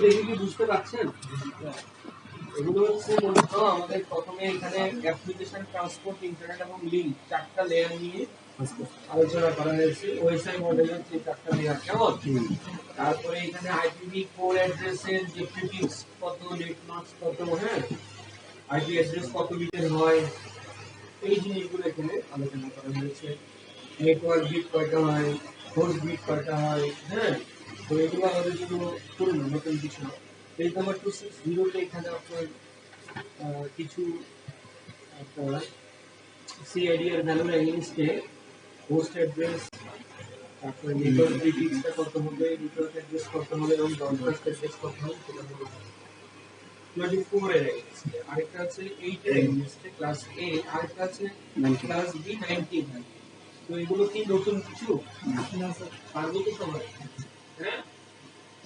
দেখে কি বুঝতে পারছেন? এগুলো হচ্ছে মূলত আমাদের প্রথমে এখানে অ্যাপ্লিকেশন, ট্রান্সপোর্ট, ইন্টারনেট এবং লিংক চারটা লেয়ার নিয়ে আলোচনা করা হয়েছে। ওএসআই মডেলের যে চারটা লেয়ার, কেমন? তারপরে এখানে আইপিভি কোর অ্যাড্রেসের যে প্রিফিক্স কত, নেট মাস্ক কত, হ্যাঁ, আইপি অ্যাড্রেস কত বিটের হয়, এই জিনিসগুলো এখানে আলোচনা করা হয়েছে। নেটওয়ার্ক বিট কয়টা হয়, হোস্ট বিট কয়টা হয়, হ্যাঁ, তো এগুলো আমাদের জন্য পুরনো, নতুন কিছু না। পেজ নাম্বার 260 এখানে আপনার কিছু আপনার সিআইডি এর ভ্যালুর এগেইনস্টে হোস্ট অ্যাড্রেস, তারপরে নেটওয়ার্ক প্রিফিক্সটা কত হবে, নেটওয়ার্ক অ্যাড্রেস কত হবে এবং ব্রডকাস্ট অ্যাড্রেস কত হবে সেটা বলবো। 24 এর এগেইনস্টে, আরেকটা আছে 8 এর এগেইনস্টে ক্লাস A, আরেকটা আছে ক্লাস B 19। তো এগুলো কি নতুন কিছু না স্যার? পারবো তো সবাই? হ্যাঁ,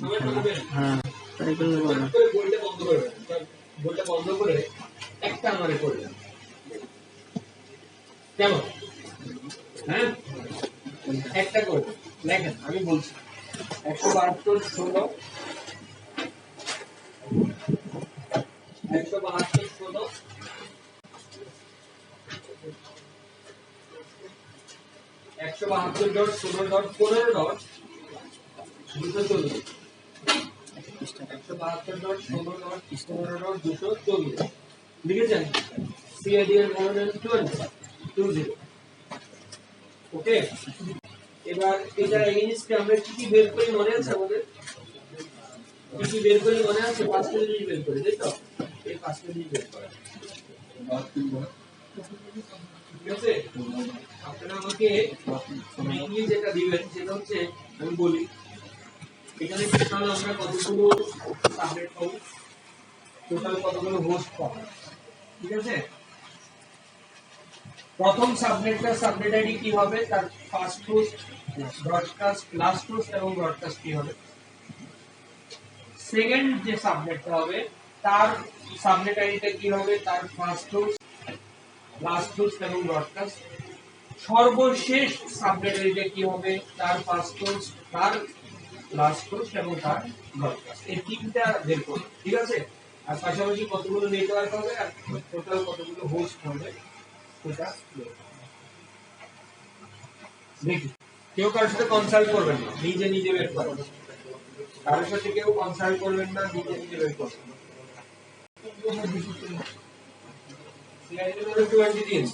সবাই পারবেন? হ্যাঁ, তাই করলে বলো। বইটা বন্ধ করে দেন, বইটা বন্ধ করে একটা আমারে করে দেন, কেমন? হ্যাঁ, একটা করে লেখেন, আমি বলছি 172 16 172 16 172.16.15.240 172.16.15.240 লিখেছেন? সিআইডি এর মডেল 20। ওকে, এবার এটা এগেইনস্টে আমরা কি বের করি মনে আছে আমাদের? কি বের করি মনে আছে? পাঁচটা জিনিস বের করি, তাই তো? এই পাঁচটা জিনিস বের করা, ঠিক আছে? আপনারা আমাকে মেইনলি যেটা দিবেন সেটা হচ্ছে, আমি বলি এখানে টোটাল আমরা কতগুলো সাবনেট পাবো, টোটাল কতগুলো হোস্ট পাবো, ঠিক আছে? প্রথম সাবনেট আইডি কি হবে, তার first host, broadcast, last host এবং ব্রডকাস্ট কি হবে। সেকেন্ড যে সাবনেটটা হবে তার সাবনেট আইডিটা কি হবে, তার ফার্স্ট হোস্ট, লাস্ট হোস্ট এবং ব্রডকাস্ট। সর্বশেষ সাবনেট আইডিটা কি হবে, তার ফার্স্ট হোস্ট, তার লাস্ট হোস্ট এবং তার ব্রডকাস্ট। এই তিনটা বের করুন, ঠিক আছে? আর পাশাপাশি কতগুলো নেটওয়ার্ক হবে আর টোটাল কতগুলো হোস্ট হবে সেটা দেখি। কেউ কারোর সাথে কনসাল্ট করবেন না, নিজে নিজে বের করবেন। কারোর সাথে কেউ কনসাল্ট করবেন না, নিজে নিজে বের করবেন। সিআইডি এর 20 দিন।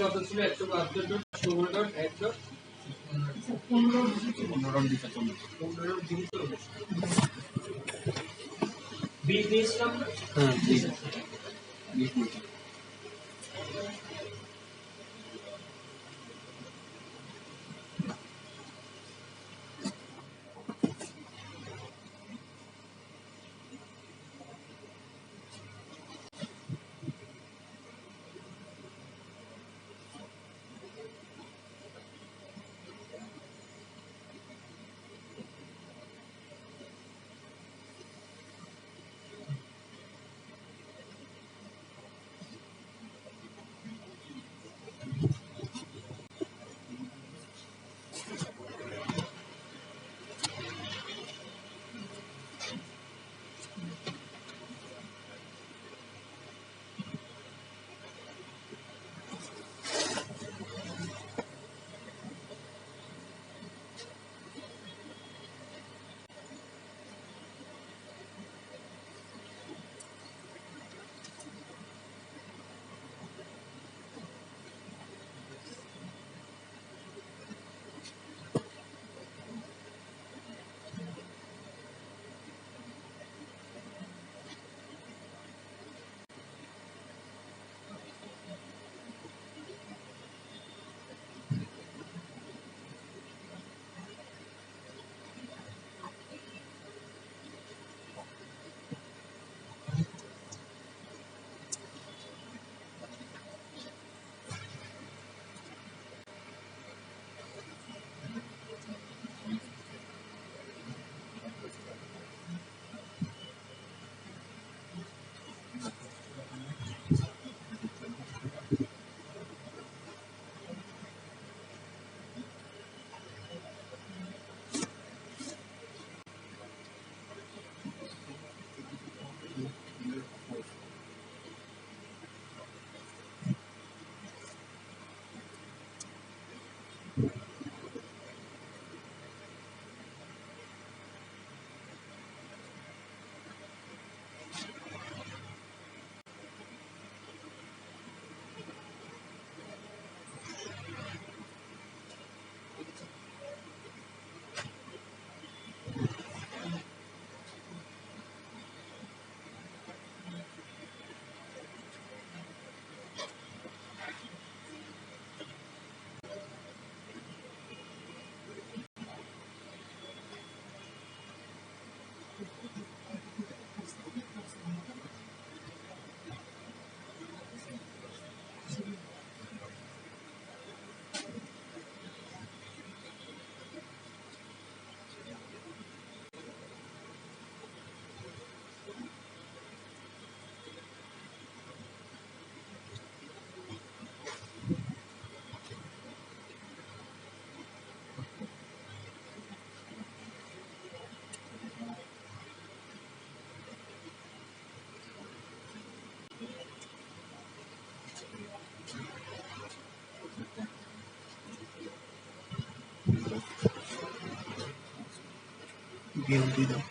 কত ছিল? 172.1 20 দিয়েছিলাম না? হ্যাঁ, ঠিক আছে। বিএমপি দাও।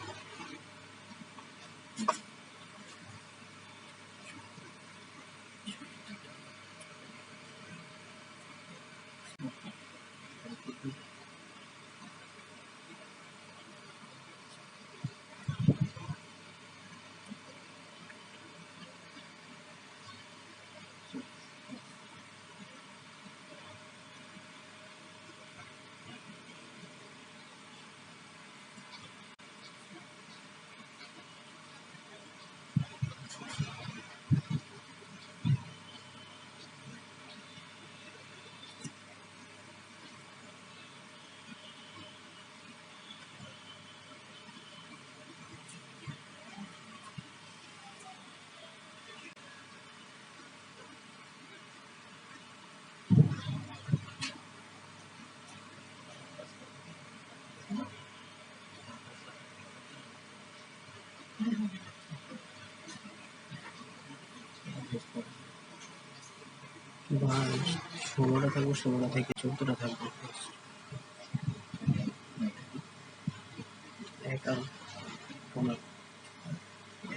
বা 16টা থাকবে, 16টা থেকে 14টা থাকবে। এক আর 15,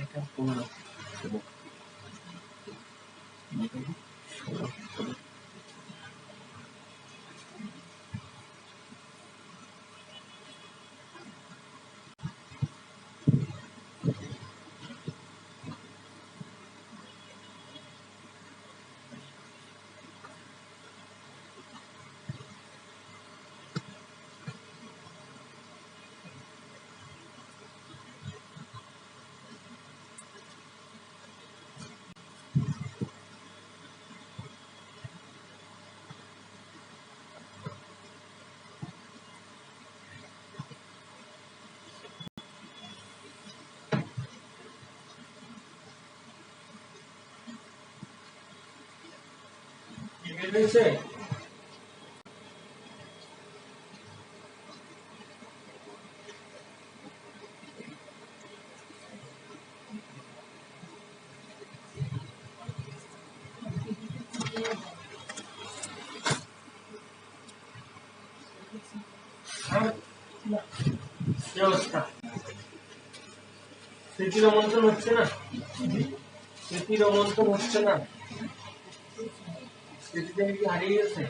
এক আর 15, 16। বের হয়েছে? কি অবস্থা? স্মৃতির রোমন্থন হচ্ছে না? স্মৃতির রোমন্থন হচ্ছে না? স্মৃতি থেকে কি হারিয়ে গেছে?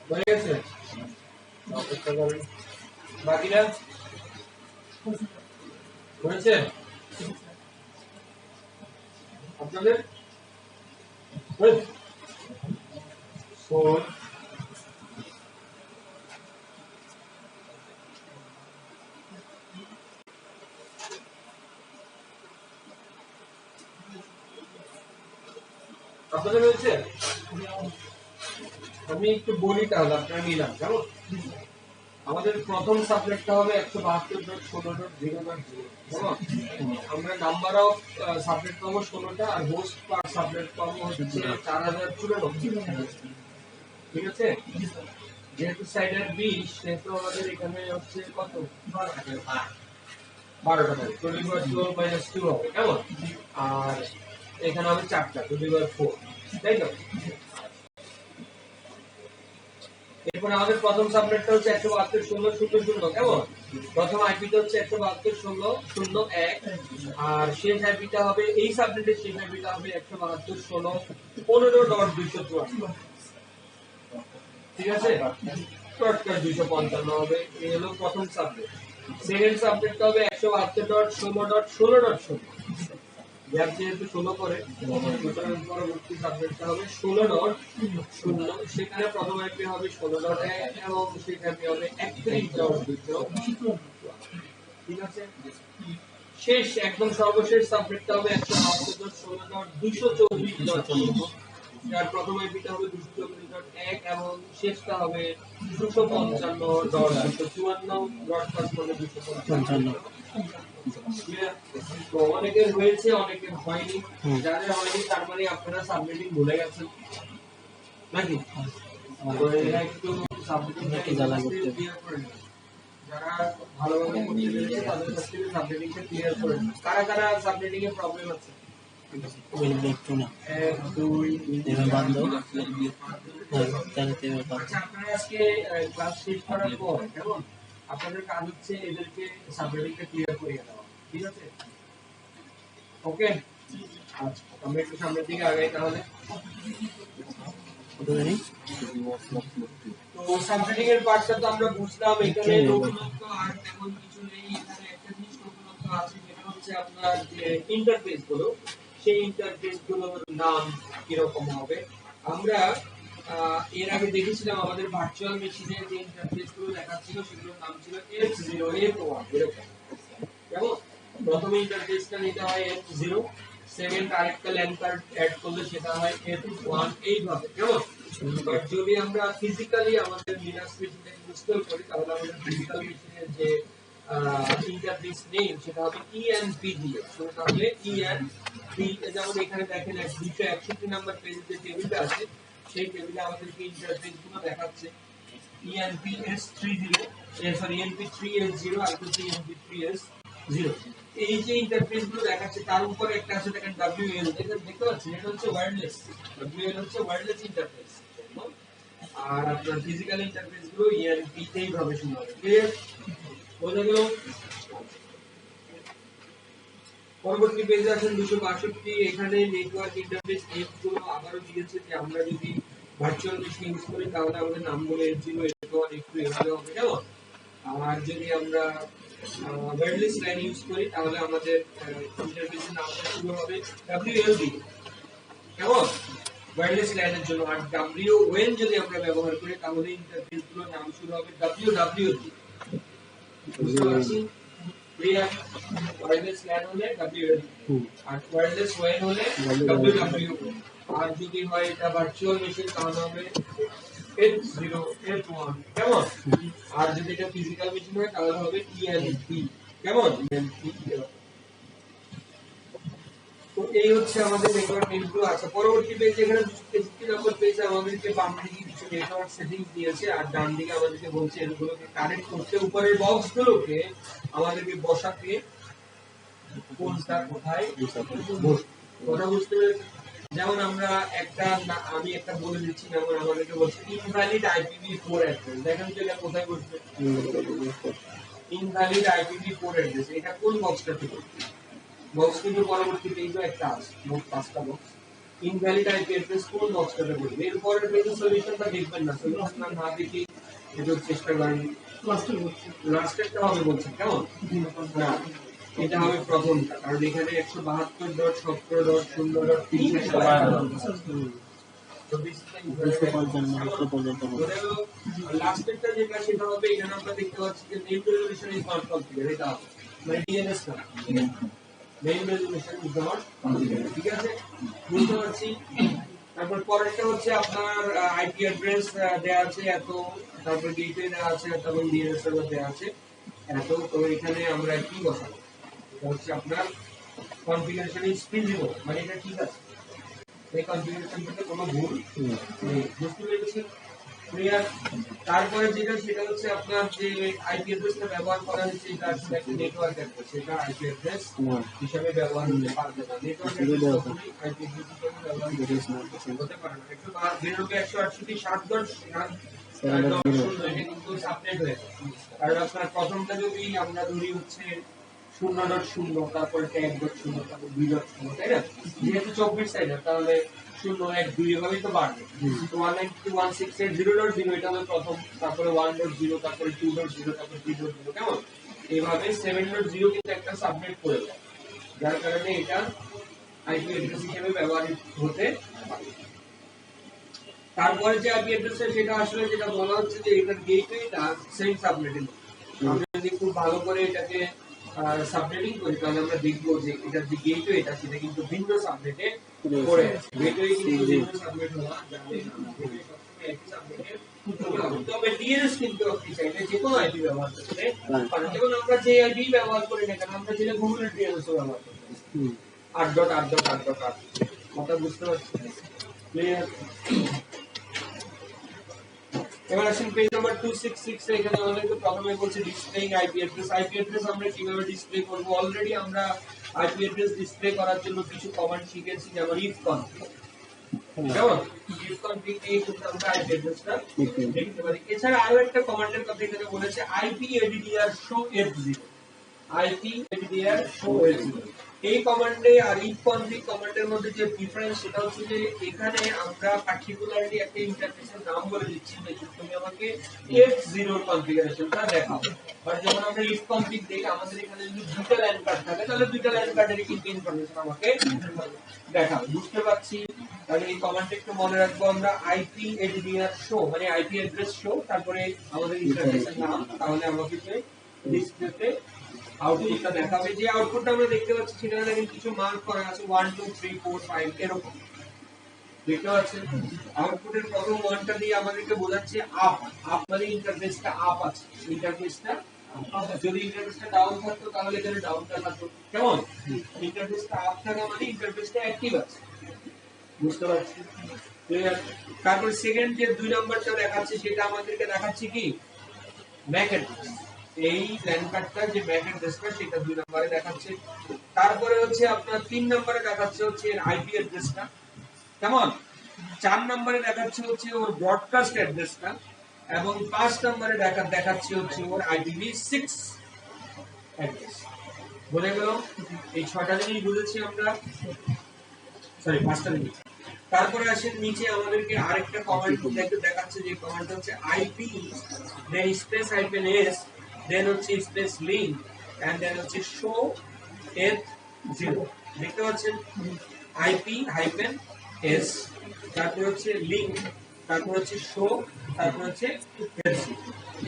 হয়ে গেছে? অপেক্ষা করেন। বাকিরা হয়েছে আপনাদের? ফোর আপনাদের হয়েছে? আমি একটু বলি তাহলে আপনারা নিলাম কেমন? আমাদের প্রথম সাবজেক্টটা হবে 172.16.0.0 কেমন? আমরা নাম্বার অফ সাবজেক্ট পাবো 16টা আর হোস্ট পার সাবজেক্ট পাবো হচ্ছে 4094। ঠিক আছে? যেহেতু সাইডের 20 সেহেতু আমাদের এখানে হচ্ছে কত? 12টা থাকে 20/12 - 2 হবে কেমন? আর এখানে হবে 4টা 20/4, তাই তো? এরপর আমাদের প্রথম সাবজেক্টটা হচ্ছে 172.16.0.0 কেমন? প্রথম আইপিটা হচ্ছে 172.16.0.1 আর শেষ আইপিটা হবে এই সাবজেক্টের শেষ আইপিটা হবে 172.16.15.254। ঠিক আছে? শর্টকাট 255 হবে। এই হলো প্রথম সাবজেক্ট। সেকেন্ড সাবজেক্টটা হবে 172.16.16.0। গ্যাপ যেহেতু 16 করে সুতরাং পরবর্তী সাবজেক্টটা হবে 16.0। সেখানে প্রথম আইপি হবে 16.1 এবং সেখানে হবে 31.2। ঠিক আছে? শেষ একদম সর্বশেষ সাবজেক্টটা হবে 172.16.224। যার প্রথম আইপিটা হবে 224.1 এবং শেষটা হবে 255.254 ব্রডকাস্ট হবে 255। তো অনেকের হয়েছে অনেকের হয়নি। যাদের হয়নি তার মানে আপনারা সাবমিটিং ভুলে গেছেন নাকি? তো এরা একটু সাবমিটিংটা জানা করতে যারা ভালোভাবে করতে পেরেছে তাদের কাছ থেকে সাবমিটিংটা ক্লিয়ার করে নিন। কারা কারা সাবমিটিং এ প্রবলেম আছে? একটু না 1 2 এবার বান্ধ তাহলে তেমন আচ্ছা আপনারা আজকে ক্লাস শেষ করার পর কেমন আপনাদের কাজ হচ্ছে এদেরকে সাবমিটিংটা ক্লিয়ার করে দেওয়া। ঠিক আছে? ওকে আচ্ছা আমরা একটু সামনের দিকে আগাই তাহলে। তো সাবমিটিং এর পার্টটা তো আমরা বুঝলাম। এখানে নতুনত্ব আর তেমন কিছু নেই। এখানে একটা জিনিস নতুনত্ব আছে যেটা হচ্ছে আপনার যে ইন্টারফেস গুলো সেই ইন্টারফেস গুলোর নাম কি রকম হবে। আমরা এর আগে দেখেছিলাম আমাদের ভার্চুয়াল মেশিনে যে ইন্টারফেস গুলো দেখাচ্ছিল সেগুলোর নাম ছিল F0 F1 এরকম। কেমন? প্রথমে ইন্টারফেসটা নিতে হয় F0, সেকেন্ড আরেকটা ল্যান্ড কার্ড অ্যাড করলে সেটা হয় F1 এইভাবে। কেমন? বাট যদি আমরা ফিজিক্যালি আমাদের লিনাক্স মেশিনটাকে ইনস্টল করি তাহলে আমাদের ফিজিক্যাল মেশিনের যে ইন্টারফেস নেম সেটা হবে ENP দিয়ে। তাহলে ENP যেমন এখানে দেখেন 261 নাম্বার পেজে যে টেবিলটা আছে সেই টেবিলে আমাদেরকে ইন্টারফেস গুলো দেখাচ্ছে। ENPS30 সরি ENP3S0 আর হচ্ছে ENP3S0। এই যে ইন্টারফেস গুলো দেখাচ্ছে তার উপরে একটা আছে দেখেন WL, দেখতে পাচ্ছেন এটা হচ্ছে ওয়্যারলেস, WL হচ্ছে ওয়্যারলেস ইন্টারফেস। আর আপনার ফিজিক্যাল ইন্টারফেস গুলো ENP তেই ভাবে শুরু হবে। ক্লিয়ার? বোঝা গেল? পরবর্তী পেজে আছেন 262। এখানে নেটওয়ার্ক ইন্টারফেস নেম গুলো আবারও দিয়েছে যে আমরা যদি ভার্চুয়াল মেশিন ইউজ করি তাহলে আমাদের নামগুলো F0 F1 F2 F0 হবে, কেমন? আর যদি আমরা ওয়্যারলেস লাইন ইউজ করি তাহলে আমাদের ইন্টারফেসের নামটা শুরু হবে WLD, কেমন? ওয়্যারলেস লাইনের জন্য। আর WON যদি আমরা ব্যবহার করি তাহলে ইন্টারফেস গুলোর নাম শুরু হবে WWD। বুঝতে পারছি? ক্লিয়ার? ওয়্যারলেস ল্যান হলে WLD আর ওয়্যারলেস ওয়্যান হলে WWO। আর যদি হয় এটা ভার্চুয়াল মেশিন তাহলে হবে F0 F1, কেমন? আর যদি এটা ফিজিক্যাল মেশিন হয় তাহলে হবে ENP, কেমন? ENP। তো এই হচ্ছে আমাদের নেটওয়ার্ক নেমগুলো আছে। পরবর্তী পেজ এখানে 63 নম্বর পেজে আমাদেরকে বাম দিকে কিছু নেটওয়ার্ক সেটিংস দিয়েছে আর ডান দিকে আমাদেরকে বলছে এগুলোকে কানেক্ট করতে, উপরের বক্সগুলোকে আমাদেরকে বসাতে কোনটা কোথায় বসবে। কথা বুঝতে পেরেছেন? যেমন আমরা আমি একটা বলে দিচ্ছি, যেমন আমাদেরকে বলছে ইনভ্যালিড IPv4 অ্যাড্রেস। দেখেন তো এটা কোথায় বসবে? ইনভ্যালিড IPv4 অ্যাড্রেস, এটা কোন বক্সটা থেকে? বক্স কিন্তু পরবর্তী পেজে একটা আছে, মোট 5টা বক্স। ইনভ্যালিড আইপি অ্যাড্রেস কোন বক্সটাতে বসবে? এর পরের পেজে সলিউশনটা দেখবেন না, সলিউশনটা না দেখে একটু চেষ্টা করেন। লাস্টেরটা হবে বলছেন, কেমন? না, এটা হবে প্রথমটা, কারণ এখানে 172.17.0.3 লাস্টেরটা যেটা সেটা হবে এখানে আমরা দেখতে পাচ্ছি যে name resolution is not configure, এটা মানে DNS না, name resolution is not configure. ঠিক আছে, বুঝতে পারছি। তারপর পরেরটা হচ্ছে আপনার আইপি অ্যাড্রেস দেয়া আছে এত, তারপর গেটওয়ে দেয়া আছে, তারপর DNS সার্ভার দেয়া আছে এত। তো এখানে আমরা কি বসাবো? এটা হচ্ছে আপনার কনফিগারেশন ইজ ফিজিবল, মানে এটা ঠিক আছে, এই কনফিগারেশনটাতে কোনো ভুল নেই। বুঝতে পেরেছেন? ক্লিয়ার? তারপরে যেটা সেটা হচ্ছে আপনার যে আইপি অ্যাড্রেসটা ব্যবহার করা হচ্ছে এটা আসলে একটা নেটওয়ার্ক অ্যাড্রেস, সেটা আইপি অ্যাড্রেস হিসেবে ব্যবহার হতে পারবে না। নেটওয়ার্ক অ্যাড্রেস কখনোই আইপি অ্যাড্রেস হিসেবে ব্যবহার হতে পারে না। 192.168.7.0 এটা কিন্তু সাবনেট হয়ে যায়। কারণ আপনার প্রথমটা যদি আমরা ধরি হচ্ছে 0.0, তারপরে 1.0, তারপর 2.0, তাই না? যেহেতু 24 সাইডের তাহলে 0 1 2 এভাবেই তো বাড়বে। তো 192.168.0.0 এটা হলো প্রথম, তারপরে 1.0, তারপরে 2.0, তারপরে 3.0, কেমন? এইভাবে 7.0 কিন্তু একটা সাবনেট করে যায়, যার কারণে এটা আইপি অ্যাড্রেস হিসেবে ব্যবহৃত হতে পারে। তারপরে যে আইপি অ্যাড্রেসটা সেটা আসলে যেটা বলা হচ্ছে যে এটার গেটওয়েটা সেম সাবনেটের। আমরা যদি খুব ভালো করে এটাকে সাবনেটিং করি তাহলে আমরা দেখব যে এটার যে গেটওয়েটা সেটা কিন্তু ভিন্ন সাবনেটে পড়ে আছে। গেটওয়ে কিন্তু ভিন্ন সাবনেট হওয়া যাবে না, গেটওয়ে সবসময় একই সাবনেটে হবে। তবে ডিএনএস কিন্তু আপনি চাইলে যে কোনো আইপি ব্যবহার করতে পারেন। যেমন আমরা যে আইপি ব্যবহার করি না কেন, আমরা চাইলে গুগলের ডিএনএস ব্যবহার করতে পারি। 8.8.8.8 কথা বুঝতে পারছেন? ক্লিয়ার? এবার আসেন পেজ নাম্বার 266 এ। এখানে আমাদেরকে প্রথমে বলছে displaying IP address. IP address আমরা কিভাবে ডিসপ্লে করব? অলরেডি আমরা আইপি অ্যাড্রেস ডিসপ্লে করার জন্য কিছু কমান্ড শিখেছি, যেমন if config, কেমন? if config দিয়ে কিন্তু আমরা আইপি অ্যাড্রেসটা দেখতে পারি। এছাড়া আরো একটা কমান্ডের কথা এখানে বলেছে IPADDR show F0, IPADDR show F0। এই কমান্ডে আর if config কমান্ডের মধ্যে যে ডিফারেন্স সেটা হচ্ছে যে এখানে আমরা পার্টিকুলারলি একটা ইন্টারফেসের নাম বলে দিচ্ছি যে তুমি আমাকে F0 কনফিগারেশনটা দেখাও। আর যখন আমরা if config দেই আমাদের এখানে যদি দুটো লাইন কার্ড থাকে তাহলে দুটো লাইন কার্ডের কিন্তু ইনফরমেশন আমাকে দেখাও। বুঝতে পারছি? তাহলে এই কমান্ডটা একটু মনে রাখবো আমরা, IPADDR show মানে আইপি অ্যাড্রেস শো, তারপরে আমাদের ইন্টারফেসের নাম, তাহলে আমাকে ডিসপ্লেতে আউটপুটটা দেখাবে। যে আউটপুটটা আমরা দেখতে পাচ্ছি সেখানে দেখেন কিছু মার্ক করা আছে 1 2 3 4 5 এরকম দেখতে পাচ্ছেন। আউটপুটের প্রথম ওয়ানটা দিয়ে আমাদেরকে বোঝাচ্ছে আপ, আপ মানে ইন্টারফেসটা আপ আছে, ইন্টারফেসটা যদি ইন্টারফেসটা ডাউন থাকতো তাহলে এখানে ডাউনটা থাকতো, কেমন? ইন্টারফেসটা আপ থাকা মানে ইন্টারফেসটা অ্যাক্টিভ আছে। বুঝতে পারছি? ক্লিয়ার? তারপর সেকেন্ড যে 2 নাম্বারটা দেখাচ্ছে সেটা আমাদেরকে দেখাচ্ছে কি ম্যাক অ্যাড্রেস। এই ল্যান্ড কার্ডটা যে ম্যাক অ্যাড্রেসটা সেটা 2 নম্বরে দেখাচ্ছে। তারপরে হচ্ছে আপনার 3 নম্বরে দেখাচ্ছে হচ্ছে এর আইপি অ্যাড্রেসটা। কেমন? 4 নম্বরে দেখাচ্ছে হচ্ছে ওর ব্রডকাস্ট অ্যাড্রেসটা এবং 5 নম্বরে দেখাচ্ছে হচ্ছে ওর IPv6 অ্যাড্রেস। বুঝে গেল? এই 6টা জিনিস বুঝেছি আমরা। সরি 5টা জিনিস। তারপরে আসেন নিচে আমাদেরকে আরেকটা কমান্ড দেখাচ্ছে যে কমান্ডটা হচ্ছে আইপি দেন স্পেস হাইফেন এস দেন হচ্ছে স্পেস লিংক এন্ড দেন হচ্ছে শো F0 দেখতে পাচ্ছেন আইপি হাইফেন এস তারপর হচ্ছে লিংক তারপর হচ্ছে শো তারপর হচ্ছে F0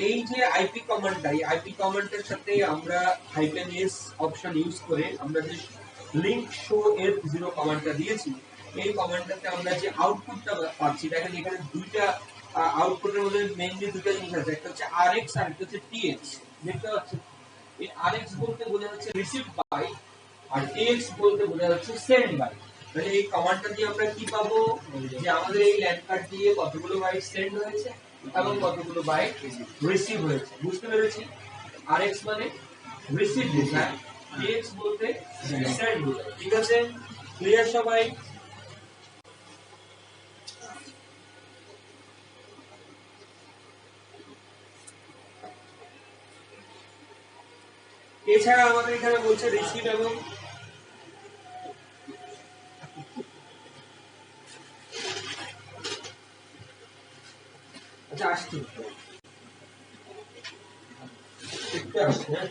এই যে আইপি কমান্ডটা এই আইপি কমান্ডের সাথে আমরা হাইফেন এস অপশন ইউজ করে আমরা যে লিংক শো F0 কমান্ডটা দিয়েছি এই কমান্ডটাতে আমরা যে আউটপুটটা পাচ্ছি দেখেন এখানে দুইটা আউটপুটের মধ্যে মেইনলি দুটো জিনিস আছে একটা হচ্ছে rx আর একটা হচ্ছে tx দেখতে পাচ্ছেন এই rx বলতে বোঝা যাচ্ছে রিসিভ বাই আর tx বলতে বোঝা যাচ্ছে সেন্ড বাই মানে এই কমান্ডটা দিয়ে আমরা কি পাবো যে আমাদের এই ল্যান্ড কার্ড দিয়ে কতগুলো বাইট সেন্ড হয়েছে এবং কতগুলো বাইট রিসিভ হয়েছে বুঝতে পেরেছি rx মানে রিসিভ বোঝায় tx বলতে সেন্ড বোঝায় ঠিক আছে ক্লিয়ার সবাই এছাড়া আমাদের এখানে বলছে রিসিভ এবং আচ্ছা আসছি একটু আসছি হ্যাঁ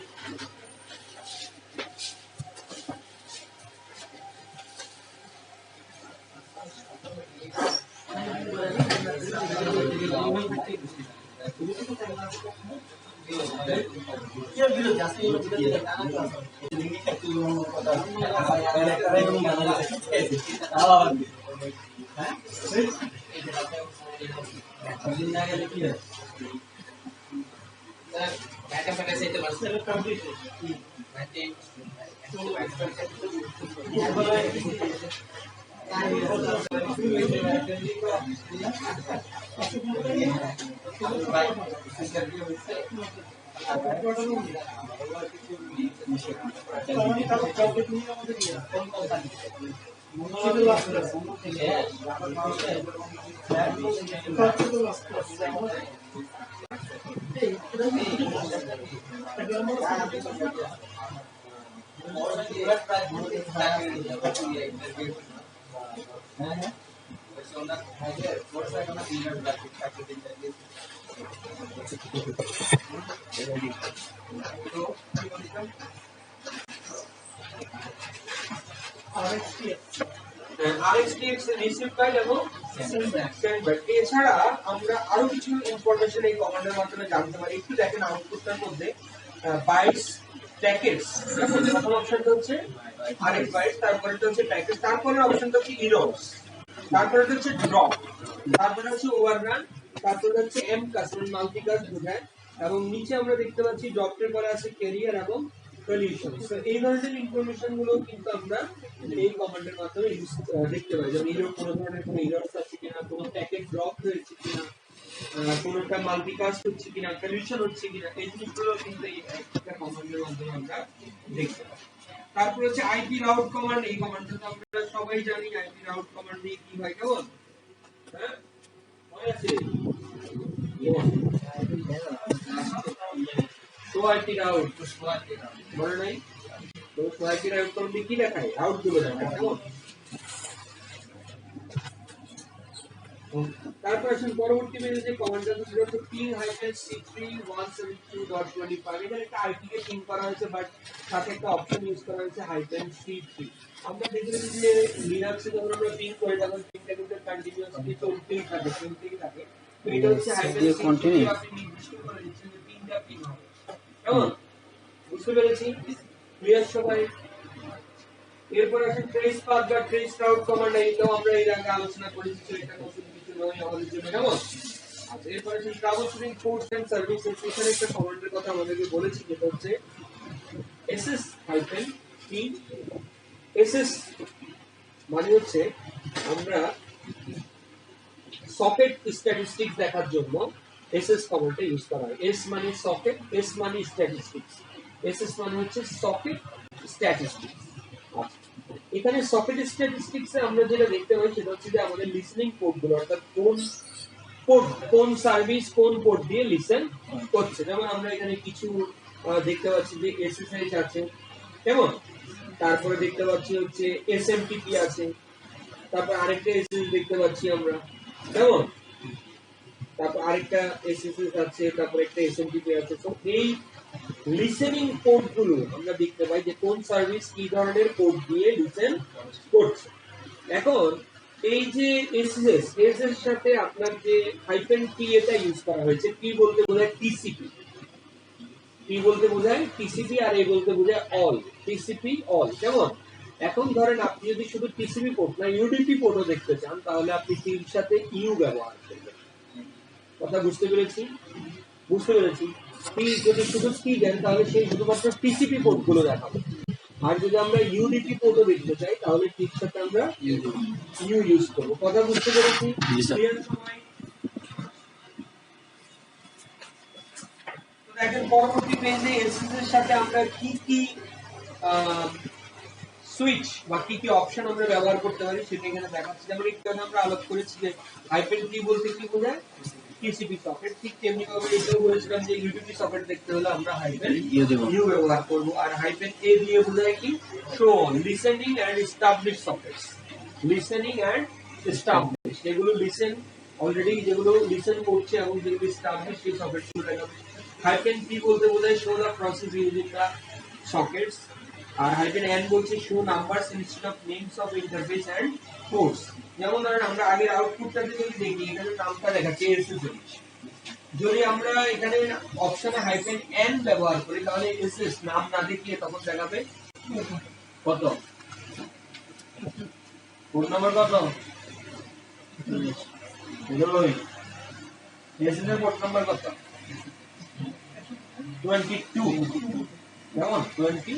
RxTX রিসিভ বাইট এবং সেন্ড বাইট এছাড়া আমরা আরো কিছু ইনফরমেশন এই কমান্ডের মাধ্যমে জানতে পারি একটু দেখেন আউটপুটটার মধ্যে বাইটস প্যাকেটস প্রথম অপশনটা হচ্ছে RX বাইট তারপরেটা হচ্ছে প্যাকেটস তারপরের অপশনটা হচ্ছে ইরর্স তারপরেটা হচ্ছে ড্রপ তারপরে হচ্ছে ওভাররান তারপরে হচ্ছে এমকাস্ট মানে মাল্টিকাস্ট বোঝায় এবং নিচে আমরা দেখতে পাচ্ছি ডটের পরে আছে ক্যারিয়ার এবং সলিউশন সো এই ধরনের ইনফরমেশন গুলো কিন্তু আমরা এই কমান্ডের মাধ্যমে দেখতে পাই যেমন এরকম কোনো ধরনের কোনো এরর্স আছে কিনা কোনো প্যাকেট ড্রপ হয়েছে কিনা কোনোটা মাল্টিকাস্ট হচ্ছে কিনা সলিউশন হচ্ছে কিনা এই জিনিসগুলো কিন্তু এই একটা কমান্ডের মাধ্যমে আমরা দেখতে পাই তারপর হচ্ছে আইপি রাউট কমান্ড এই কমান্ডটা তো আমরা সবাই জানি আইপি রাউট কমান্ড দিয়ে কি হয় কেমন হ্যাঁ মনে আছে তো আইপি রাউট তো আইপি রাউট মনে নাই তো আইপি রাউট কমান্ড কি দেখায় রাউট গুলো দেখায় কেমন তারপর আসুন পরবর্তী পেজে যে কমান্ডটা ছিল তো ping-c3.172.25 এখানে একটা আইপি কে পিং করা হয়েছে বাট সাথে একটা অপশন ইউজ করা হয়েছে -c3 আমরা দেখেছি যে লিনাক্সে যখন আমরা পিং করি তখন পিংটা কিন্তু কন্টিনিউয়াসলি চলতেই থাকে তো এটা হচ্ছে -c3 আপনি নির্দিষ্ট করে দিচ্ছেন যে পিংটা পিং হবে কেমন বুঝতে পেরেছি ক্লিয়ার সবাই এরপর আছে ট্রেস পাথ বা ট্রেস রাউট কমান্ড এইটাও আমরা এর আগে আলোচনা করেছি তো এটা নতুন কিছু নয় আমাদের জন্য কেমন আচ্ছা এরপর আছে troubleshooting course and services এখানে একটা কমান্ডের কথা আমাদেরকে বলেছি যেটা হচ্ছে ss-t ss মানে হচ্ছে আমরা সকেট স্ট্যাটিস্টিক্স দেখার জন্য এসএস কমান্ডটা ইউজ করা হয়। এস মানে সকেট, এস মানে স্ট্যাটিস্টিক্স, এসএস মানে হচ্ছে সকেট স্ট্যাটিস্টিক্স। এখানে সকেট স্ট্যাটিস্টিক্সে আমরা যেটা দেখতে পাই সেটা হচ্ছে যে আমাদের লিসেনিং পোর্টগুলো, অর্থাৎ কোন সার্ভিস কোন পোর্ট দিয়ে লিসেন করছে। যেমন আমরা এখানে কিছু দেখতে পাচ্ছি যে এসএসএইচ আছে, কেমন, তারপরে দেখতে পাচ্ছি হচ্ছে এসএমটিপি আছে, তারপর আরেকটা এসএস দেখতে পাচ্ছি আমরা, কেমন, তারপর আরেকটা এসএসএস আছে, তারপর একটা এসএমটিপি আছে। তো এই লিসেনিং পোর্ট গুলো আমরা দেখতে পাই যে কোন সার্ভিস কি ধরনের পোর্ট দিয়ে লিসেন করছে। এখন এই যে এসএস এর সাথে আপনার যে -p এটা ইউজ করা হয়েছে। p বলতে বোঝায় টিসিপি, p বলতে বোঝায় টিসিপি, আর a বলতে বোঝায় অল, টিসিপি অল। কেমন, এখন ধরেন আপনি যদি শুধু টিসিপি পোর্ট না ইউডিপি পোর্টও দেখতে চান তাহলে আপনি p এর সাথে ইউ ব্যবহার করবেন। কথা বুঝতে পেরেছি? বুঝতে পেরেছি। p যদি শুধু p দেন তাহলে সেই শুধুমাত্র টিসিপি পোর্ট গুলো দেখাবে, আর যদি আমরা ইউডিপি পোর্টও দেখতে চাই তাহলে ঠিক সাথে আমরা ইউ ইউজ করব। কথা বুঝতে পেরেছি? ক্লিয়ার সবাই? তো দেখেন পরবর্তী পেজে এসএস এর সাথে আমরা কি কি সুইচ বা কি কি অপশন আমরা ব্যবহার করতে পারি সেটা এখানে দেখাচ্ছি। যেমন একটু আগে আমরা আলোচনা করেছি যে -p বলতে কি বোঝায়, টিসিপি সকেট। ঠিক তেমনি ভাবে এটাও বলেছিলাম যে ইউডিপি সকেট দেখতে হলে আমরা ইউ ব্যবহার করব। আর -a দিয়ে বোঝায় কি, show listening and establish sockets, listening and establish, যেগুলো লিসেন অলরেডি, যেগুলো লিসেন করছে এবং যেগুলো এস্টাবলিশ সেই সকেটগুলো দেখাবে। -p বলতে বোঝায় show the process using the sockets. আর -n বলছে show numbers instead of names of interface and ports. যেমন ধরেন আমরা আগের আউটপুটটাতে যদি দেখি এখানে নামটা দেখাচ্ছে এসএসএইচ, যদি আমরা এখানে অপশনে -n ব্যবহার করি তাহলে এসএস নাম না দেখিয়ে তখন দেখাবে কত, কোড নাম্বার কত, এসএস এর কোড নাম্বার কত, 22, কেমন, 22।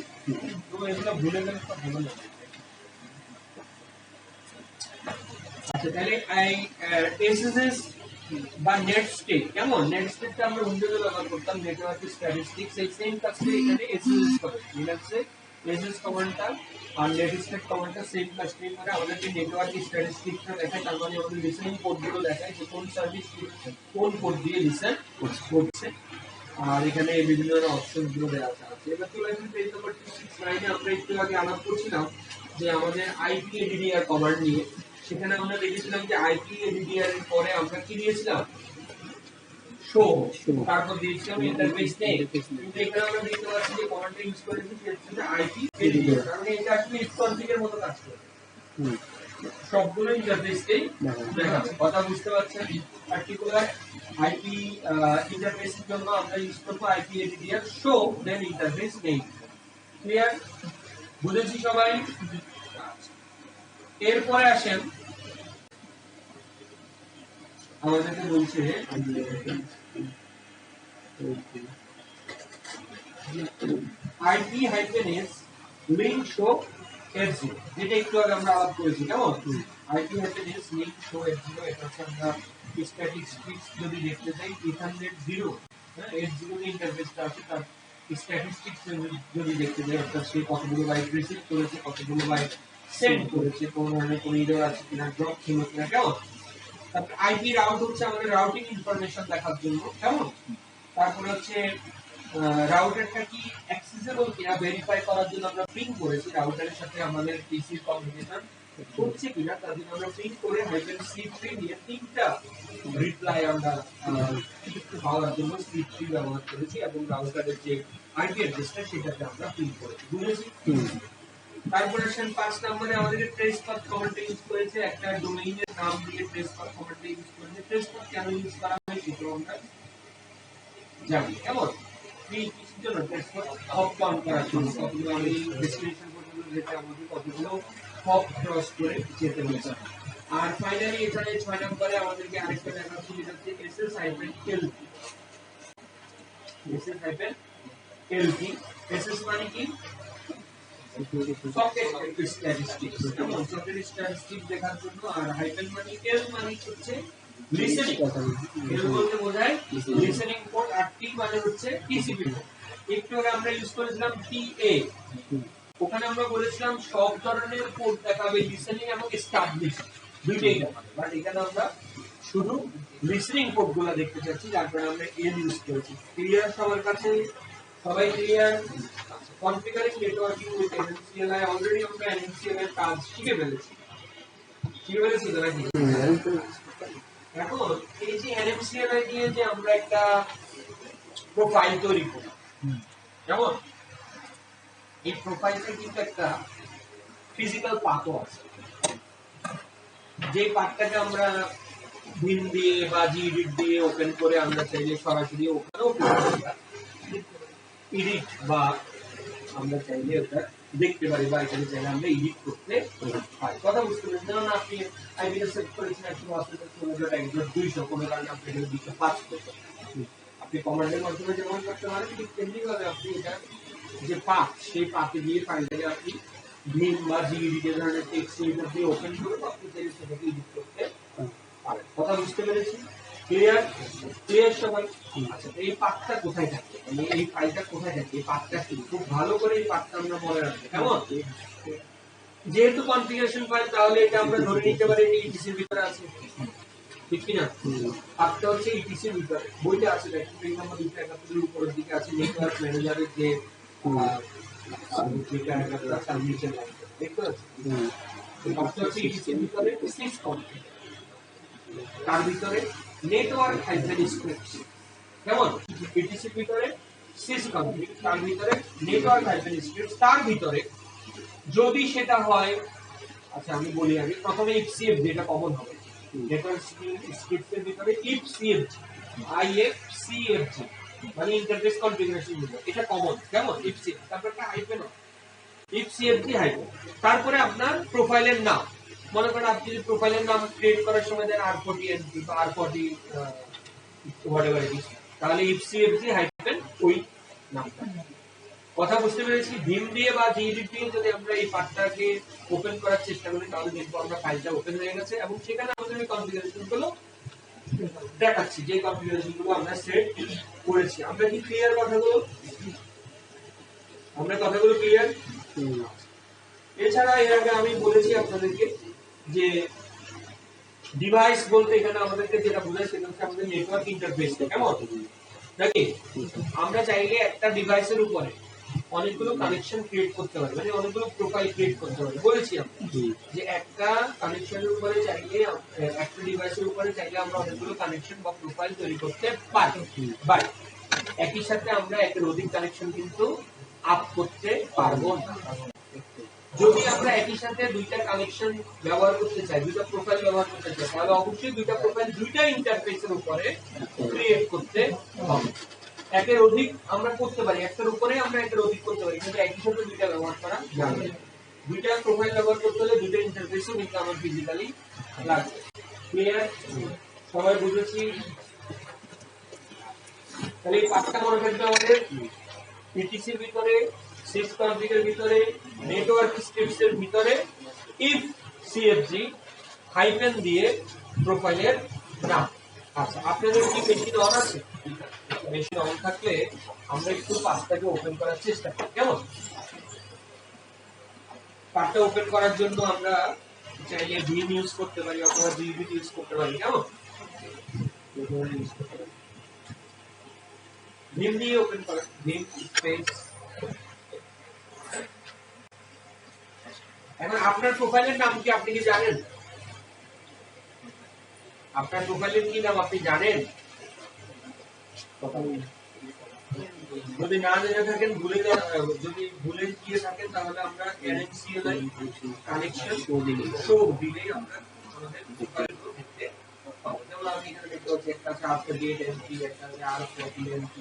তো এগুলো ভুলে গেলে তো ভালো না। আচ্ছা, তাহলে এসএসএস বা নেট স্টেট, কেমন, নেট স্টেটটা আমরা উইন্ডোজে ব্যবহার করতাম, নেটওয়ার্ক স্ট্যাটিস্টিক্স। এই সেম কাজটা এখানে এসএসএস করে। লিনাক্সে এসএসএস কমান্ডটা আর নেট স্টেট কমান্ডটা সেম কাজটাই করে। আমাদেরকে নেটওয়ার্ক স্ট্যাটিস্টিক্সটা দেখায়, তার মানে আমাদের লিসেনিং পোর্টগুলো দেখায় যে কোন সার্ভিস কোন পোর্ট দিয়ে লিসেন করছে। আর এখানে বিভিন্ন ধরনের অপশনগুলো দেওয়া আছে। এবার চলে আসুন পেজ নাম্বার 269 এ। আমরা একটু আগে আলাপ করছিলাম যে আমাদের IPADDR কমান্ড নিয়ে। সেখানে আমরা দেখেছিলাম যে IPADDR এর পরে আমরা কি দিয়েছিলাম, শো, তারপর দিয়েছিলাম ইন্টারফেস নেম। কিন্তু এখানে আমরা দেখতে পাচ্ছি যে কমান্ডটা ইউজ করেছি সেটা হচ্ছে IPADDR, কারণ এটা আসলে ইফ কনফিগের মতো কাজ করে, সবগুলো ইন্টারফেসকেই দেখাচ্ছে। কথা বুঝতে পারছেন? পার্টিকুলার আইপি ইন্টারফেসের জন্য আমরা ইউজ করব IPADDR শো দেন ইন্টারফেস নেম। ক্লিয়ার? বুঝেছি সবাই? এরপরে আসেন আমাদেরকে বলছে IP-S লিংক শো F0, যেটা একটু আগে আমরা আলাপ করেছি। কেমন, IP-S লিংক শো F0, এটা হচ্ছে আমরা স্ট্যাটিস্টিক্স যদি দেখতে চাই ইথারনেট 0, হ্যাঁ, F0 এর ইন্টারফেসটা আছে, তার স্ট্যাটিস্টিক্স যদি দেখতে চাই, অর্থাৎ সে কতগুলো বাইট রিসিভ করেছে, কতগুলো বাইট সেন্ড করেছে, কোন ধরনের কোন এরর আছে কিনা, ড্রপ ছিল কিনা, কেমন। তারপর আইপি রাউট হচ্ছে আমাদের রাউটিং ইনফরমেশন দেখার জন্য, কেমন। তারপরে হচ্ছে রাউটারটা কি অ্যাক্সেসিবল কিনা ভেরিফাই করার জন্য আমরা পিং করেছি, রাউটারের সাথে আমাদের পিসির কমিউনিকেশন হচ্ছে কিনা তার জন্য আমরা পিং করে -c3 দিয়ে তিনটা রিপ্লাই আমরা পাওয়ার জন্য c3 ব্যবহার করেছি, এবং রাউটারের যে আইপি অ্যাড্রেসটা সেটাতে আমরা পিং করেছি। বুঝেছি? তারপরে আসেন 5 নম্বরে আমাদেরকে ট্রেস পাথ কমান্ড ইউজ করেছে, একটা ডোমেইনের নাম দিয়ে ট্রেস পাথ কমান্ড ইউজ করেছে। ট্রেস পাথ কেন ইউজ করা হয় সেটা আমরা জানি। কেমন, এই কিছুর জন্য ট্রেস পাথ হপ কাউন্ট করার জন্য, কতগুলো আমি ডেস্টিনেশন পর্যন্ত যেতে আমাদের কতগুলো হপ ক্রস করে যেতে হচ্ছে। আর ফাইনালি এখানে 6 নম্বরে আমাদেরকে আরেকটা দেখাচ্ছি, যেটা হচ্ছে SS-LP। SS-LP, SS মানে কি, সকেট স্ট্যাটিস্টিক্স। যেমন সকেট স্ট্যাটিস্টিক্স দেখার জন্য। আর হাইপেন মানে এল মানে হচ্ছে লিসেনিং এর বলতে বোঝায় লিসেনিং পোর্ট, আর টি মানে হচ্ছে টিসিপি পোর্ট। একটু আগে আমরা ইউজ করেছিলাম টিএ, ওখানে আমরা বলেছিলাম সব ধরনের পোর্ট দেখাবে, লিসেনিং এবং এস্টাবলিশ দুইটাই দেখাবে, বাট এখানে আমরা শুধু লিসেনিং পোর্ট গুলো দেখতে চাচ্ছি, যার কারণে আমরা এল ইউজ করেছি। ক্লিয়ার সবার কাছে? সবাই clear? Configuring networking with NMCLI already আমরা এনএমসিএল এর কাজ শিখে ফেলেছি তো নাকি? এখন এই যে এনএমসিএলআই দিয়ে যে আমরা একটা প্রোফাইল তৈরি করি, যেমন এই প্রোফাইলটা কিন্তু একটা ফিজিক্যাল পাথও আছে, যে পাথটাকে আমরা ভিম দিয়ে বা জিএডিট দিয়ে ওপেন করে আমরা চাইলে সরাসরি ওখানেও এডিট বা আমরা চাইলে ওটা দেখতে পারি, বা এখানে চাইলে আমরা এডিট করতে পারি। কথা বুঝতে পারছেন? যেমন আপনি আইডিটা সেট করেছেন 100.16.200, কোনো কারণে আপনি এখানে 205 করতে, আপনি কমান্ডের মাধ্যমে যেমন করতে পারেন, ঠিক তেমনি ভাবে আপনি এটা যে পাথ, সেই পাথে দিয়ে ফাইলটাকে আপনি ভিম বা জিএডিট এর ধরনের টেক্সট এডিটর দিয়ে ওপেন করে আপনি চাইলে সেটাকে এডিট করতে পারেন। কথা বুঝতে পেরেছি? ক্লিয়ার? ক্লিয়ার সবাই? আচ্ছা, এই পাথটা কোথায় থাকে, মানে এই ফাইলটা কোথায় থাকে, এই পাথটা কি, খুব ভালো করে এই পাথটা আমরা মনে রাখবো। কেমন? যেহেতু কনফিগারেশন ফাইল, তাহলে এটা আমরা ধরে নিতে পারি যে ইটিসি এর ভিতরে আছে, ঠিক কি না? পাথটা হচ্ছে ইটিসি এর ভিতরে, বইটা আছে, দেখুন পেজ নাম্বার 271 এর উপরের দিকে আছে নেটওয়ার্ক ম্যানেজারের যে যেটা একটা সাবমিশন লাইন দেখতে পাচ্ছেন, পাথটা হচ্ছে ইটিসি এর ভিতরে সিক্স কনফিগ, তার ভিতরে নেটওয়ার্ক হাইফেন স্ক্রিপ্টস, কেমন? ইটিসি এর ভিতরে সিস কনফিগ, তার ভিতরে নেটওয়ার্ক হাইফেন স্ক্রিপ্টস, তার ভিতরে যদি সেটা হয়, আচ্ছা আমি বলি আগে, প্রথমে ইফসিএফ যেটা কমন হবে, নেটওয়ার্ক স্ক্রিপ্টস এর ভিতরে ইফসিএফজি, আইএফসিএফজি মানে ইন্টারফেস কনফিগারেশন ভিতরে, এটা কমন, কেমন? ইফসিএফ, তারপর একটা হাইফেন, ইফসিএফজি হাইফেন, তারপরে আপনার প্রোফাইলের নাম। মনে করেন আপনি যদি প্রোফাইলের নাম ক্রিয়েট করার সময় দেন R40NP বা R40 হোয়াটএভার ইট ইজ, তাহলে ইফসিএফজি হাইফেন ওই নামটা। কথা বুঝতে পেরেছি? ভিম দিয়ে বা জিএডিট দিয়ে যদি আমরা এই পার্টটাকে ওপেন করার চেষ্টা করি, তাহলে দেখবো আমরা ফাইলটা ওপেন হয়ে গেছে, এবং সেখানে আমাদের এই কনফিগারেশনগুলো দেখাচ্ছি, যে কনফিগারেশনগুলো আমরা সেট করেছি। আমরা কি ক্লিয়ার কথাগুলো? আমরা কথাগুলো ক্লিয়ার? এছাড়া এর আগে আমি বলেছি আপনাদেরকে যে ডিভাইস বলতে এখানে আমাদেরকে যেটা বোঝায় সেটা হচ্ছে আমাদের নেটওয়ার্ক ইন্টারফেস, কেমন নাকি? আমরা চাইলে একটা ডিভাইসের উপরে অনেকগুলো কানেকশন ক্রিয়েট করতে পারি, মানে অনেকগুলো প্রোফাইল ক্রিয়েট করতে পারি। বলেছি আমরা যে একটা কানেকশনের উপরে চাইলে, একটা ডিভাইসের উপরে চাইলে আমরা অনেকগুলো কানেকশন বা প্রোফাইল তৈরি করতে পারি, বাট একই সাথে আমরা একের অধিক কানেকশন কিন্তু আপ করতে পারবো না। যদি আমরা একই সাথে দুইটা কানেকশন ব্যবহার করতে চাই, দুইটা প্রোফাইল ব্যবহার করতে চাই, তাহলে অবশ্যই দুইটা প্রোফাইল দুইটা ইন্টারফেসের উপরে ক্রিয়েট করতে হবে। একের অধিক আমরা করতে পারি, একটার উপরে আমরা একের অধিক করতে পারি, কিন্তু একই সাথে দুইটা ব্যবহার করা যাবে না। দুইটা প্রোফাইল ব্যবহার করতে হলে দুইটা ইন্টারফেসও কিন্তু আমার ফিজিক্যালি লাগবে। ক্লিয়ার? সবাই বুঝেছি? তাহলে এই পাঁচটা মনে রাখবে আমাদের, ইটিসির ভিতরে, সিক্স কনফিগের ভিতরে, নেটওয়ার্ক স্ক্রিপ্টস এর ভিতরে ইফ সিএফজি হাইফেন দিয়ে প্রোফাইলের নাম। আচ্ছা, আপনাদের কি মেশিন অন আছে? মেশিন অন থাকলে আমরা একটু পাঁচটাকে ওপেন করার চেষ্টা করি, কেমন? পাঁচটা ওপেন করার জন্য আমরা চাইলে ভিম ইউজ করতে পারি অথবা জিএডিট ইউজ করতে পারি, কেমন? ভিম দিয়ে ওপেন করা, ভিম স্পেস। এখন আপনার প্রোফাইলের নাম কি আপনি কি জানেন? আপনার প্রোফাইলের কি নাম আপনি জানেন? যদি না জেনে থাকেন, যদি ভুলে গিয়ে থাকেন, তাহলে আমরা এনএমসিএলআই কানেকশন শো দিলেই আমরা আমাদের প্রোফাইলগুলো দেখতে পাবো। যেমন আমি এখানে দেখতে পাচ্ছি একটা আছে R38NP, একটা আছে R40NP,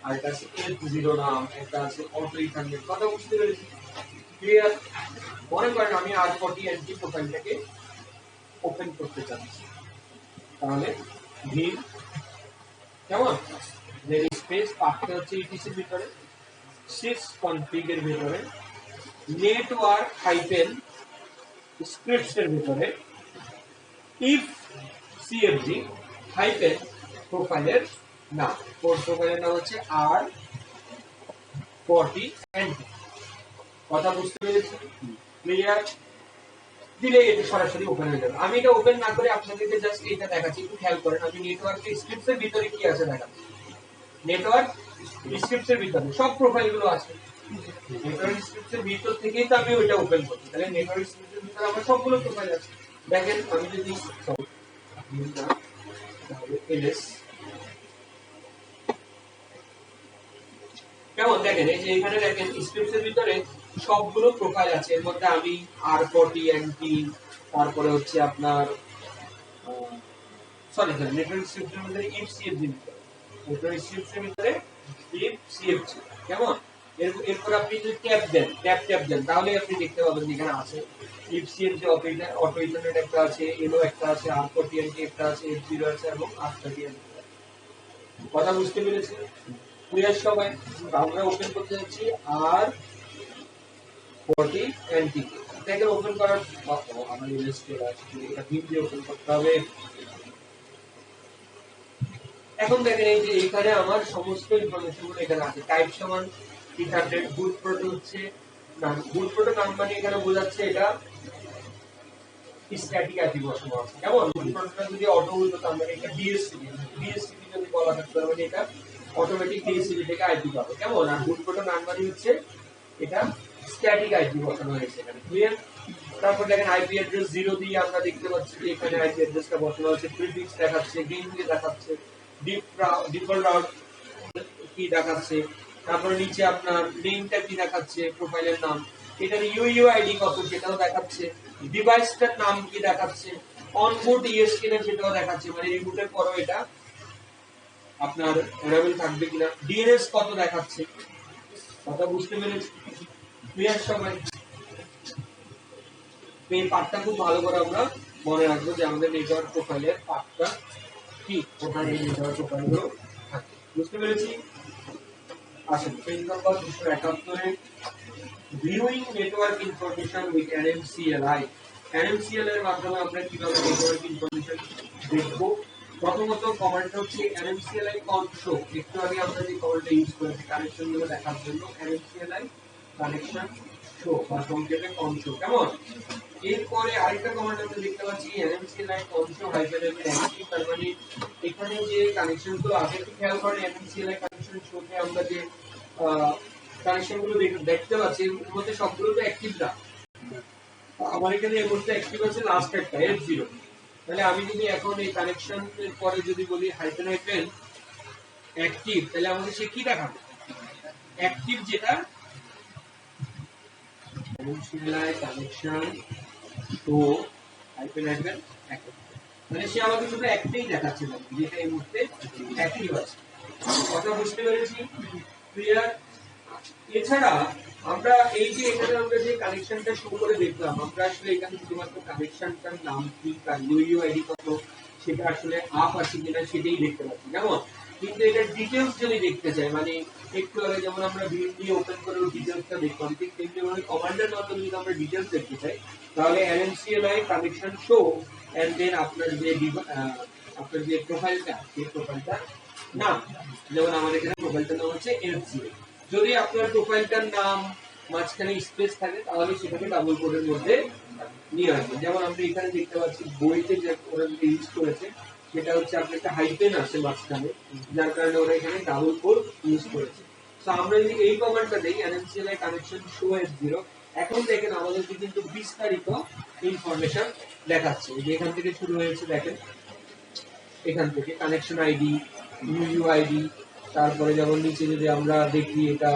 আর একটা আছে F0 নাম, একটা আছে অটো ইথারনেট। কথা বুঝতে পেরেছি? ক্লিয়ার? মনে করেন আমি R40NP প্রোফাইলটাকে ওপেন করতে চাচ্ছি, তাহলে ভিম, কেমন? স্পেস পাথটা হচ্ছে ইটিসির ভিতরে, সিক্স কনফিগের ভিতরে, নেটওয়ার্ক হাইফেন স্ক্রিপ্টস এর ভিতরে ইফ সিএফজি হাইফেন প্রোফাইলের নাম, প্রোফাইলের নাম হচ্ছে R40 NT। কথা বুঝতে পেরেছি? ক্লিয়ার? দিলে এটা সরাসরি ওপেন হয়ে যাবে। আমি এটা ওপেন না করে আপনাদেরকে জাস্ট এটা দেখাচ্ছি, একটু খেয়াল করেন। আমি নেটওয়ার্ক স্ক্রিপ্টসের ভিতরে কি আছে দেখাচ্ছি। নেটওয়ার্ক স্ক্রিপ্টসের ভিতরে সব প্রোফাইলগুলো আছে। নেটওয়ার্ক স্ক্রিপ্টসের ভিতর থেকেই তো আমি ওইটা ওপেন করছি, তাহলে নেটওয়ার্ক স্ক্রিপ্টসের ভিতরে আমার সবগুলো প্রোফাইল আছে। দেখেন আমি যদি এলএস কেমন দেখেন, এই যে এখানে দেখেন স্ক্রিপ্টসের ভিতরে সবগুলো প্রোফাইল আছে। এর মধ্যে আমি R40 NT, তারপরে হচ্ছে আপনার সরি নেটওয়ার্ক স্ক্রিপ্টের মধ্যে ifcfg, নেটওয়ার্ক স্ক্রিপ্টের ভিতরে ifcfg কেমন। এরপর আপনি যদি ট্যাব দেন তাহলে আপনি দেখতে পাবেন এখানে আছে ifcfg অটো ইথারনেট একটা আছে, এলো একটা আছে, R40 NT একটা আছে, F0 আছে এবং R30 NT। কথা বুঝতে পেরেছি? ক্লিয়ার সবাই? আমরা ওপেন করতে যাচ্ছি R40 NT। এটাকে ওপেন করার আমার লিস্ট চলে আসছে, এটা ভিডিও ওপেন করতে হবে। এখন দেখেন এই যে এখানে আমার সমস্ত ইনফরমেশনগুলো এখানে আছে। টাইপ সমান ইথারনেট, বুট প্রোটো হচ্ছে নাম, বুট প্রোটো নাম মানে এখানে বোঝাচ্ছে এটা স্ট্যাটিক আইপি বসানো আছে। কেমন? বুট প্রোটোটা যদি অটো হতো তাহলে এটা ডিএসসিপি যদি বলা থাকতো মানে এটা অটোমেটিক ডিএসসিপি থেকে আইপি পাবে। কেমন? আর বুট প্রোটো নাম মানে হচ্ছে এটা স্ট্যাটিক আইপি বসানো হয়েছে এখানে। ক্লিয়ার? তারপর দেখেন আইপি অ্যাড্রেস 0 দিয়ে আমরা দেখতে পাচ্ছি যে এখানে আইপি অ্যাড্রেসটা বসানো আছে, প্রিফিক্স দেখাচ্ছে, গেটওয়ে দেখাচ্ছে, ডিফল্ট রাউট কি দেখাচ্ছে, তারপর নিচে আপনার লিংকটা কি দেখাচ্ছে, প্রোফাইলের নাম, এটার ইউইআইডি কত সেটাও দেখাচ্ছে, ডিভাইসটার নাম কি দেখাচ্ছে, অনবোর্ড ইএসকেন সেটাও দেখাচ্ছে, মানে রিবুটের পরও এটা আপনার অ্যাভেলেবল থাকবে কিনা, ডিএনএস কত দেখাচ্ছে। কথা বুঝতে পেরেছি? ক্লিয়ার সবাই? এই পার্টটা খুব ভালো করে আমরা মনে রাখবো যে আমাদের নেটওয়ার্ক প্রোফাইলের পার্টটা কি, কোথায় এই নেটওয়ার্ক প্রোফাইলগুলো থাকে। বুঝতে পেরেছি? আসুন page number 271 viewing network information with NMCLI। NMCLI এর মাধ্যমে আমরা কিভাবে নেটওয়ার্ক ইনফরমেশন দেখব। প্রথমত কমান্ড হচ্ছে NMCLI কনশো। একটু আগে আমরা যে কমান্ডটা ইউজ করেছি কানেকশনগুলো দেখার জন্য, NMCLI কানেকশন শো বা সংক্ষেপে কনশো। কেমন? এরপরে আরেকটা কমান্ড আমরা দেখতে পাচ্ছি NMCLI কনশো -m অ্যাক্টিভ, তার মানে এখানে যে কানেকশনগুলো আছে একটু খেয়াল করেন। NMCLI কানেকশন শোতে আমরা যে কানেকশনগুলো দেখতে পাচ্ছি এর মধ্যে সবগুলো তো অ্যাক্টিভ না। আমার এখানে এর মধ্যে অ্যাক্টিভ আছে লাস্ট একটা F0। তাহলে আমি যদি এখন এই কানেকশনের পরে যদি বলি হাইফেন অ্যাক্টিভ, তাহলে আমাকে সে কি দেখাবে? অ্যাক্টিভ যেটা NMCLI connection show hyphen active, মানে সে আমাকে শুধু একটাই দেখাচ্ছে না, যেটা এই মুহূর্তে অ্যাক্টিভ আছে। কথা বুঝতে পেরেছি? ক্লিয়ার? এছাড়া আমরা এই যে এখানে আমরা যে কানেকশনটা শো করে দেখলাম, আমরা আসলে এখানে শুধুমাত্র কানেকশনটার নাম কি, তার ইউইআইডি কত, সেটা আসলে আপ আছে কিনা সেটাই দেখতে পাচ্ছি। কেমন? কিন্তু এটার ডিটেইলস যদি দেখতে চাই, মানে একটু আগে যেমন আমরা ভিউ দিয়ে ওপেন করে ডিটেইলসটা দেখলাম, ঠিক তেমনি মানে কমান্ডের মাধ্যমে যদি আমরা ডিটেইলস দেখতে চাই তাহলে NMCLI connection show and then আপনার যে প্রোফাইলটা, সেই প্রোফাইলটা নাম, যেমন আমাদের এখানে প্রোফাইলটার নাম হচ্ছে F0। যদি আপনার প্রোফাইলটার নাম মাঝখানে স্পেস থাকে তাহলে সেটাকে ডাবল কোডের মধ্যে নিয়ে আসবে। যেমন আমরা এখানে দেখতে পাচ্ছি বইতে যে ওরা যে ইউজ করেছে সেটা হচ্ছে আপনার একটা হাইফেন আছে মাঝখানে, যার কারণে ওরা এখানে ডাবল কোড ইউজ করেছে। তো আমরা যদি এই কমান্ডটা দেই NMCLI কানেকশন শো F0, এখন দেখেন আমাদেরকে কিন্তু বিস্তারিত ইনফরমেশন দেখাচ্ছে। যে এখান থেকে শুরু হয়েছে দেখেন, এখান থেকে কানেকশন আইডি, ইউইআইডি, তারপরে যেমন নিচে যদি আমরা দেখি এটা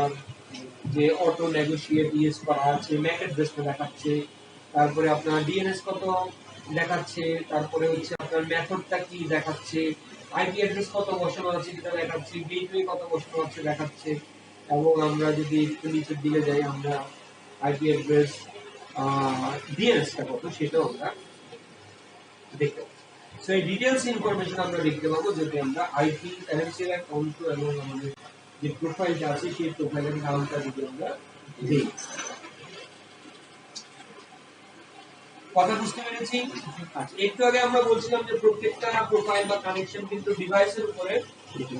যে অটো নেগোশিয়েট ইউজ করা আছে, ম্যাক অ্যাড্রেসটা দেখাচ্ছে, তারপরে আপনার ডিএনএস কত দেখাচ্ছে, তারপরে হচ্ছে আপনার মেথডটা কি দেখাচ্ছে, আইপি অ্যাড্রেস কত বসানো আছে সেটা দেখাচ্ছে, গেটওয়ে কত বসানো আছে দেখাচ্ছে। এবং আমরা যদি একটু নিচের দিকে যাই আমরা আইপি অ্যাড্রেস ডিএনএসটা কত সেটাও আমরা দেখতে পাবো। সো এই ডিটেইলস ইনফরমেশন আমরা দেখতে পাবো যদি আমরা আইপি NMCLI কনশো এবং আমাদের যে প্রোফাইলটা আছে সেই প্রোফাইলের নামটা যদি আমরা দিই। কথা বুঝতে পেরেছি? আচ্ছা, একটু আগে আমরা বলছিলাম যে প্রত্যেকটা প্রোফাইল বা কানেকশন কিন্তু ডিভাইসের উপরে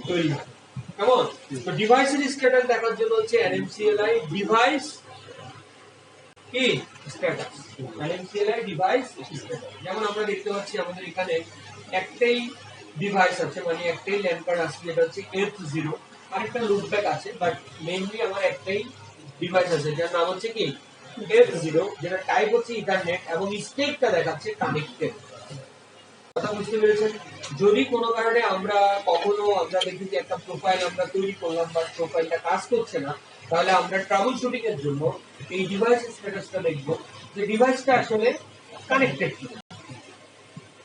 তৈরি হয়, কেমন? তো ডিভাইসের স্ট্যাটাস দেখার জন্য হচ্ছে NMCLI ডিভাইস কি স্ট্যাটাস, NMCLI ডিভাইস স্ট্যাটাস। যেমন আমরা দেখতে পাচ্ছি আমাদের এখানে একটাই ডিভাইস আছে, মানে একটাই ল্যান কার্ড আছে যেটা হচ্ছে F0, আরেকটা লুপব্যাক আছে, বাট মেইনলি আমার একটাই ডিভাইস আছে যার নাম হচ্ছে কি F0, যেটা টাইপ হচ্ছে ইথারনেট এবং স্টেটটা দেখাচ্ছে কানেক্টেড। কথা বুঝতে পেরেছেন? যদি কোনো কারণে আমরা কখনো আমরা দেখি যে একটা প্রোফাইল আমরা তৈরি করলাম বা প্রোফাইলটা কাজ করছে না, তাহলে আমরা ট্রাবল শুটিং এর জন্য এই ডিভাইস স্ট্যাটাসটা দেখব যে ডিভাইসটা আসলে কানেক্টেড কিনা।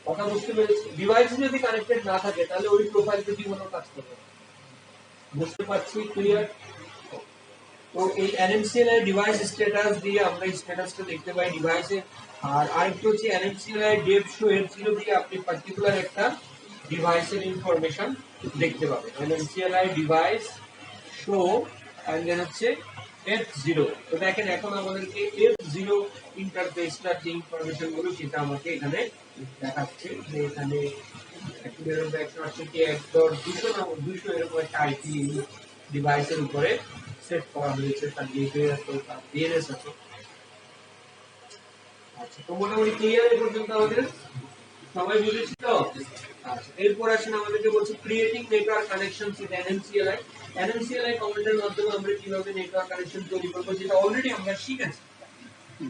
কথা বুঝতে পেরেছি? ডিভাইস যদি কানেক্টেড না থাকে তাহলে ওই প্রোফাইলটা জীবনে কাজ করবে না। বুঝতে পারছি? ক্লিয়ার? তো এই NMCLI ডিভাইস স্ট্যাটাস দিয়ে আমরা স্ট্যাটাসটা দেখতে পাই ডিভাইসে। আর আরেকটা হচ্ছে NMCLI ডেভ শো F0 দিয়ে আপনি পার্টিকুলার একটা ডিভাইসের ইনফরমেশন দেখতে পাবেন। NMCLI device show and then হচ্ছে F0। তো দেখেন এখন আমাদেরকে F0 ইন্টারফেসটার যে ইনফরমেশন গুলো সেটা আমাকে এখানে দেখাচ্ছে যে এখানে একটু বেরোবে একটা আছে কি 1.200 এরকম একটা আইপি ডিভাইসের উপরে সেট করা হয়েছে, তার গেটওয়ে আছে, তার ডিএনএস আছে। আচ্ছা, তো মোটামুটি ক্লিয়ার এই পর্যন্ত আমাদের সবাই বুঝেছি তো? আচ্ছা, এরপর আসেন আমাদেরকে বলছে creating network connection with NMCLI। NMCLI কমান্ডের মাধ্যমে আমরা কিভাবে নেটওয়ার্ক কানেকশন তৈরি করব যেটা অলরেডি আমরা শিখেছি,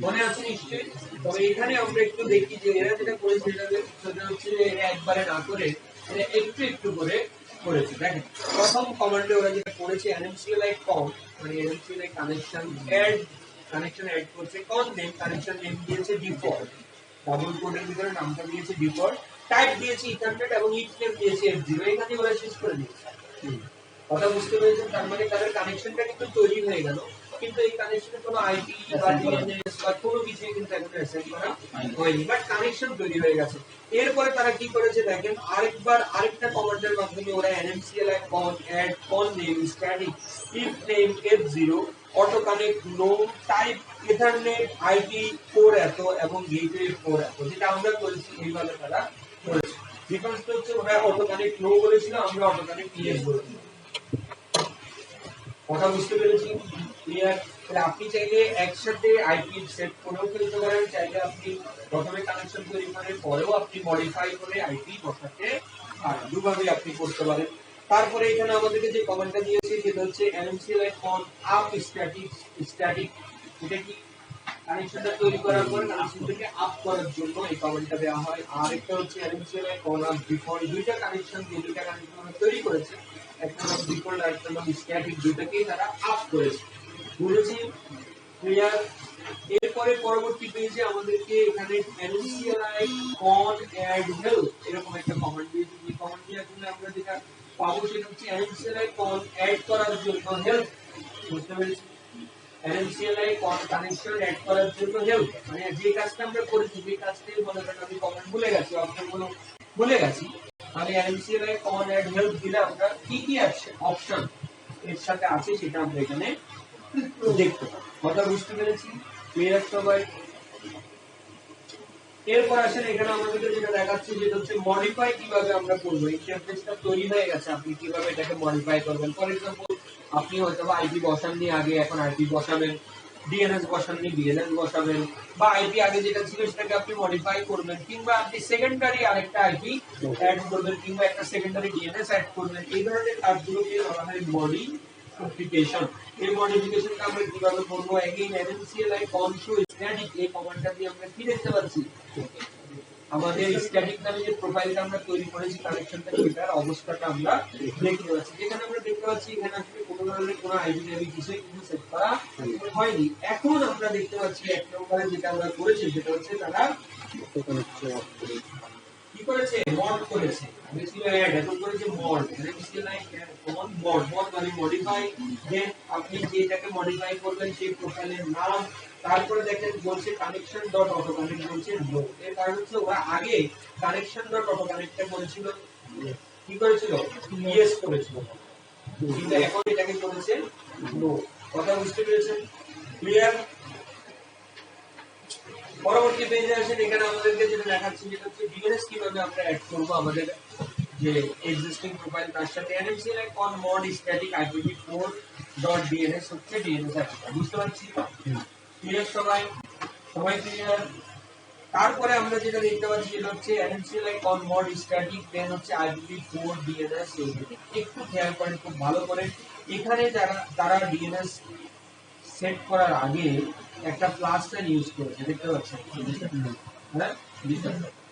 মনে আছে নিশ্চয়ই? তবে এখানে আমরা একটু দেখি যে এরা যেটা করেছে সেটা হচ্ছে যে এরা একবারে না করে এরা একটু একটু করে করেছে। দেখেন প্রথম কমান্ডে ওরা যেটা করেছে NMCLI কম, মানে NMCLI কানেকশন অ্যাড করছে, কোন নেম কানেকশন নেম দিয়েছে ডিফল্ট, ডাবল কোডের ভিতরে নামটা দিয়েছে ডিফল্ট, টাইপ দিয়েছে ইথারনেট এবং ইট নেম দিয়েছে F0। এখানে ওরা শেষ করে দিয়েছে। কথা বুঝতে পেরেছেন? তার মানে তাদের কানেকশনটা কিন্তু তৈরি হয়ে গেল, কিন্তু এই কানেকশনে কোনো আইপি বা ডিএনএস বা কোনো কিছু কিন্তু এখন অ্যাসাইন করা হয়নি, বাট কানেকশন তৈরি হয়ে গেছে। এরপরে তারা কি করেছে দেখেন, আরেকটা কমান্ডের মাধ্যমে ওরা NMCLI con add con name static if name F0 auto connect no type ethernet IP 4 এত এবং গেটওয়ে 4 এত, যেটা আমরা করেছি এইভাবে তারা করেছে। ডিফারেন্স হচ্ছে ওরা অটো কানেক্ট নো বলেছিল, আমরা অটো কানেক্ট ইয়েস বলেছিলাম। কথা বুঝতে পেরেছি? ক্লিয়ার? তাহলে আপনি চাইলে একসাথে আইপি সেট করেও ফেলতে পারেন, চাইলে আপনি প্রথমে কানেকশন তৈরি করে পরেও আপনি মডিফাই করে আইপি বসাতে পারেন, দুভাবে আপনি করতে পারেন। তারপরে এখানে আমাদেরকে যে কমেন্টটা দিয়েছে সেটা হচ্ছে NMCLI con up static, এটা কি কানেকশনটা তৈরি করার পর কানেকশনটাকে আপ করার জন্য এই কমেন্টটা দেওয়া হয়। আর একটা হচ্ছে NMCLI con up default, দুইটা কানেকশন তৈরি করেছে, একটা নাম ডিফল্ট আর একটা নাম স্ট্যাটিক, দুটোকেই তারা আপ করেছে। বুঝেছি? ক্লিয়ার? এরপরে পরবর্তী পেজে আমাদেরকে এখানে NMCLI con add help এরকম একটা কমান্ড দিয়েছে। এই কমান্ড দিয়ে আসলে আমরা যেটা পাবো সেটা হচ্ছে NMCLI con add করার জন্য হেল্প। বুঝতে পেরেছি? NMCLI con কানেকশন অ্যাড করার জন্য হেল্প, মানে যে কাজটা আমরা করেছি সেই কাজটাই মনে করেন আমি কমেন্ট ভুলে গেছি, অপশনগুলো ভুলে গেছি, তাহলে NMCLI con add help দিলে আমরা কি কি অপশন এর সাথে আছে সেটা আমরা এখানে দেখতে পাবো। কথা বুঝতে পেরেছি? ক্লিয়ার সবাই? এরপর আসেন এখানে আমাদের যেটা দেখাচ্ছে যেটা হচ্ছে মডিফাই কিভাবে আমরা করব। ইন্টারফেসটা তৈরি হয়ে গেছে, আপনি কিভাবে এটাকে মডিফাই করবেন। ফর এক্সাম্পল আপনি হয়তো আইপি বসাননি আগে, এখন আইপি বসাবেন, ডিএনএস বসাননি ডিএনএস বসাবেন, বা আইপি আগে যেটা ছিল সেটাকে আপনি মডিফাই করবেন, কিংবা আপনি সেকেন্ডারি আরেকটা আইপি অ্যাড করবেন, কিংবা একটা সেকেন্ডারি ডিএনএস অ্যাড করবেন। এই ধরনের কাজগুলোকে বলা হয় মডিফিকেশন। এই মডিফিকেশনটা আমরা কিভাবে করব? Again NMCLI con show static এই কমান্ডটা দিয়ে আমরা কি দেখতে পাচ্ছি, আমাদের স্ট্যাটিক নামে যে প্রোফাইলটা আমরা তৈরি করেছি কানেকশনটা সেটার অবস্থাটা আমরা দেখতে পাচ্ছি। যেখানে আমরা দেখতে পাচ্ছি এখানে আসলে কোনো ধরনের কোনো আইডি টাইপি কিছুই কিন্তু সেট করা হয়নি। এখন আমরা দেখতে পাচ্ছি এক নম্বরে যেটা আমরা করেছি সেটা হচ্ছে তারা কি করেছে, মড করেছে। আগে ছিল অ্যাড, এখন করেছে মড। NMCLI মড মানে মডিফাই। দেন আপনি যেটাকে মডিফাই করবেন সেই প্রোফাইলের নাম, তারপরে দেখেন বলছে কানেকশন ডট অটো কানেক্ট বলছে নো। এর কারণ হচ্ছে ওরা আগে কানেকশন ডট অটো কানেক্টে বলেছিল কি করেছিল, ইয়েস করেছিল, কিন্তু এখন এটাকে করেছে নো। কথা বুঝতে পেরেছেন? ক্লিয়ার? পরবর্তী পেজে আসেন, এখানে আমাদেরকে যেটা দেখাচ্ছে যেটা হচ্ছে ডিএনএস কিভাবে আমরা অ্যাড করব আমাদের যে এক্সিস্টিং প্রোফাইল তার সাথে NMCLI on mod static IPv4.dns হচ্ছে ডিএনএস অ্যাড। বুঝতে পারছি? ক্লিয়ার সবাই? সবাই ক্লিয়ার? তারপরে আমরা যেটা দেখতে পাচ্ছি যেটা হচ্ছে NMCLI on mod static দেন হচ্ছে IPv4 DNS। একটু খেয়াল করেন খুব ভালো করে, এখানে তারা ডিএনএস সেট করার আগে একটা প্লাস সাইন ইউজ করেছে, দেখতে পাচ্ছেন? হ্যাঁ,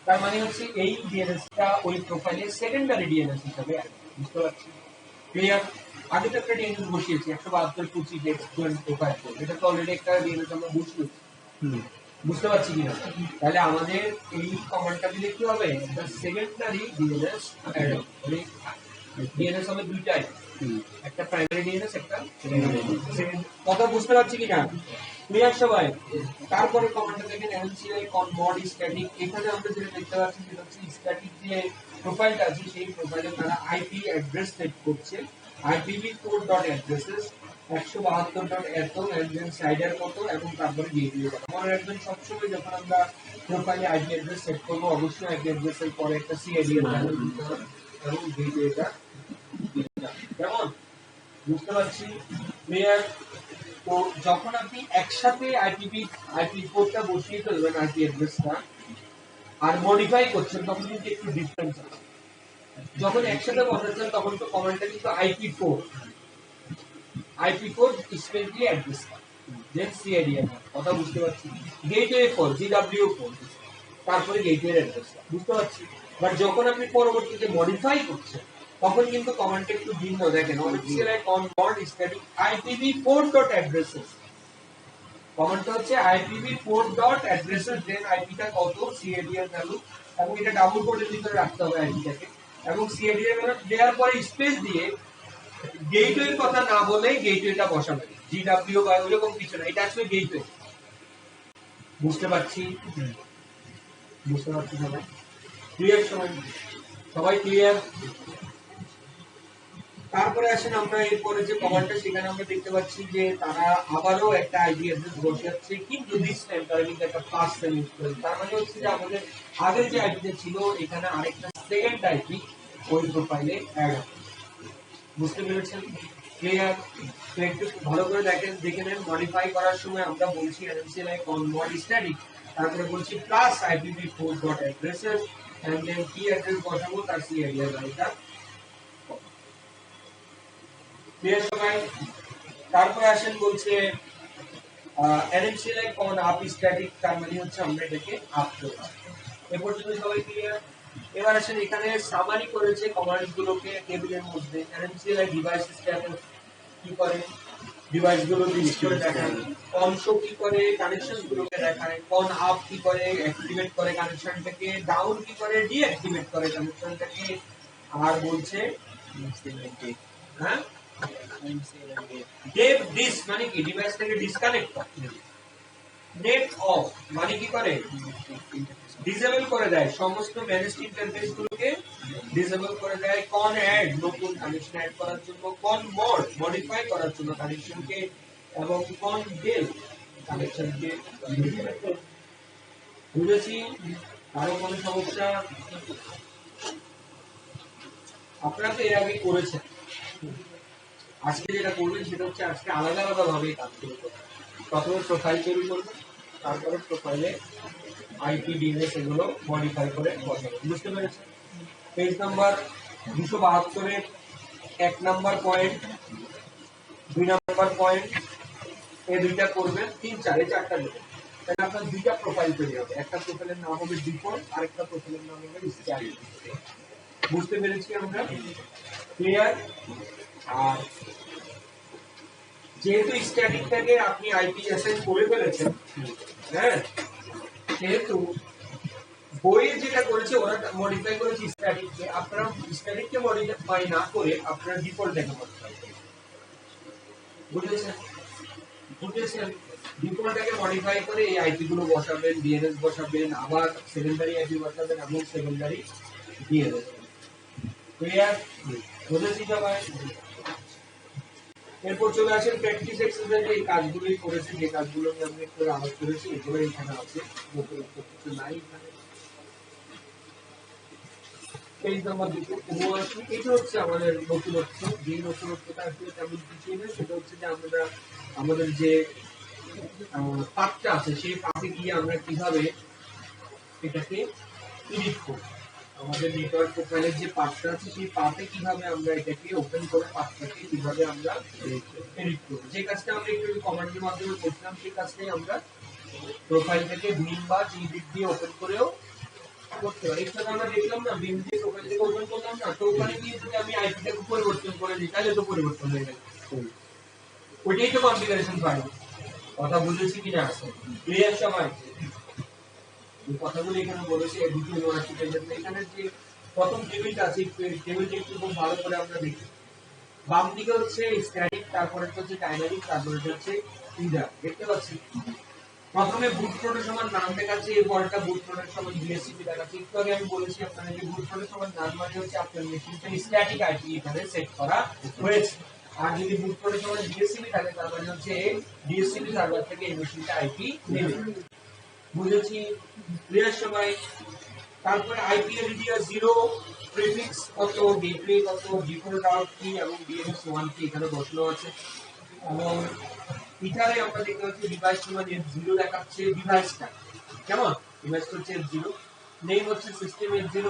তার মানে হচ্ছে এই ডিএনএসটা ওই প্রোফাইলের সেকেন্ডারি ডিএনএস হিসেবে বুঝতে পারছি? ক্লিয়ার? আগে তো একটা ডিএনএস বসিয়েছি 172.25 এক্সপ্লোরেন্ট প্রোফাইল, এটা তো অলরেডি একটা ডিএনএস আমরা বসিয়েছি, বুঝতে পারছি কিনা? তাহলে আমাদের এই কমান্ডটা দিলে কি হবে, একটা সেকেন্ডারি ডিএনএস অ্যাড হবে। ডিএনএস হবে দুইটাই, একটা প্রাইমারি ডিএনএস একটা সেকেন্ডারি ডিএনএস। কথা বুঝতে পারছি কিনা? ক্লিয়ার সবাই? তারপরে কমান্ডটা দেখেন NMCLI on mod static। এখানে আমরা যেটা দেখতে পাচ্ছি সেটা হচ্ছে স্ট্যাটিক যে প্রোফাইলটা আছে সেই প্রোফাইলে তারা আইপি অ্যাড্রেস সেট করছে IPv4.addresses 172.এত এন্ড দেন সাইডার কত এবং তারপরে গেটওয়ে কত। মনে রাখবেন সবসময় যখন আমরা প্রোফাইলে আইপি অ্যাড্রেস সেট করব অবশ্যই আইপি অ্যাড্রেসের পরে একটা সিআইডি এর ভ্যালু দিতে হবে এবং গেটওয়েটা কেমন? বুঝতে পারছি? ক্লিয়ার? তো যখন আপনি একসাথে IP4টা বসিয়ে ফেলবেন আইপি অ্যাড্রেসটা আর মডিফাই করছেন তখন কিন্তু একটু ডিফারেন্স আছে। যখন একসাথে বসাচ্ছেন তখন তো কমান্ডটা কিন্তু IP4 স্পেশালি অ্যাড্রেস দেন সিআইডি অ্যাড্রেস। কথা বুঝতে পারছি? গেটওয়ে 4 GW4 তারপরে গেটওয়ে অ্যাড্রেস, বুঝতে পারছি? বাট যখন আপনি পরবর্তীতে মডিফাই করছেন তখন কিন্তু কমান্ডটা একটু ভিন্ন। দেখেন NMCLI on mod static IPv4.addresses, কমান্ডটা হচ্ছে IPv4.addresses দেন আইপিটা কত সিআইডি এর ভ্যালু এবং এটা ডাবল কোটের ভিতরে রাখতে হবে আইপিটাকে এবং সিআইডি এর ভ্যালু দেওয়ার পরে স্পেস দিয়ে গেটওয়ের কথা না বলে গেটওয়েটা বসাবে। জিডব্লিউ বা ওইরকম কিছু না, এটা আসলে গেটওয়ে। বুঝতে পারছি? বুঝতে পারছি সবাই? ক্লিয়ার সবাই? সবাই ক্লিয়ার? তারপরে আসেন আমরা এরপরে যে কমান্ডটা সেখানে আমরা দেখতে পাচ্ছি যে তারা আবারও একটা আইপি অ্যাড্রেস বসাচ্ছে কিন্তু দিস টাইম তারা কিন্তু একটা পাস সাইন ইউজ করে। তার মানে হচ্ছে যে আমাদের আগের যে আইপিটা ছিল এখানে আরেকটা সেকেন্ড আইপি ওই প্রোফাইলে অ্যাড হবে। বুঝতে পেরেছেন? ক্লিয়ার? তো একটু ভালো করে দেখে নেন। মডিফাই করার সময় আমরা বলছি NMCLI on mod static, তারপরে বলছি প্লাস IPv4.addresses এন্ড দেন কি অ্যাড্রেস বসাবো তার সিআইডি এর ভ্যালুটা। ক্লিয়ার সবাই? তারপরে আসেন বলছে NMCLI on up static, তার মানে হচ্ছে আমরা এটাকে আপ করব। এ পর্যন্ত সবাই ক্লিয়ার? এবার আসেন এখানে সামারি করেছে কমান্ডস গুলোকে টেবিলের মধ্যে। NMCLI ডিভাইস স্ট্যাটাস কি করে, ডিভাইস গুলো লিস্ট করে দেখায়, কনসো কি করে কানেকশন গুলোকে দেখায়, কন আপ কি করে অ্যাক্টিভেট করে কানেকশনটাকে, ডাউন কি করে ডিঅ্যাক্টিভেট করে কানেকশনটাকে, আর বলছে হ্যাঁ ডেভ ডিস মানে কি ডিভাইস থেকে ডিসকানেক্ট করে, নেট অফ মানে কি করে ডিসেবল করে দেয়, সমস্ত ম্যানেজড ইন্টারফেস গুলোকে ডিসেবল করে দেয়, কন অ্যাড নতুন কানেকশন অ্যাড করার জন্য, কন মড মডিফাই করার জন্য কানেকশনকে, এবং কন ডেল কানেকশনকে। বুঝেছি? আরো কোনো সমস্যা? আপনারা তো এর আগে করেছেন, আজকে যেটা করবেন সেটা হচ্ছে আজকে আলাদা আলাদা ভাবে কাজ করবেন। প্রথমে প্রোফাইল তৈরি করবেন, তারপরে প্রোফাইলে আইপি ডিএনএস এগুলো মডিফাই করে বসাবেন। বুঝতে পেরেছেন? পেজ নাম্বার 272 এর 1 নাম্বার পয়েন্ট 2 নাম্বার পয়েন্ট এই দুইটা করবেন, 3 4 এই চারটা দেবেন। তাহলে আপনার দুইটা প্রোফাইল তৈরি হবে, একটা প্রোফাইলের নাম হবে ডিফল্ট আর একটা প্রোফাইলের নাম হবে স্ট্যাটিক। বুঝতে পেরেছি আমরা? ক্লিয়ার? আর যেহেতু স্ট্যাটিকটাকে আপনি আইপি অ্যাসাইন করে ফেলেছেন, হ্যাঁ, সেহেতু বইয়ে যেটা করেছে ওরা মডিফাই করেছে স্ট্যাটিককে, আপনারা স্ট্যাটিককে মডিফাই না করে আপনারা ডিফল্টটাকে মডিফাই করবেন। বুঝেছেন? বুঝেছেন? ডিফল্টটাকে মডিফাই করে এই আইপি গুলো বসাবেন, ডিএনএস বসাবেন, আবার সেকেন্ডারি আইপি বসাবেন এবং সেকেন্ডারি ডিএনএস। ক্লিয়ার? বুঝেছি সবাই? এরপর চলে আসেন প্র্যাকটিস এক্সারসাইজে এই কাজগুলোই করেছি, যে কাজগুলো নিয়ে আমরা একটু আলোচনা করেছি এগুলো এখানে আছে, নতুন কিছু নাই এখানে। পেজ নাম্বার 2 এটা হচ্ছে আমাদের নতুনত্ব, যে নতুনত্বটা আসলে তেমন কিছু নেই, সেটা হচ্ছে যে আমরা আমাদের যে পার্টটা আছে সেই পার্টে গিয়ে আমরা কিভাবে এটাকে এডিট করব, আমাদের নেটওয়ার্ক প্রোফাইলের যে পার্টটা আছে সেই পার্টে কিভাবে আমরা এটাকে ওপেন করে পার্টটাকে কিভাবে আমরা এডিট করব, যে কাজটা আমরা একটু কমান্ডের মাধ্যমে করছিলাম সেই কাজটাই আমরা প্রোফাইলটাকে ভিম বা জিডিট দিয়ে ওপেন করেও করতে পারি। এছাড়া আমরা দেখলাম না ভিম দিয়ে প্রোফাইল থেকে ওপেন করলাম না, তো ওখানে গিয়ে যদি আমি আইপিটাকে পরিবর্তন করে দিই তাহলে তো পরিবর্তন হয়ে গেল, ওইটাই তো কনফিগারেশন ফাইল। কথা বুঝেছি কিনা আছে ক্লিয়ার সবাই? এই কথাগুলো এখানে বলেছে এডিট ইউনিভার্সিটির জন্য। এখানে যে প্রথম টেবিলটা আছে টেবিলটা একটু খুব ভালো করে আমরা দেখি। বাম দিকে হচ্ছে স্ট্যাটিক, তারপরে হচ্ছে ডাইনামিক, তারপরে হচ্ছে ইন্টার, দেখতে পাচ্ছি। প্রথমে বুট প্রোটের সমান নাম দেখাচ্ছে, এরপরটা বুট প্রোটের সমান ডিএসসিপি দেখাচ্ছে। একটু আগে আমি বলেছি আপনাদের যে বুট প্রোটের সমান নাম মানে হচ্ছে আপনার মেশিনটা স্ট্যাটিক আইপি এখানে সেট করা হয়েছে, আর যদি বুট প্রোটের সমান ডিএসসিপি থাকে তার মানে হচ্ছে ডিএসসিপি সার্ভার থেকে এই মেশিনটা আইপি নেবে। বুঝেছি ক্লিয়ার সবাই? তারপরে আইপি এরিয়া 0 প্রিফিক্স কত, গেটওয়ে কত, ডিফল্ট রাউট কি এবং ডিএনএস 1 কি এখানে বসানো আছে। এবং এটারে আমরা দেখতে পাচ্ছি ডিভাইস সমান F0 দেখাচ্ছে ডিভাইসটা, কেমন ডিভাইস হচ্ছে F0, নেম হচ্ছে সিস্টেম F0,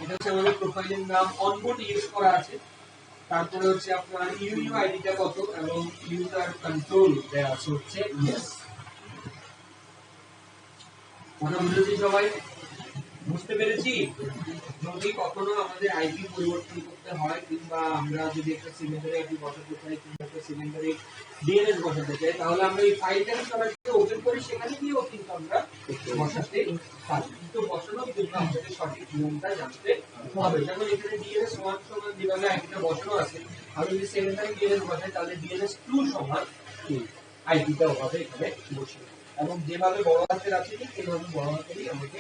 এটা হচ্ছে আমাদের প্রোফাইলের নাম, অনবোর্ড ইউজ করা আছে। তারপরে হচ্ছে আপনার ইউইউ আইডিটা কত এবং ইউজার কন্ট্রোল দেয়া আছে হচ্ছে ইয়েস। কথা বুঝেছি সবাই? বুঝতে পেরেছি? যদি কখনো আমাদের আইপি পরিবর্তন করতে হয় কিংবা আমরা যদি একটা সিলিন্ডারে আইপি বসাতে চাই কিংবা একটা সিলিন্ডারে ডিএনএস বসাতে চাই, তাহলে আমরা এই ফাইলটাকে সরাসরি ওপেন করি, সেখানে গিয়েও কিন্তু আমরা বসাতে পারি, কিন্তু বসানোর জন্য আমাদের সঠিক নিয়মটা জানতে হবে। যেমন এখানে ডিএনএস 1 সমান যেভাবে আইপিটা বসানো আছে, আমি যদি সিলিন্ডারে ডিএনএস বসাই তাহলে ডিএনএস 2 সমান আইপিটা ওভাবে এখানে বসে, এবং যেভাবে বড় হাতের আছে ঠিক সেইভাবে বড় হাতেরই আমাকে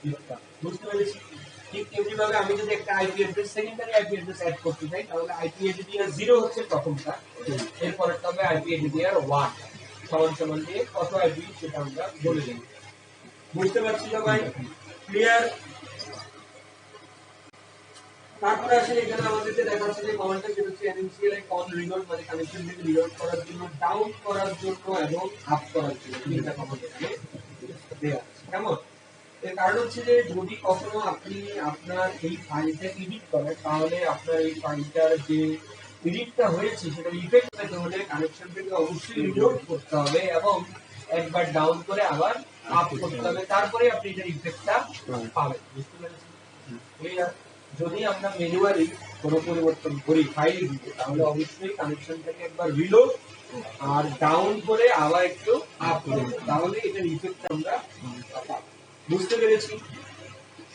লিখতে হবে। বুঝতে পেরেছি? ঠিক তেমনি ভাবে আমি যদি একটা IP address secondary IP address add করতে চাই, তাহলে আইপি এডিটিআর 0 হচ্ছে প্রথমটা, এরপরেরটা হবে আইপি এডিটিআর 1 সমান সমান দিয়ে কত আইপি সেটা আমরা বলে দেব। বুঝতে পারছি সবাই? ক্লিয়ার? তারপরে আসলে এখানে আমাদেরকে দেখাচ্ছে যে কমান্ডটা যেটা হচ্ছে এনএমসিএল কল রিলোড, মানে কানেকশন থেকে রিলোড করার জন্য, ডাউন করার জন্য এবং আপ করার জন্য তিনটা কমান্ড এখানে দেয়া আছে। কেমন? এর কারণ হচ্ছে যে যদি কখনো আপনি আপনার এই ফাইলটা এডিট করেন, তাহলে আপনার এই ফাইলটার যে এডিটটা হয়েছে সেটা ইফেক্ট পেতে হলে কানেকশনটাকে অবশ্যই রিলোড করতে হবে এবং একবার ডাউন করে আবার আপ করতে হবে, তারপরে আপনি এটার ইফেক্টটা পাবেন। বুঝতে পেরেছেন? যদি আমরা ম্যানুয়ালি কোনো পরিবর্তন করি ফাইল দিতে, তাহলে অবশ্যই কানেকশনটাকে একবার রিলোড আর ডাউন করে আবার একটু আপ করব, তাহলে এটার ইফেক্ট আমরা পাবো। বুঝতে পেরেছি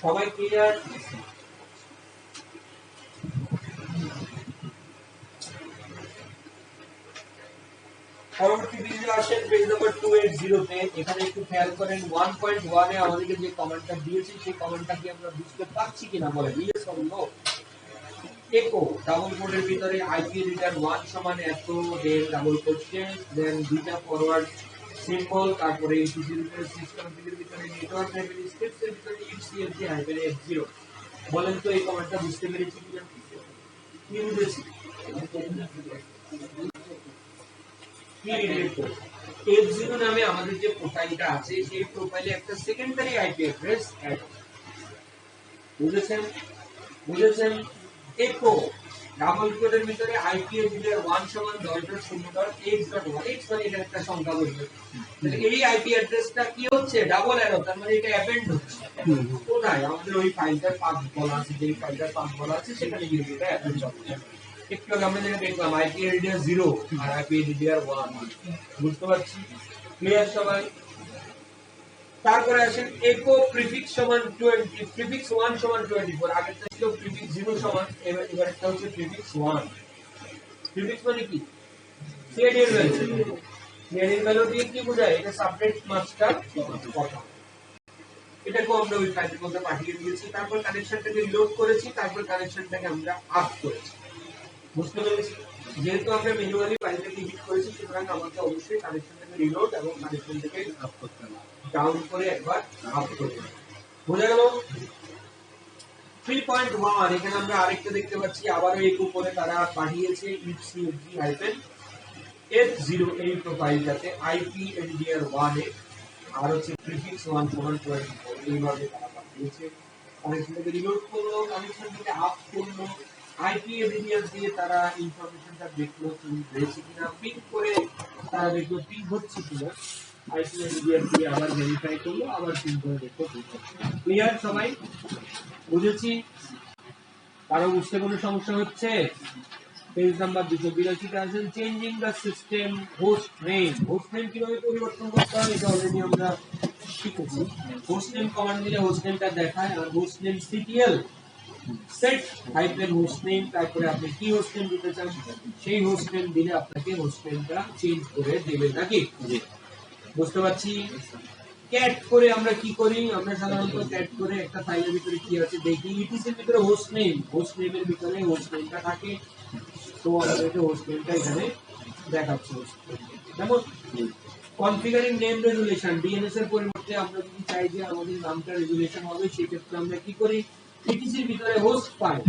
সবাই? ক্লিয়ার? পরবর্তী ভিডিও আসেন পেজ নাম্বার 280 তে। এখানে একটু খেয়াল করেন 1.1 এ আমাদেরকে যে কমেন্টটা দিয়েছে সেই কমেন্টটা কি আমরা বুঝতে পারছি কিনা বলেন, ইয়েস অর নো। একো ডাবল কোডের ভিতরে আইপি এডিটর 1 সমান এত, দেন ডাবল কোড চেঞ্জ, দেন দুইটা ফরওয়ার্ড সিম্বল, তারপরে ইটিসি ভিতরে সিস্টেম ভিতরে নেটওয়ার্ক লেভেল স্ক্রিপ্টস এর ভিতরে ইটসিএফজি হাইফেন F0। বলেন তো এই কমেন্টটা বুঝতে পেরেছি কিনা? কি বুঝেছি? F0 নামে আমাদের যে প্রোফাইলটা আছে সেই প্রোফাইলে একটা সেকেন্ডারি আইপি অ্যাড্রেস অ্যাড, বুঝেছেন? বুঝেছেন? একো ডাবল কোডের ভিতরে আইপি এডিটর 1 সমান 10.0.x.1, x মানে এটা একটা সংখ্যা বলবে, তাহলে এই আইপি অ্যাড্রেসটা কি হচ্ছে ডাবল অ্যারো, তার মানে এটা অ্যাপেন্ড হচ্ছে কোথায় আমাদের ওই ফাইলটার পাথ বলা আছে, যেই ফাইলটার পাথ বলা আছে সেখানে গিয়ে এটা অ্যাপেন্ড হচ্ছে। একটু আগে আমরা যেটা দেখলাম আইপি এডিটর 0 আর আইপি এডিটর 1, বুঝতে পারছি? ক্লিয়ার সবাই? তারপরে আসেন একো প্রিফিক্স সমান 20, প্রিফিক্স 1 সমান 24, আগেরটা ছিল প্রিফিক্স 0 সমান, এবারেরটা হচ্ছে প্রিফিক্স 1। প্রিফিক্স মানে কি? সিএডির ভ্যালু। সিএডির ভ্যালু দিয়ে কি বোঝায়? এটা সাবজেক্ট মাস্টার কথা। এটাকে আমরা ওই ফাইলের মধ্যে পাঠিয়ে দিয়েছি, তারপর কানেকশনটাকে রিলোড করেছি, তারপর কানেকশনটাকে আমরা আপ করেছি। বুঝতে পেরেছি? যেহেতু আমরা ম্যানুয়ালি ফাইলটাকে এডিট করেছি, সুতরাং আমাকে অবশ্যই কানেকশনটাকে রিলোড এবং কানেকশনটাকে আপ করতে হবে। ডাউন করে একবার আপ করতে হবে। বোঝা গেল? 3.1 এখানে আমরা আরেকটা দেখতে পাচ্ছি, আবারও এই উপরে তারা পাঠিয়েছে ECFG-F0 এই প্রোফাইলটাতে IP-NDR1 এ আর হচ্ছে প্রিফিক্স 1.24 এইভাবে তারা পাঠিয়েছে। কানেকশনটাকে রিলোড করলো, কানেকশনটাকে আপ করলো, আইপি এভিডিএস দিয়ে তারা ইনফরমেশনটা দেখলো তুমি হয়েছে কিনা, পিক করে তারা দেখলো পিক হচ্ছে কিনা, আইপি এভিডিএস দিয়ে আবার ভেরিফাই করলো, আবার পিক করে দেখলো পিক হচ্ছে। ক্লিয়ার সবাই? বুঝেছি? কারো বুঝতে কোনো সমস্যা হচ্ছে? পেজ নাম্বার 282 তে আছেন changing the system host name. Host name কিভাবে পরিবর্তন করতে হয় এটা অলরেডি আমরা শিখেছি। হোস্ট নেম কমান্ড দিলে হোস্ট নেমটা দেখায়, আর host name CTL set hyphen host name, তারপরে আপনি কি হোস্ট নেম দিতে চান সেই হোস্ট নেম দিলে আপনাকে হোস্ট নেমটা চেঞ্জ করে দেবে নাকি? বুঝতে পারছি? ক্যাট করে আমরা কি করি, আমরা সাধারণত ক্যাট করে একটা ফাইলের ভিতরে কি আছে দেখি, ইটিসির ভিতরে হোস্ট নেমের ভিতরে হোস্ট নেমটা থাকে, তো আমাদেরকে হোস্ট নেমটা এখানে দেখাচ্ছে। যেমন কনফিগারিং নেম রেজুলেশন, ডিএনএস এর পরিবর্তে আমরা যদি চাই যে আমাদের নামটা রেজুলেশন হবে, সেই ক্ষেত্রে আমরা কি করি, ইটিসির ভিতরে হোস্ট ফাইল,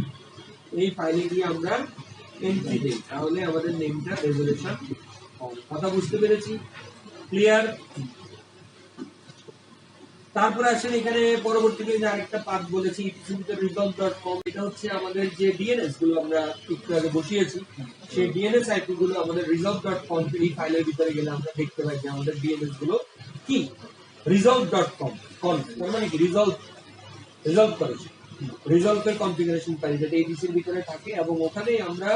এই ফাইলে গিয়ে আমরা এন্ট্রি দেই, তাহলে আমাদের নেমটা রেজুলেশন হবে। কথা বুঝতে পেরেছি? ক্লিয়ার? তারপরে আসেন এখানে পরবর্তীতে যে আরেকটা পার্ট বলেছি resolve.com, এটা হচ্ছে আমাদের যে ডিএনএস গুলো আমরা একটু আগে বসিয়েছি, সেই ডিএনএস আইপি গুলো আমাদের resolve.com এই ফাইলের ভিতরে গেলে আমরা দেখতে পাই যে আমাদের ডিএনএস গুলো কি resolve.com তার মানে কি রিজলভ করেছে, রিজলভের কনফিগারেশন ফাইল যেটা এডিসির ভিতরে থাকে, এবং ওখানে আমরা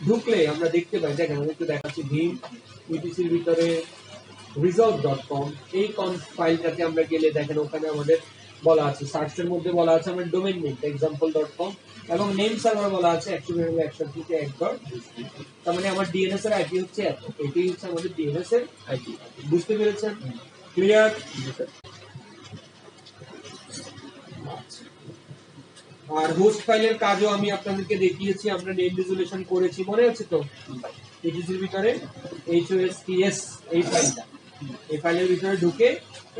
ঢুকলে আমরা দেখতে পাই, দেখেন আমি একটু দেখাচ্ছি, ভিম এডিসির ভিতরে resolve.com এই ফাইলটাতে আমরা গেলে দেখেন ওখানে আমাদের বলা আছে, সার্চের মধ্যে বলা আছে আমাদের ডোমেইন নেম example.com এবং নেম সার্ভার বলা আছে 192.168.1. তার মানে আমার ডিএনএস এর আইপি হচ্ছে এত, এটাই হচ্ছে আমাদের ডিএনএস এর আইপি। বুঝতে পেরেছেন? ক্লিয়ার? আর হোস্ট ফাইলের কাজও আমি আপনাদেরকে দেখিয়েছি, আমরা নেম রেজুলেশন করেছি, মনে আছে তো? এটিসির ভিতরে HOSTS এই ফাইলটা, এই ফাইলের ভিতরে ঢুকে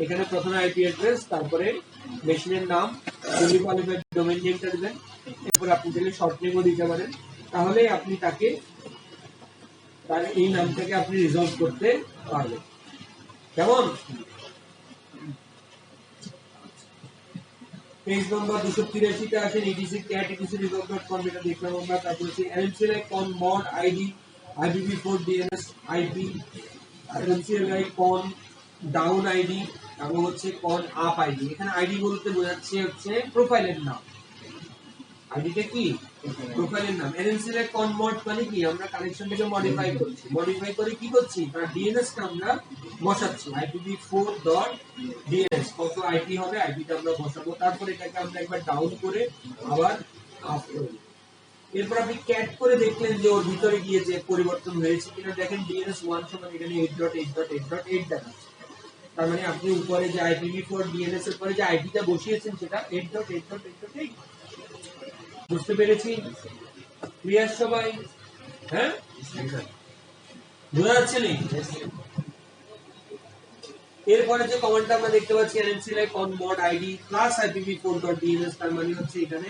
এখানে প্রথমে আইপি অ্যাড্রেস, তারপরে মেশিনের নাম, ফুলি কোয়ালিফাইড ডোমেইন নেমটা দিবেন, এরপর আপনি চাইলে শর্ট নেমও দিতে পারেন, তাহলে আপনি তাকে তার এই নামটাকে আপনি রিজলভ করতে পারবেন। কেমন? পেজ নাম্বার 283 তে আসেন etc cat etc resolve.com, এটা দেখলাম আমরা। তারপর হচ্ছে mcli con mod id IPv4 DNS IP, mcli con down id এবং হচ্ছে con up id। এখানে আইডি বলতে বোঝাচ্ছে হচ্ছে প্রোফাইলের নাম, আইডিটা কি প্রোফাইলের নাম। mcli con mod মানে কি, আমরা কানেকশনটাকে মডিফাই করছি, মডিফাই করে কি করছি, তার ডিএনএস টা আমরা বসাচ্ছি, IPv4.DNS কত আইপি হবে আইপিটা আমরা বসাবো, তারপর এটাকে আমরা একবার ডাউন করে আবার আপ করব। এরপর আপনি ক্যাট করে দেখলেন যে ওর ভিতরে গিয়ে যে পরিবর্তন হয়েছে কিনা, দেখেন ডিএনএস 1 সমান এখানে 8.8.8.8 দেখাচ্ছে, তার মানে আপনি উপরে যে IPv4 ডিএনএস এর পরে যে আইপিটা বসিয়েছেন সেটা 8.8.8.8। বুঝতে পেরেছি? ক্লিয়ার সবাই? হ্যাঁ, বোঝা যাচ্ছে নি? এরপরে যে কমান্ডটা আমরা দেখতে পাচ্ছি mcli con mod id plus IPv4.DNS, তার মানে হচ্ছে এখানে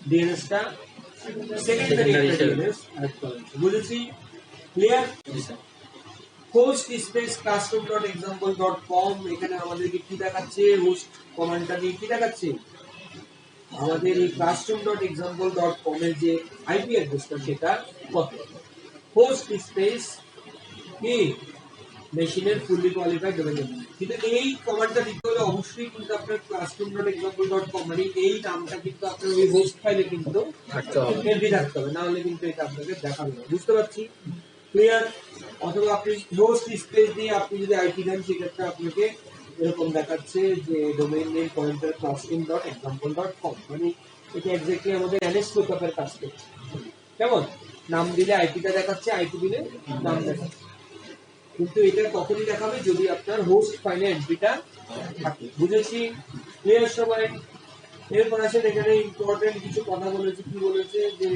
ডিএনএস টা সেকেন্ডারি ডিএনএস অ্যাড করা হয়েছে। বুঝেছি? ক্লিয়ার? হোস্ট স্পেস classroom.example.com, এখানে আমাদেরকে কি দেখাচ্ছে, হোস্ট কমান্ডটা দিয়ে কি দেখাচ্ছে, আমাদের এই classroom.example.com এর যে আইপি অ্যাড্রেসটা সেটা কত, হোস্ট স্পেস কি মেশিনের ফুললি কোয়ালিফাইড ডোমেইন নেম। কিন্তু এই কমান্ডটা দিতে হলে অবশ্যই কিন্তু আপনার classroom.example.com মানে এই নামটা কিন্তু আপনার ওই হোস্ট ফাইলে কিন্তু থাকতে হবে, না হলে কিন্তু এটা আপনাকে দেখাবে না। বুঝতে পারছি? ক্লিয়ার? অথবা আপনি হোস্ট স্পেস দিয়ে আপনি যদি আইপি দেন সেক্ষেত্রে আপনাকে এরকম দেখাচ্ছে যে ডোমেইন নেম পয়েন্টার classroom.example.com, মানে এটা এক্স্যাক্টলি আমাদের এনএস লুকআপের কাজ করছে। কেমন? নাম দিলে আইপিটা দেখাচ্ছে, আইপি দিলে নাম দেখাচ্ছে, কিন্তু এটা কখনই দেখাবে যদি আপনার হোস্ট ফাইলে এন্ট্রিটা থাকে। বুঝেছি? ক্লিয়ার সবাই? এরপর আসেন এখানে ইম্পর্টেন্ট কিছু কথা বলেছে, কি বলেছে যে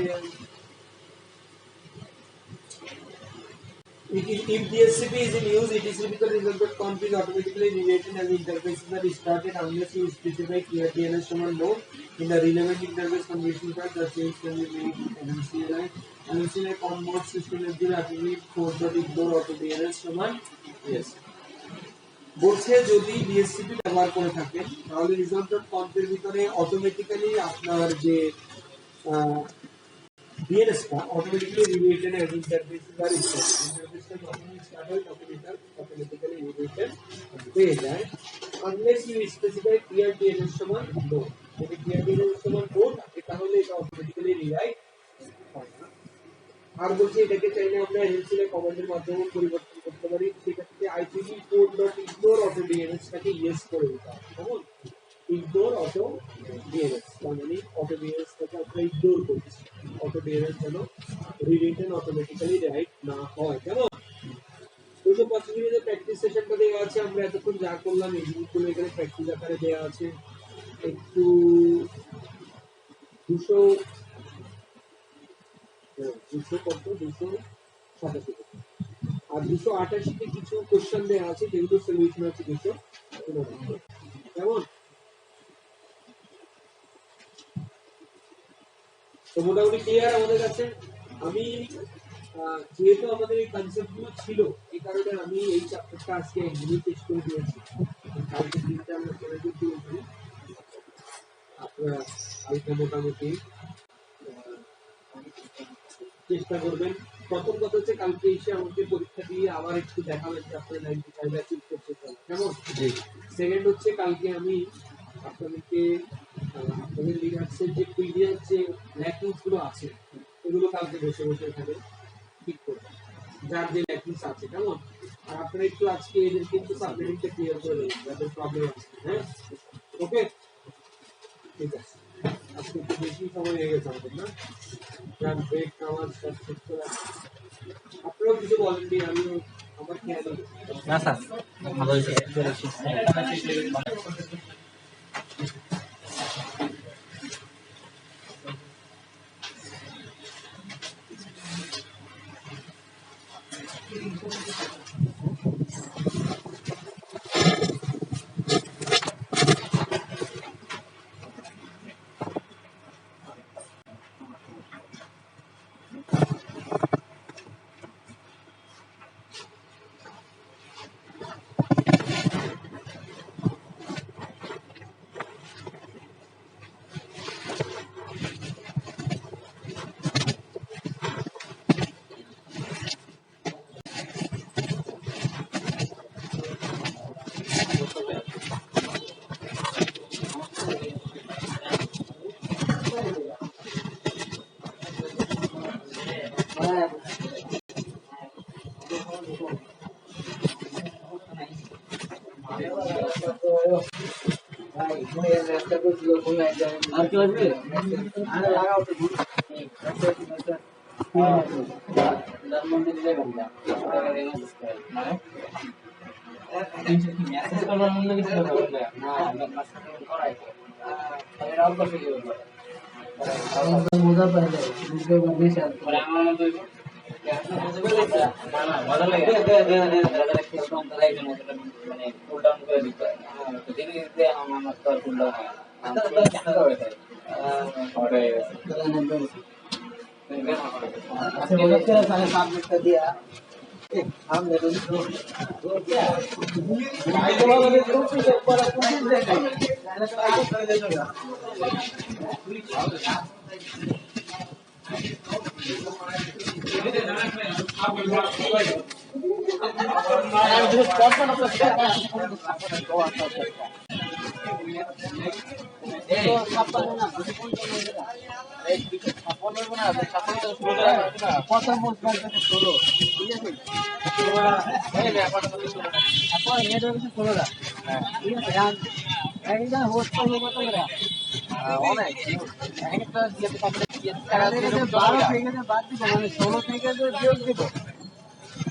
If DSCP is in use, ETCP the resultant conf is automatically related and interfaces are started unless you specify clear DNS command no. In the relevant interface condition card, the change can be made MCLI. MCLI convert system is the attribute 4.ignore auto DNS command. Yes. বলছে যদি DSCP ব্যবহার করে থাকেন তাহলে রিজাল্টেন্ট কনফের ভিতরে automatically আপনার যে ডিএনএসটা অটোমেটিক্যালি রিলেটেড অ্যাজ ইন্টারফেসেস আর ইন্টারফেসটা যখন স্টার্ট হয় তখন এটা অটোমেটিক্যালি রিলেটেড হয়ে যায় unless you specify clear DNS সমান নো যদি ক্লিয়ার ডিএনএস সমান নো থাকে তাহলে এটা অটোমেটিক্যালি রিরাইট হয় না আর বলছি এটাকে চাইলে আমরা এনএলসি কমান্ডের মাধ্যমে পরিবর্তন করতে পারি সেক্ষেত্রে IPv4.ignore auto DNS টাকে ইয়েস করে দিতে হবে কেমন ইগনোর অটো ডিএনএস তার মানে অটো ডিএনএস টাকে আমরা ইগনোর করছি অটো ডিএনএস যেন রিরিটেন অটোমেটিক্যালি রাইট না হয় কেমন 205 মিনিটের প্র্যাকটিস সেশনটা দেওয়া আছে আমরা এতক্ষণ যা করলাম এইগুলো এখানে প্র্যাকটিস আকারে দেওয়া আছে একটু 200 কত 287 আর 288 তে কিছু কোশ্চেন দেওয়া আছে যেগুলো সলিউশন আছে 200 কেমন তো মোটামুটি ক্লিয়ার আমাদের কাছে আমি যেহেতু আমাদের এই কনসেপ্টগুলো ছিল এই কারণে আমি এই চ্যাপ্টারটা আজকে একদিনই টেস্ট করে দিয়েছি কালকে দিনটা আমরা করে দিয়েছি আপনারা কালকে মোটামুটি চেষ্টা করবেন প্রথম কথা হচ্ছে কালকে এসে আমাকে পরীক্ষা দিয়ে আবার একটু দেখাবেন যে আপনারা 95 অ্যাচিভ করতে পারেন কেমন সেকেন্ড হচ্ছে কালকে আমি আপনাদেরকে আপনাদের লিনাক্সের যে প্রিভিয়াস যে ল্যাকিংস গুলো আছে এগুলো কালকে বসে বসে এখানে ঠিক করবেন যার যে ল্যাকিংস আছে কেমন আর আপনারা একটু আজকে এদের কিন্তু সাবমিটিংটা ক্লিয়ার করে দেবেন যাদের প্রবলেম আছে হ্যাঁ ওকে ঠিক আছে আজকে একটু বেশি সময় হয়ে গেছে আমাদের না যার ব্রেক খাওয়ার সব শেষ করে আপনারাও কিছু বলেন দি আমি আমার খেয়াল না স্যার ভালো হয়েছে আর কি আসবে আরে লাগাও তো মধ্যে দিলে বললাম মানে মেসেজ করার মধ্যে কিছু বলবে না করাই এর অভ্যাস হয়ে যাবে আমাদের মজা পাই যায় বুঝতে পারবে স্যার পরে আমার মতো না না মজা লাগে দাদা কি কম তাহলে একজন মানে ফুল ডাউন করে দিতে তো ধীরে ধীরে আমার তো ফুল ডাউন হয় আচ্ছা তো কেন করে তাই পরে আচ্ছা বলে তো সাড়ে 7 মিনিট দিয়া हम मेरे को आई तो वाला में ग्रुप से ऊपर कुछ देगा मैंने तो आगे कर देगा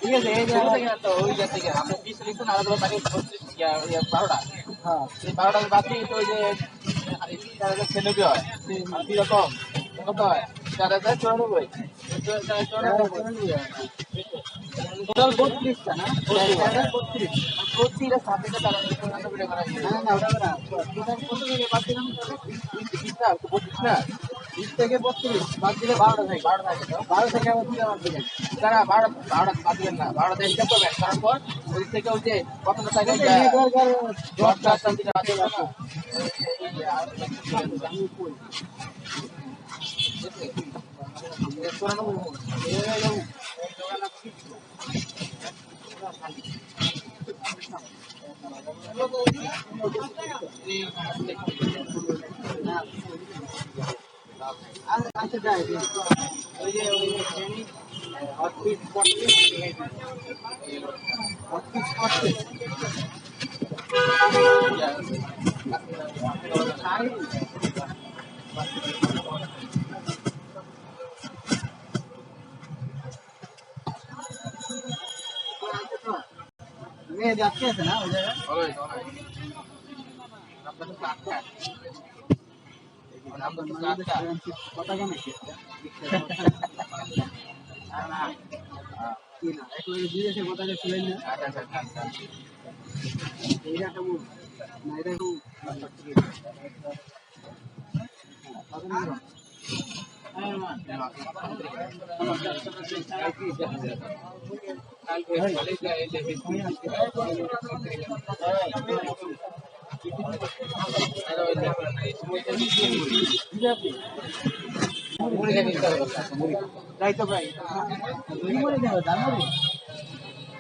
ঠিক আছে এই জায়গা তো ওই জায়গা থেকে আমরা 20 লিখুন আর আলাদা বাকি 12টা হ্যাঁ এই 12টা বাদ দিয়ে তো ওই যে ছেলে কি হয় আর কি রকম কত হয় 4094 94 টোটাল 32টা না? 32 প্রতিটা সাবজেক্টে তারা পূর্ণাঙ্গ ভিডিও করা হয়েছে। না না ওটা না টোটাল কত থেকে বাদ দিলাম তাহলে 20টা 32 না 20 থেকে 32 বাদ দিলে 12টা থাকে 12 থাকে তো 12 থেকে আবার 2টা বাদ দিলেন তারা 12টা বাদ দিলেন না 12টা হিসাব করবেন তারপর ওই থেকে ওই যে কতটা থাকে নেটওয়ার্ক আর 10টা শান্তিটা বাদ দিলাম না আমি কই আচ্ছা যাই ওই যে ট্রেনিং অফিস অফিস মেয়ে যাচ্ছে আছে না ওই জায়গায় আপনাদের আচ্ছা কথা কেন বিদেশের কথাটা ছিলেন না এইটা কেমন না এটা রাইতো ভাই মরে যাবে জানুয়ারি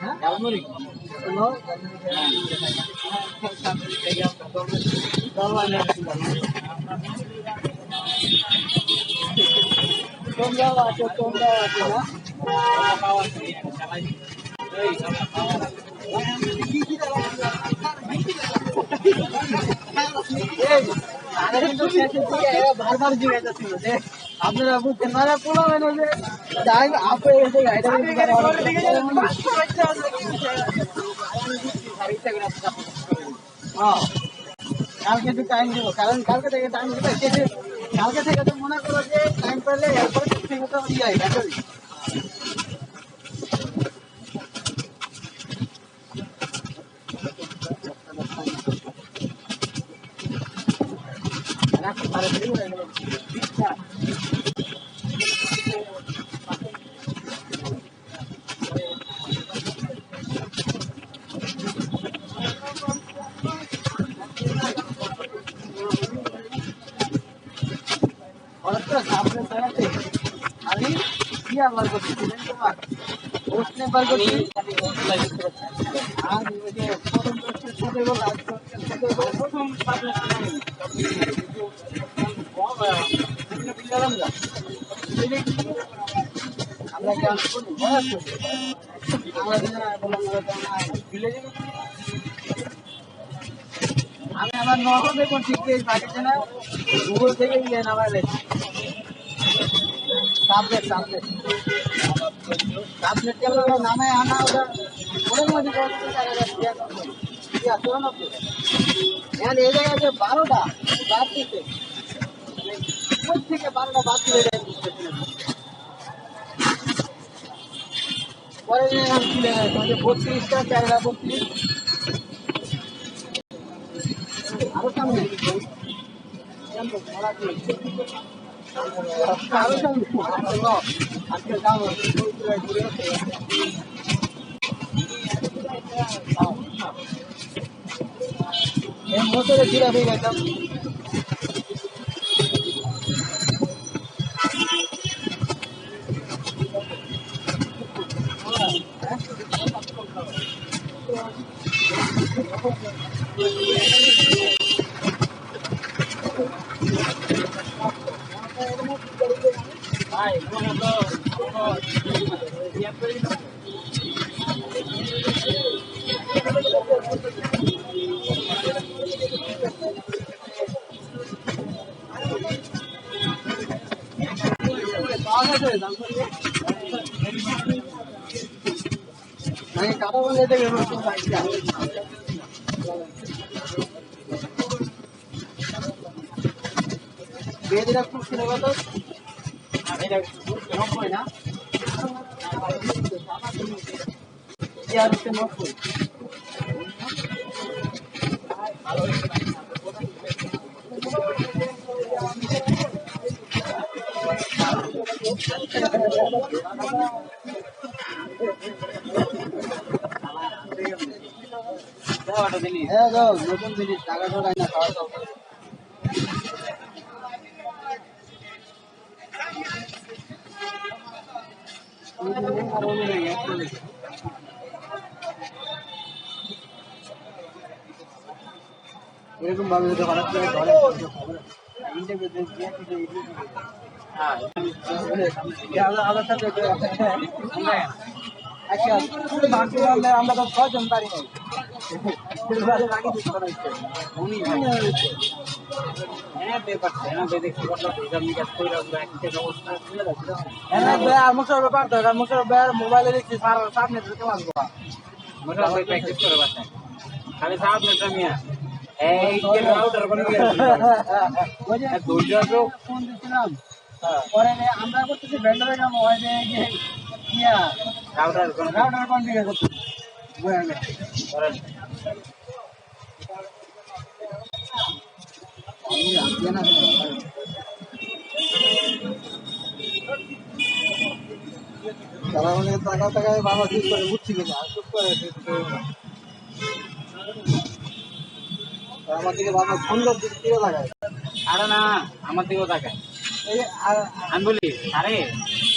হ্যাঁ জানুয়ারি হ্যালো তোমরা আছো না পাওয়া বারবার জিজ্ঞাসা যাচ্ছিল যে আপনারা বুঝছেন না পোলা হয় না যে যাই আপনি এসে গাড়িটা কালকে একটু টাইম দিব কারণ কালকে থেকে টাইম দিবে কালকে থেকে তো মনে করো যে টাইম পেলে এরপরে ঠিক মতো যাই ব্যাটারি আমি কি আবার করছি তোমার ওস্টনে বার করছি আর ওই যে প্রথম সাথে বল প্রথম আমরা কি আমি আমার নকল দেখুন ঠিক পাঠিয়েছে না গুগল থেকে গিয়ে নামাই লেছি ট্যাবলেট কেবল নামে আনা ওটা ওটার মধ্যে এখন এই জায়গায় যে 12টা বাদ দিতে থেকে 12টা বাদ দিলে পরে খুলে নেয় 32টা 32 আরো সামনে আরো সামনে আজকে যাবো মোটরে ঘিরা হয়ে গেলাম কাটা বলে বেদিরা খুব ছিল কত এটা 90 না ইয়ার হচ্ছে 90 হ্যাঁ যাও নতুন জিনিস টাকা ঢোকায় না খাওয়া দাওয়া এরকম ভাবে যদি হঠাৎ করে ধরে ইন্টারভিউ দিয়ে হ্যাঁ আলাদা সাথে আচ্ছা আমরা তো 6 জন পারি নাই মোবাইলে দেখছি সামনে প্র্যাকটিস করে বাসায় খালি সামনে মিয়া এই যে রাউটার কোন ফোন দিছিলাম পরে আমরা করতেছি ভেন্ডরের কাম হয় যে ইয়া রাউটার কনফিগার করতে করেন তারা অনেক টাকায় বাবা ঠিক করে বুঝছি কিনা চুপ করে আমার দিকে বাবা সুন্দর দিক দিয়ে লাগায় আরে না আমার দিকেও তাকায় আমি বলি আরে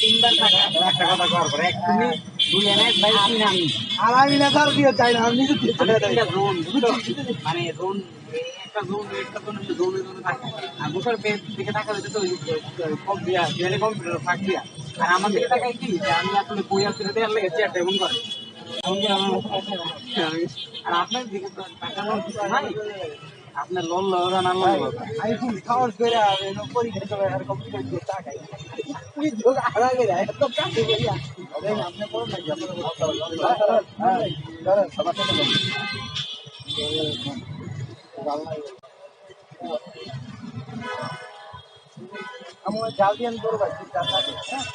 3 বার টাকা একটা কথা কর পরে এক তুমি দুই এনে ভাই তিন আমি না স্যার দিয়ে চাই না আমি নিজে জোন মানে জোন একটা জোন থাকে আর গোসল পেজ দিকে টাকা দিতে তো কম দিয়া মানে কম্পিউটার ফাঁক দিয়া আর আমার দিকে টাকায় কি যে আমি আসলে বই আসলে দেওয়ার লেগে চেয়ারটা এমন করে আর আপনার দিকে টাকা নাই আপনার লোন লওয়া না লোন আইফোন খাওয়ার করে পরীক্ষা করে আর কম্পিউটার দিয়ে টাকাই তুই যোগ আড়াই রে এত কাছে করিয়া হবে আপনি কোন না যাবেন হ্যাঁ সবার সাথে বলুন আমার জাল দিয়ে করব টাকা হ্যাঁ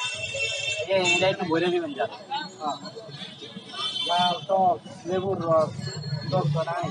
এটা একটু ভরে দিবেন জাল হ্যাঁ লাল টক লেবুর রস টক নাই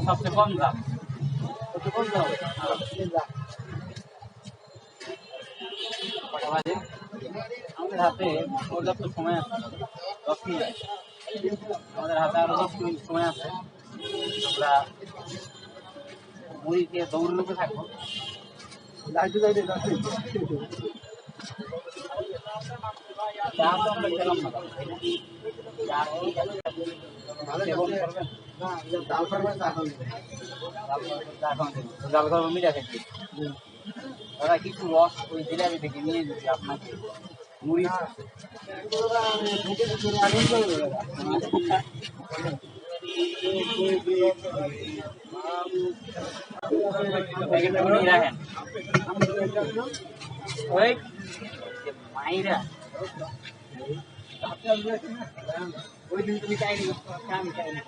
सबसे कम दाम আমাদের হাতে পর্যাপ্ত সময় আছে 10 মিনিট আমাদের হাতে আরো 10 মিনিট সময় আছে আমরা মুড়িকে দৌড় লোকে থাকবো আমরা খেলাম না মিডিয়া থেকে দাদা কিছু রস ওই জিলাপি থেকে নিয়ে দিচ্ছি আপনাকে মুড়ি রাখেন ওই মাইরা ওই দিন তুমি চাইনি আমি চাইনি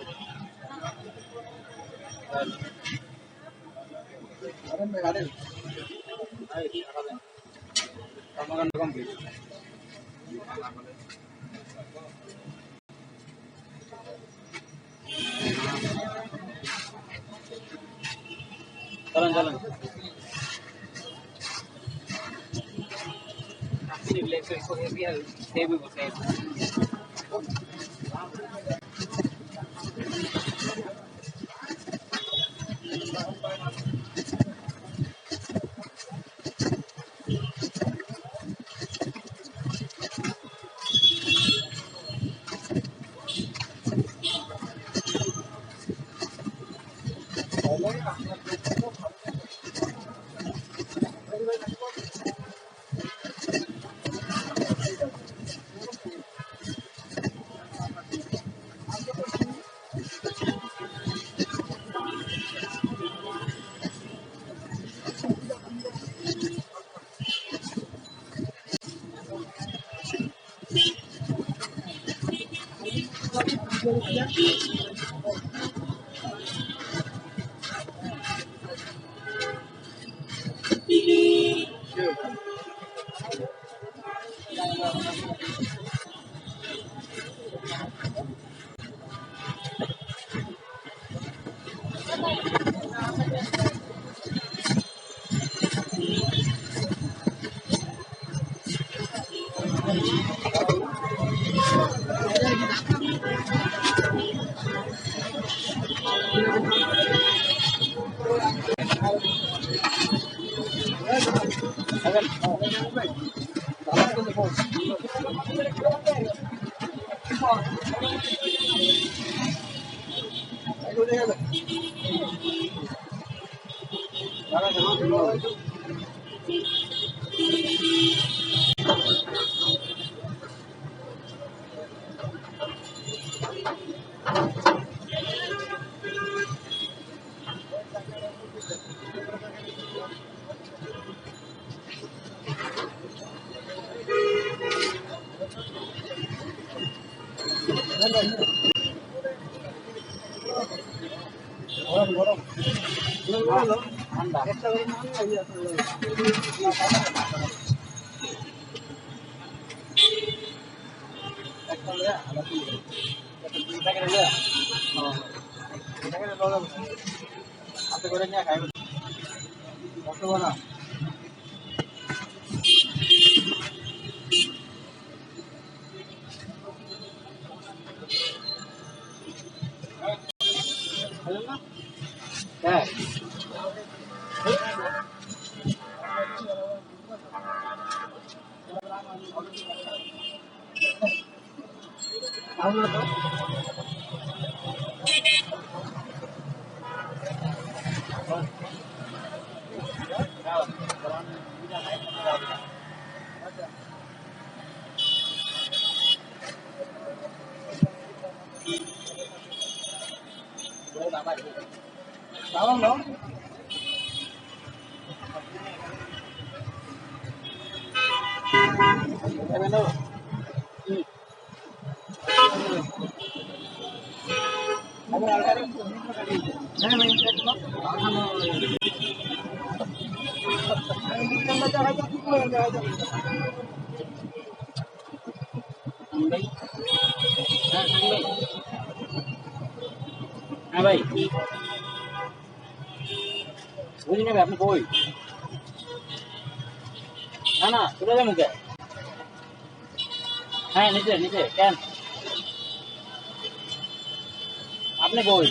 কর্মকাণ্ড কমপ্লিট চলেন চলেন হ্যাঁ ভাই বুঝি নেবে আপনি কই না না চলে যাবেন কে হ্যাঁ নিচে নিচে কেন আপনি কই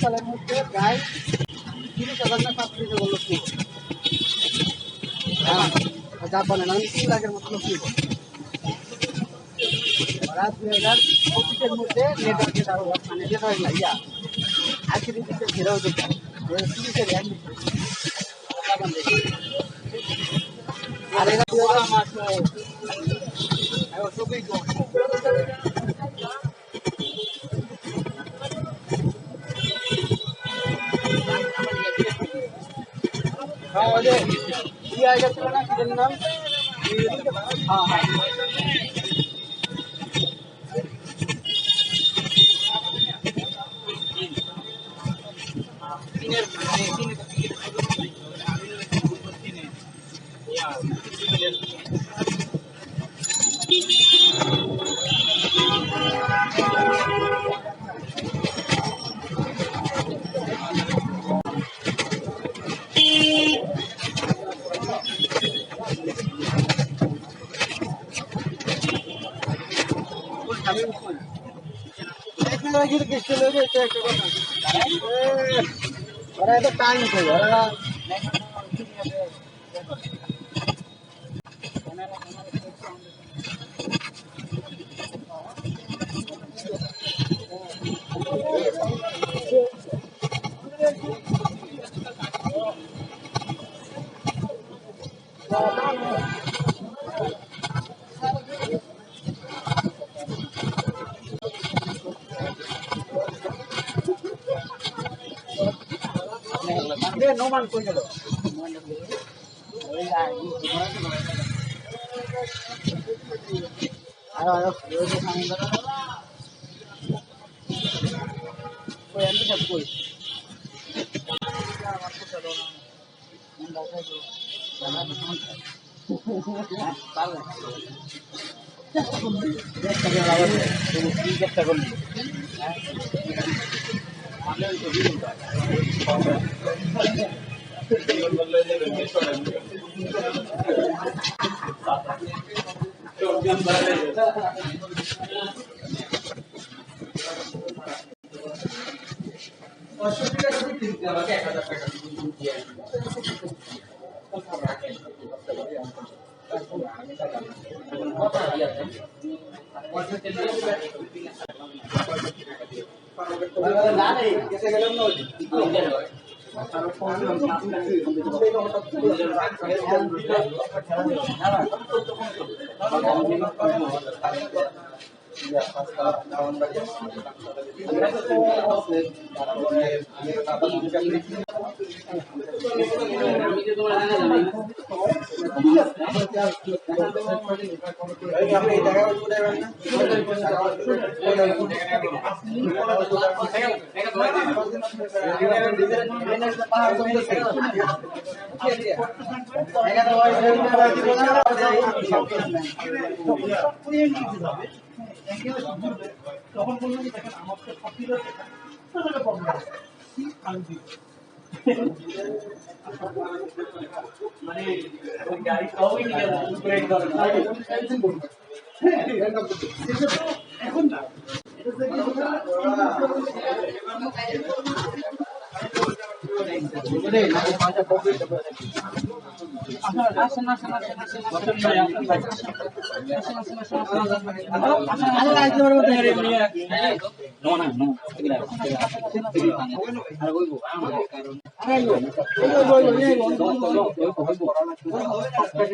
সালের মধ্যে প্রায় 30,000 না 35,000 লোক জাপানে না 3 লাখের মতো লোক ছিল রাত 2025 মধ্যে নেটওয়ার্কের আরো মানে নেটওয়ার্ক না ইয়া আজকে দিকে ঘেরাও দেখি পুলিশের র্যাঙ্ক আরে না পুরো মাস আরে সবই কম হ্যাঁ ওই যে কি আইডিয়া ছিল না কিদের নাম হ্যাঁ হ্যাঁ itu time saja. Dia noman punya loh. Ayo,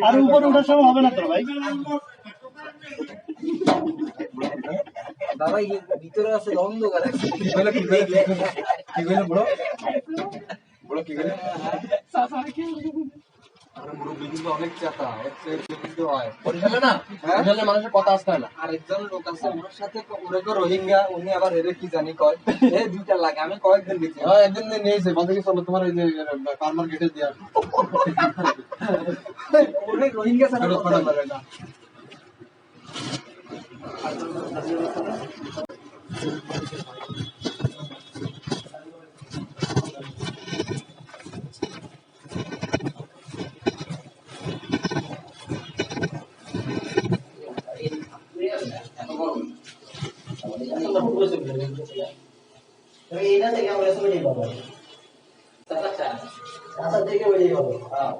আর উপরে ওঠার সময় হবে না তো ভাই বাবা ভিতরে আছে অন্ধকার আছে কি বলে বড় বড় কি বলে অনেক চাতা মানুষের কথা আসতে হয় না আরেকজন লোক আছে ওনার সাথে রোহিঙ্গা উনি আবার এর কি জানি কয় দুইটা লাগে আমি কয়েকদিন দেখি একদিন নিয়েছে বলতে কি চলো তোমার ওই যে ফার্মার গেটে দিয়া রোহিঙ্গা ছাড়া এটা থেকে আমরা সবাই পাবো আচ্ছা থেকে বেরিয়ে যাবো হ্যাঁ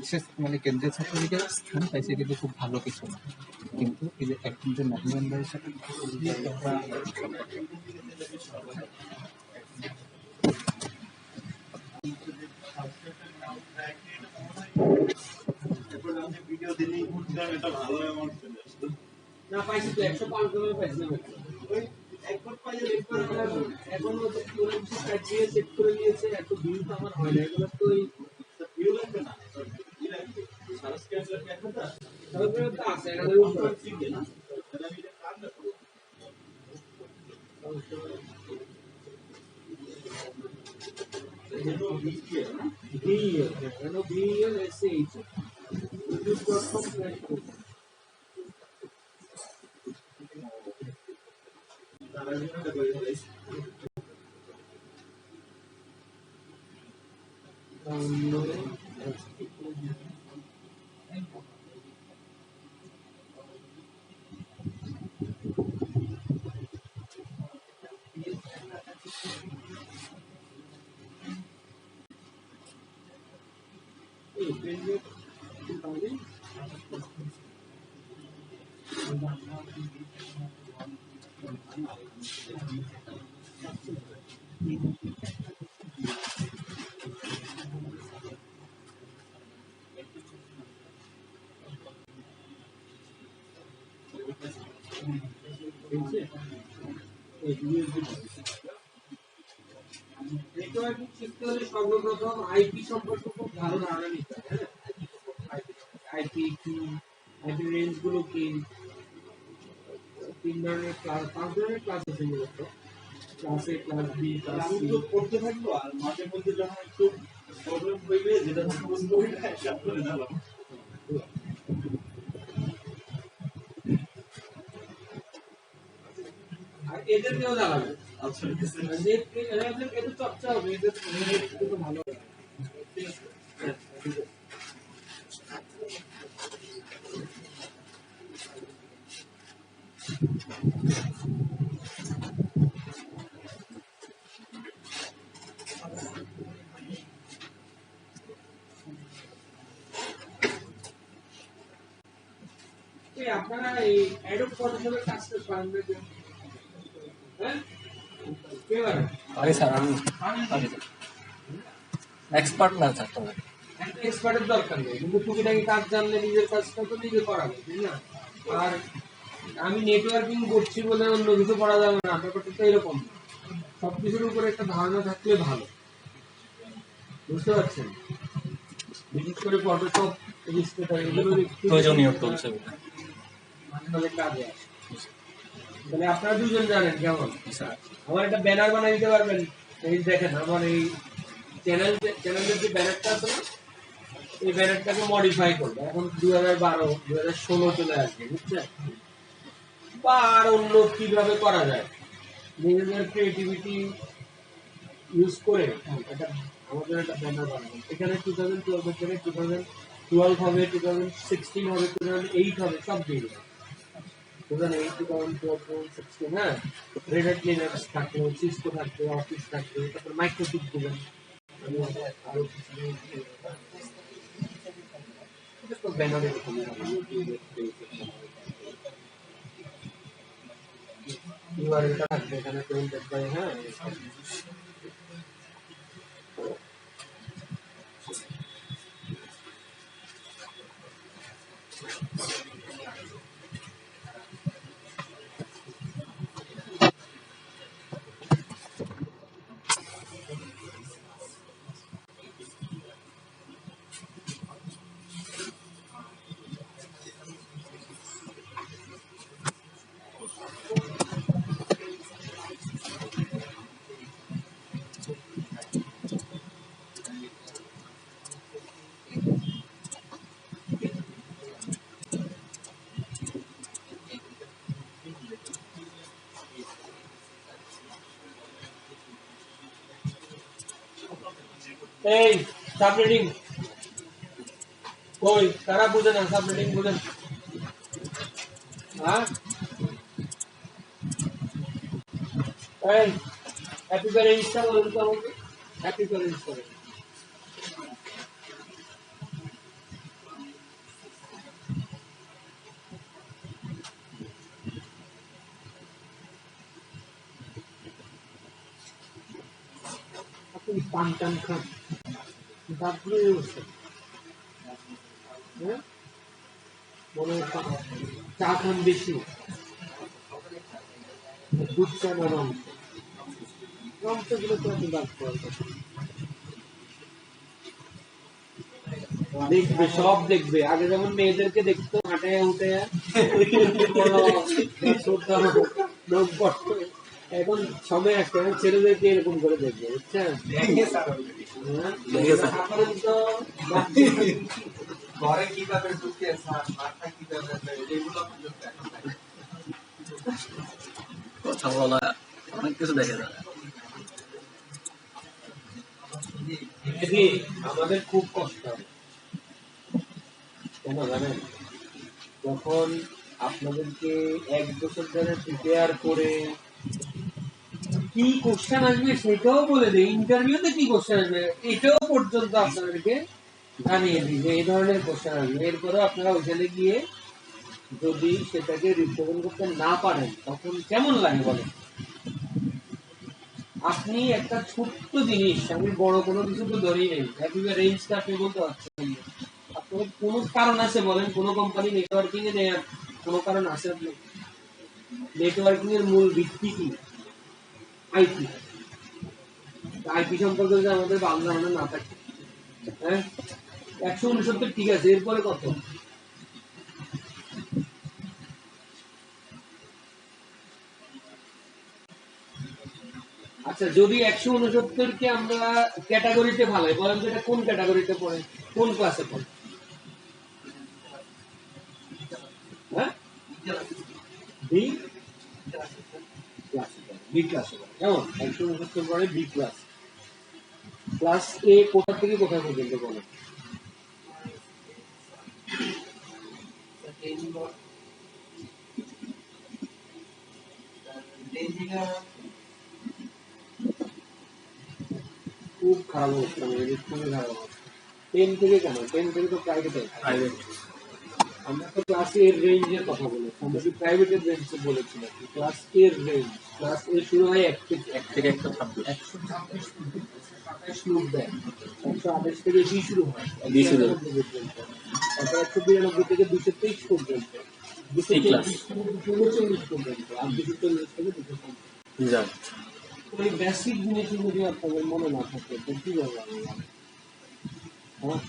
বিশেষ মানে কেন্দ্রীয় ছাত্রলীগের স্থান পাইছে কিন্তু খুব ভালো কিছু না, কিন্তু এই যে একজন যে নারী মেম্বারের সাথে না পাইছি তো 105 ডলার পাইছি ওই একবার পাইলে একবার এখন তো পুরো কিছু কাটিয়ে চেক করে নিয়েছে এত বিল তো আমার হয় না এগুলো তো ওই বিল লাগবে না সারা স্ক্যানার একটা তাহলে তো আছে এটা উপর ঠিক না এটা আমি কাজ না করব এনো ভিডিও না ভিডিও এনো video SH this was complete সর্বপ্রথম আইপি সম্পর্কে খুব ভালো ধারণা নিতে হবে আইপি কি আইপি রেঞ্জ গুলো কি 3 ধরনের ক্লাস 5 ধরনের ক্লাস আছে মূলত ক্লাস এ ক্লাস বি ক্লাস সি করতে থাকবো আর মাঝে মধ্যে যখন একটু প্রবলেম হইবে যেটা বুঝবো এটা হিসাব করে দিলাম আর এদেরকেও জানাবে আচ্ছা এদের এত চর্চা হবে এদের তো ভালো ঠিক আছে আপনারা এই অ্যাডোব ফটোশপের কাজটা পারেন না হ্যাঁ কে পারে আরে স্যার আমি এক্সপার্ট না স্যার তো এক্সপার্টের দরকার নেই কিন্তু টুকিটাকি কাজ জানলে নিজের কাজটা তো নিজে করা যায় তাই না আর আমি নেটওয়ার্কিং করছি বলে অন্য কিছু করা যাবে না ব্যাপারটা তো এরকম সবকিছুর উপরে একটা ধারণা থাকলে ভালো বুঝতে পারছেন? বিশেষ করে ফটোশপ, ইলাস্ট্রেটর এগুলো একটু প্রয়োজনীয় টুলস এগুলো। মাঝে মাঝে কাজে আসে। তাহলে আপনারা দুজন জানেন কেমন? স্যার আমার একটা ব্যানার বানিয়ে দিতে পারবেন? এই দেখেন আমার এই চ্যানেলের যে ব্যানারটা আছে না, এই ব্যানারটাকে মডিফাই করবো। এখন 2012 2016 চলে আসবে, বুঝছেন? বা আর অন্য কিভাবে করা যায়, নিজেদের ক্রিয়েটিভিটি ইউজ করে এটা আমাদের একটা ব্যানার বানাবো। এখানে 2012 এর জায়গায় 2012 হবে, 2016 হবে, 2008 হবে, সব দিয়ে দেবো। 2008, 2012, 2016, হ্যাঁ। রেড হ্যাট লিনাক্স থাকবে, সিসকো থাকবে, অফিস থাকবে, তারপর মাইক্রোসফট দেবেন। আমি আরো কিছু ব্যানার এরকম ইউআরএলটা থাকবে এখানে, প্রিন্টেড বাই, হ্যাঁ। এই সাবরেটিং কই, তারা বুঝে না সাবরেটিং বুঝেন? হ্যাঁ, এই হ্যাপি প্যারেন্টসটা বলুন তো আমাকে, হ্যাপি প্যারেন্টস করে। আপনি পান টান খান, তারপরে হ্যাঁ, মনে হচ্ছে চা খান বেশি, দুধ চা না রংগুলো তো আপনি বাদ করবেন। দেখবে, সব দেখবে। আগে যেমন মেয়েদেরকে দেখতো হাঁটে উঠে এখন সময় একটা ছেলেদেরকে এরকম করে দেখবে, বুঝছেন? ঘরে কিভাবে ঢুকে কিভাবে এগুলো কথা বলা অনেক কিছু দেখা যায়। আমাদের খুব কষ্ট হয় কেন জানেন? যখন আপনাদেরকে 1 বছর ধরে প্রিপেয়ার করে কি কোশ্চেন আসবে সেটাও বলে দেয়, ইন্টারভিউতে কি কোশ্চেন আসবে এটাও পর্যন্ত আপনাদেরকে জানিয়ে দিই যে এই ধরনের কোশ্চেন আসবে। এরপরেও আপনারা ওইখানে গিয়ে যদি সেটাকে রিপ্রেজেন্ট করতে না পারেন তখন কেমন লাগে বলেন? আপনি একটা ছোট্ট জিনিস, আমি বড় কোনো কিছু তো ধরেই নেই, একবার রেঞ্জটা আপনি বলতে পারছেন, আপনার কোনো কারণ আছে বলেন? কোনো কোম্পানি নেটওয়ার্কিং এ নেয়ার কোনো কারণ আছে? আপনি নেটওয়ার্কিং এর মূল ভিত্তি কি? আইপি। আইপি সম্পর্কে যদি আমাদের ভালো ধারণা না থাকে, হ্যাঁ, 169 ঠিক আছে, এরপরে কত? আচ্ছা, যদি 169 কে আমরা ক্যাটাগরিতে ভালাই, বলেন তো এটা কোন ক্যাটাগরিতে পড়ে, কোন ক্লাসে পড়ে? হ্যাঁ, বি ক্লাসে পড়ে, বি ক্লাসে পড়ে। কেমন? 169 পড়ে বি ক্লাস। ক্লাস এ কোথা থেকে কোথায় পর্যন্ত বলেন? খুব খারাপ অবস্থা, খুবই খারাপ অবস্থা। 10 থেকে কেন? 10 থেকে তো প্রাইভেটে। আমরা তো ক্লাস এর রেঞ্জের কথা বলেছি, আমরা কি প্রাইভেটের রেঞ্জ বলেছি নাকি? ক্লাস এর রেঞ্জ, ক্লাস এ শুরু হয় 1 থেকে 126 লোক দেয়, 128 থেকে বি শুরু হয়, বি শুরু তারপর 192 থেকে 223 পর্যন্ত, 239 পর্যন্ত, আর 240 থেকে 250। ওই বেসিক জিনিস যদি আপনাদের মনে না থাকে তো কি হবে? হ্যাঁ?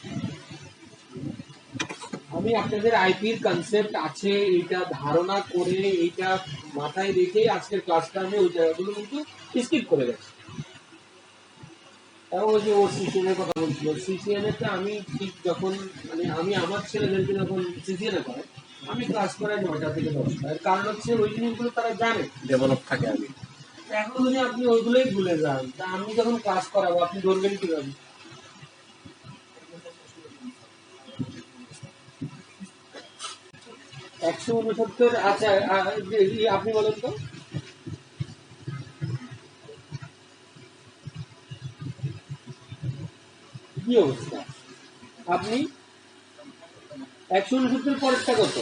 আমি আপনাদের আইপির কনসেপ্ট আছে এটা ধারণা করে এইটা মাথায় রেখে আজকের ক্লাসটা আমি ওই জায়গাগুলো কিন্তু স্কিপ করে গেছি। এবং ওই যে ও সিসিএন এর কথা বলছিল, সিসিএন এরটা আমি ঠিক যখন মানে আমি আমার ছেলেদেরকে যখন সিসিএন এ করে আমি ক্লাস করাই 9টা থেকে 10টা। এর কারণ হচ্ছে ওই জিনিসগুলো তারা জানে, ডেভেলপ থাকে আগে। এখন যদি আপনি ওইগুলোই ভুলে যান তা আমি যখন ক্লাস করাবো আপনি ধরবেন কিভাবে? একশো 69। আচ্ছা আপনি বলেন তো কি অবস্থা? আপনি 169 পরেরটা কত?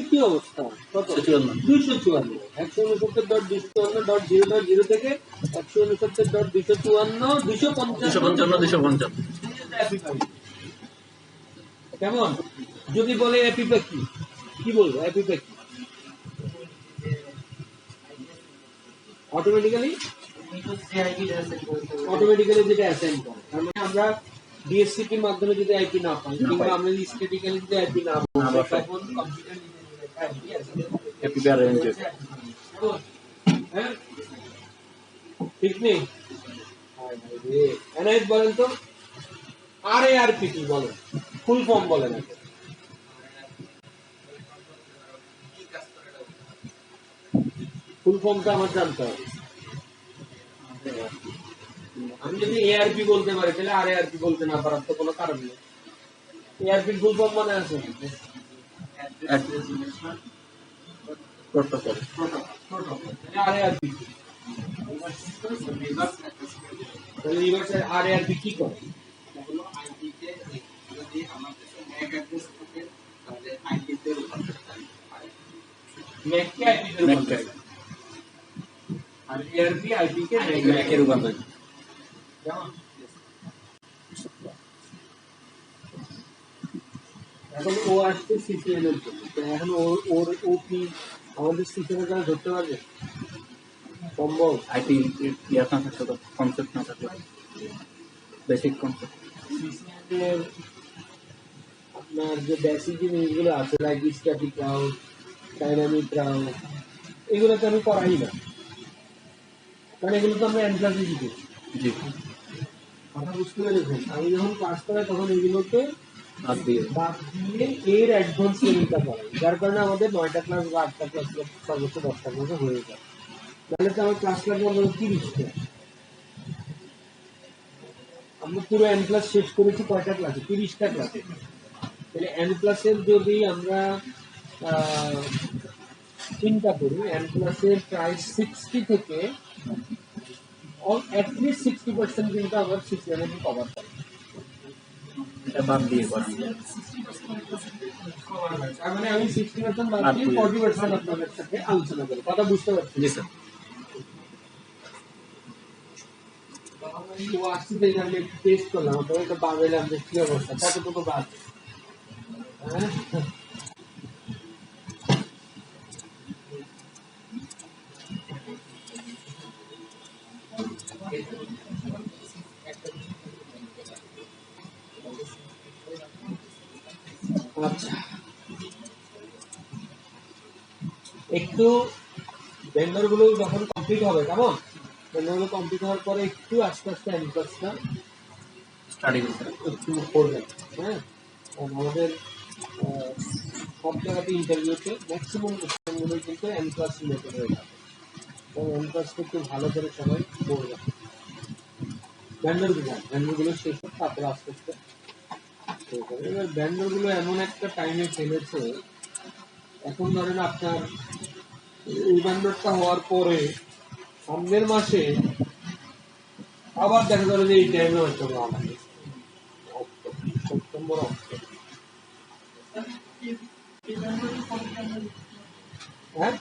কি অবস্থা? কত? 254। 169.254.0.0 থেকে 169.254 255 কেমন? যদি বলে এপিপ্যাকি কি বলবো? এপিপ্যাকি অটোমেটিক্যালি যেটা অ্যাসাইন করে, তার মানে আমরা ডিএসসিপির মাধ্যমে যদি আইপি না পাই কিংবা আমরা স্ট্যাটিক্যালি যদি আইপি না পাই তখন কম্পিউটার হ্যাঁ ঠিক নেই। এনআইএস বলেন তো আরএআরপি কি বলেন? ফুল ফর্ম বলেন। ফুল ফর্মটা আমার জানতে হবে। আমি যদি এআরপি বলতে পারি তাহলে আরএআরপি বলতে না পারার তো কোনো কারণ নেই। এআরপি ফুল ফর্ম মানে আছে প্রোটোকল। আরএআরপি তাহলে রিভার্স আরএআরপি কি করে? ম্যাককে আইপিতে রূপান্তর আর এআরপি আইপি কে ম্যাকে রূপান্তর। এখন ও আসছে সিসিএন এর জন্য, তো এখন ওর ও কি আমাদের সিসিএন এর জন্য ধরতে পারবে? সম্ভব? আইটি ইয়ার না থাকলে তো কনসেপ্ট না থাকলে বেসিক কনসেপ্ট সিসিএন আপনার যে বেসিক জিনিসগুলো আছে like static route, dynamic route, এগুলো তো আমি করাই না, কারণ এগুলো তো আমরা এনক্লাসে শিখেছি। জি কথা বুঝতে পেরেছেন? আমি যখন ক্লাস করাই তখন এগুলোকে বাদ দিয়ে বাদ দিয়ে এর অ্যাডভান্স ট্রেনিংটা করাই, যার কারণে আমাদের 9টা ক্লাস বা 8টা ক্লাস সর্বোচ্চ 10টার মধ্যে হয়ে যায়। তাহলে তো আমার ক্লাস লাগবে আমাদের 30টা। আমরা পুরো এন ক্লাস শেষ করেছি কয়টা ক্লাসে? 30টা ক্লাসে। তাহলে এন ক্লাসের যদি আমরা চিন্তা করি, এন ক্লাসের প্রায় 60 থেকে অ্যাটলিস্ট 60% কিন্তু আমার সিস্টেমে কভার করে। এটা বাদ দিয়ে করেন। তার মানে আমি 60% বাদ দিয়ে 40% আপনাদের সাথে আলোচনা করি। কথা বুঝতে পারছি? জি স্যার। ও আসছে তো আমি টেস্ট করলাম, তবে একটা বাজাইলাম যে কি অবস্থা, কতটুকু বাদ। আচ্ছা, একটু ভেন্ডর গুলো যখন কমপ্লিট হবে, কেমন ভেন্ডর গুলো কমপ্লিট হওয়ার পরে একটু আস্তে আস্তে এনক্লাসটা স্টাডি করতে একটু করবেন। হ্যাঁ, আমাদের সব জায়গাতে ইন্টারভিউতে ম্যাক্সিমাম কোশ্চেনগুলো কিন্তু এনক্লাস রিলেটেড হয়ে যাবে, এবং এনক্লাসটা একটু ভালো করে সবাই করবে। ভ্যান্ডারগুলো শেষ হোক, তারপরে আস্তে আস্তে শেষ হবে। এবার ভ্যান্ডারগুলো এমন একটা টাইমে ফেলেছে, এখন ধরেন আপনার এই ভ্যান্ডারটা হওয়ার পরে সামনের মাসে আবার দেখা যাবে যে এই টাইমে হয়তো আমাদের সেপ্টেম্বর অক্টোবর। হ্যাঁ,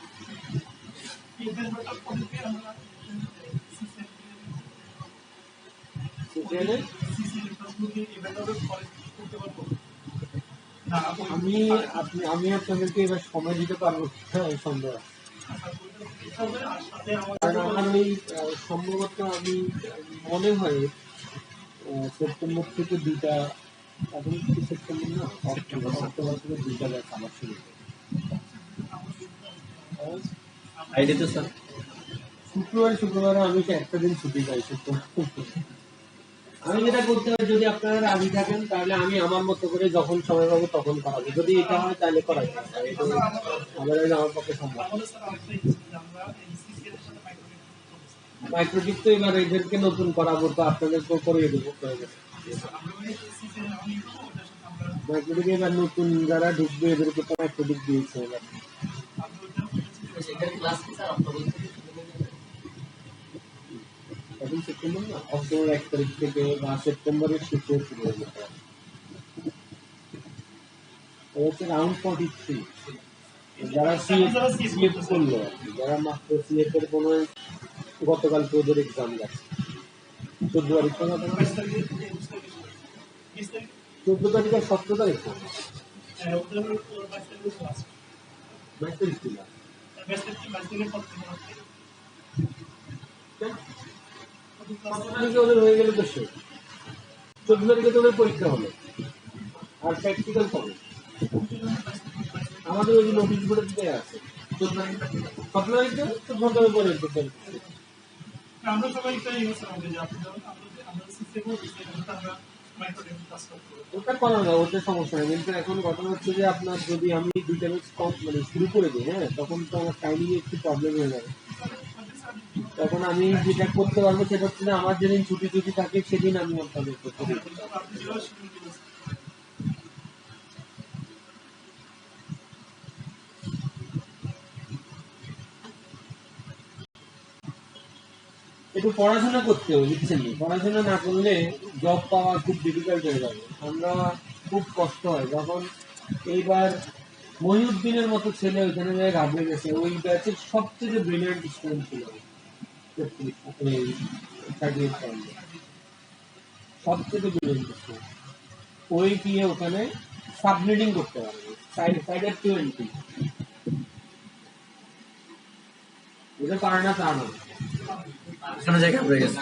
আমি আপনাদেরকে এবার সময় দিতে পারবো সন্দেহ, কারণ আমার ওই সম্ভবত আমি মনে হয় সেপ্টেম্বর থেকে দুইটা, এখন কি সেপ্টেম্বর না, অক্টোবর থেকে দুইটা ব্যাচ আমার শুরু হবে। আইডি তো স্যার শুক্রবারে আমি তো একটা দিন ছুটি পাই শুক্রবার। আমি যেটা করতে পারি, যদি আপনারা রাজি থাকেন তাহলে আমি আমার মতো করে যখন সময় পাবো তখন করাবো, যদি এটা হয় তাহলে করা যায়, এটা আমার পক্ষে সম্ভব। মাইক্রোটিপ তো এবার এদেরকে নতুন করাবো, তো আপনাদেরকেও করিয়ে দেবো। মাইক্রোটিপ এবার নতুন যারা ঢুকবে এদেরকে তো মাইক্রোটিপ দিয়েছে এবার। এখন সেপ্টেম্বর না, অক্টোবর 1 তারিখ থেকে বা সেপ্টেম্বরের শেষে শুরু হয়ে যেতে হবে। হচ্ছে রাউন্ড 43 যারা সিএফ করলো আর কি, যারা মাত্র সিএফ এর কোনো গতকালকে ওদের এক্সাম গেছে 14 তারিখ থেকে, 14 তারিখ আর 17 তারিখ 22 তারিখ ছিল। ওদের হয়ে গেলে তো সে 14 তারিখে তো ওদের পরীক্ষা হলো আর প্র্যাকটিক্যাল কবে, আমাদের ওই নোটিশ বোর্ডে দিতে আছে 14 তারিখে, 14 তারিখে পরে আমরা সবাই এটাই ইউজ করব যে আপনারা আমরা সিস্টেমও আমরা মাইক্রোটিপ কাজ করব। ওটা করা না, ওটা সমস্যা নেই, কিন্তু এখন ঘটনা হচ্ছে যে আপনার যদি আমি দুইটা ব্যাচ কম মানে শুরু করে দিই, হ্যাঁ, তখন তো আমার টাইমিং একটু প্রবলেম হয়ে যাবে। তখন আমি যেটা করতে পারবো সেটা হচ্ছে যে আমার যেদিন ছুটি থাকে সেদিন আমি আপনাদের করতে দিই। একটু পড়াশোনা করতে হবে, বুঝছেন, পড়াশোনা না করলে জব পাওয়া খুব ডিফিকাল্ট হয়ে যাবে। আমরা খুব কষ্ট হয় যখন এইবার মহিউদ্দিনের মতো ছেলে ওইখানে ঘাবড়ে গেছে, ওই ব্যাচের সবচেয়ে ব্রিলিয়ান্ট স্টুডেন্ট ছিল, সবচেয়ে ব্রিলিয়ান্ট স্টুডেন্ট, ওই দিয়ে ওখানে সাবমিটিং করতে পারবে সাইডের 20, এটা পারে না তা না। এখানে জায়গা পড়ে গেছে।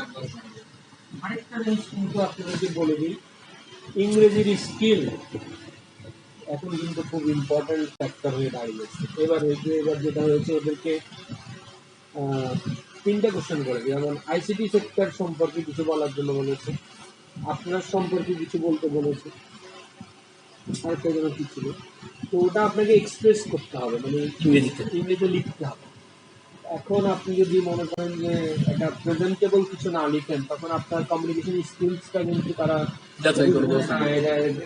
আরেকটা জিনিস কিন্তু আপনাদেরকে বলে দিই, ইংরেজির স্কিল এখন কিন্তু খুব ইম্পর্টেন্ট ফ্যাক্টর হয়ে দাঁড়িয়েছে। এবার যেটা হয়েছে, ওদেরকে 3টা কোশ্চেন করে, যেমন আইসিটি সেক্টর সম্পর্কে কিছু বলার জন্য বলেছে, আপনার সম্পর্কে কিছু বলতে বলেছে, আরেকটা যেন কি ছিল, তো ওটা আপনাকে এক্সপ্রেস করতে হবে, মানে ইংরেজিতে লিখতে হবে। এখন আপনি যদি মনে করেন যে একটা প্রেজেন্টেবল কিছু না লিখেন, তখন আপনার কমিউনিকেশন স্কিলসটা কিন্তু তারা যাচাই করবে।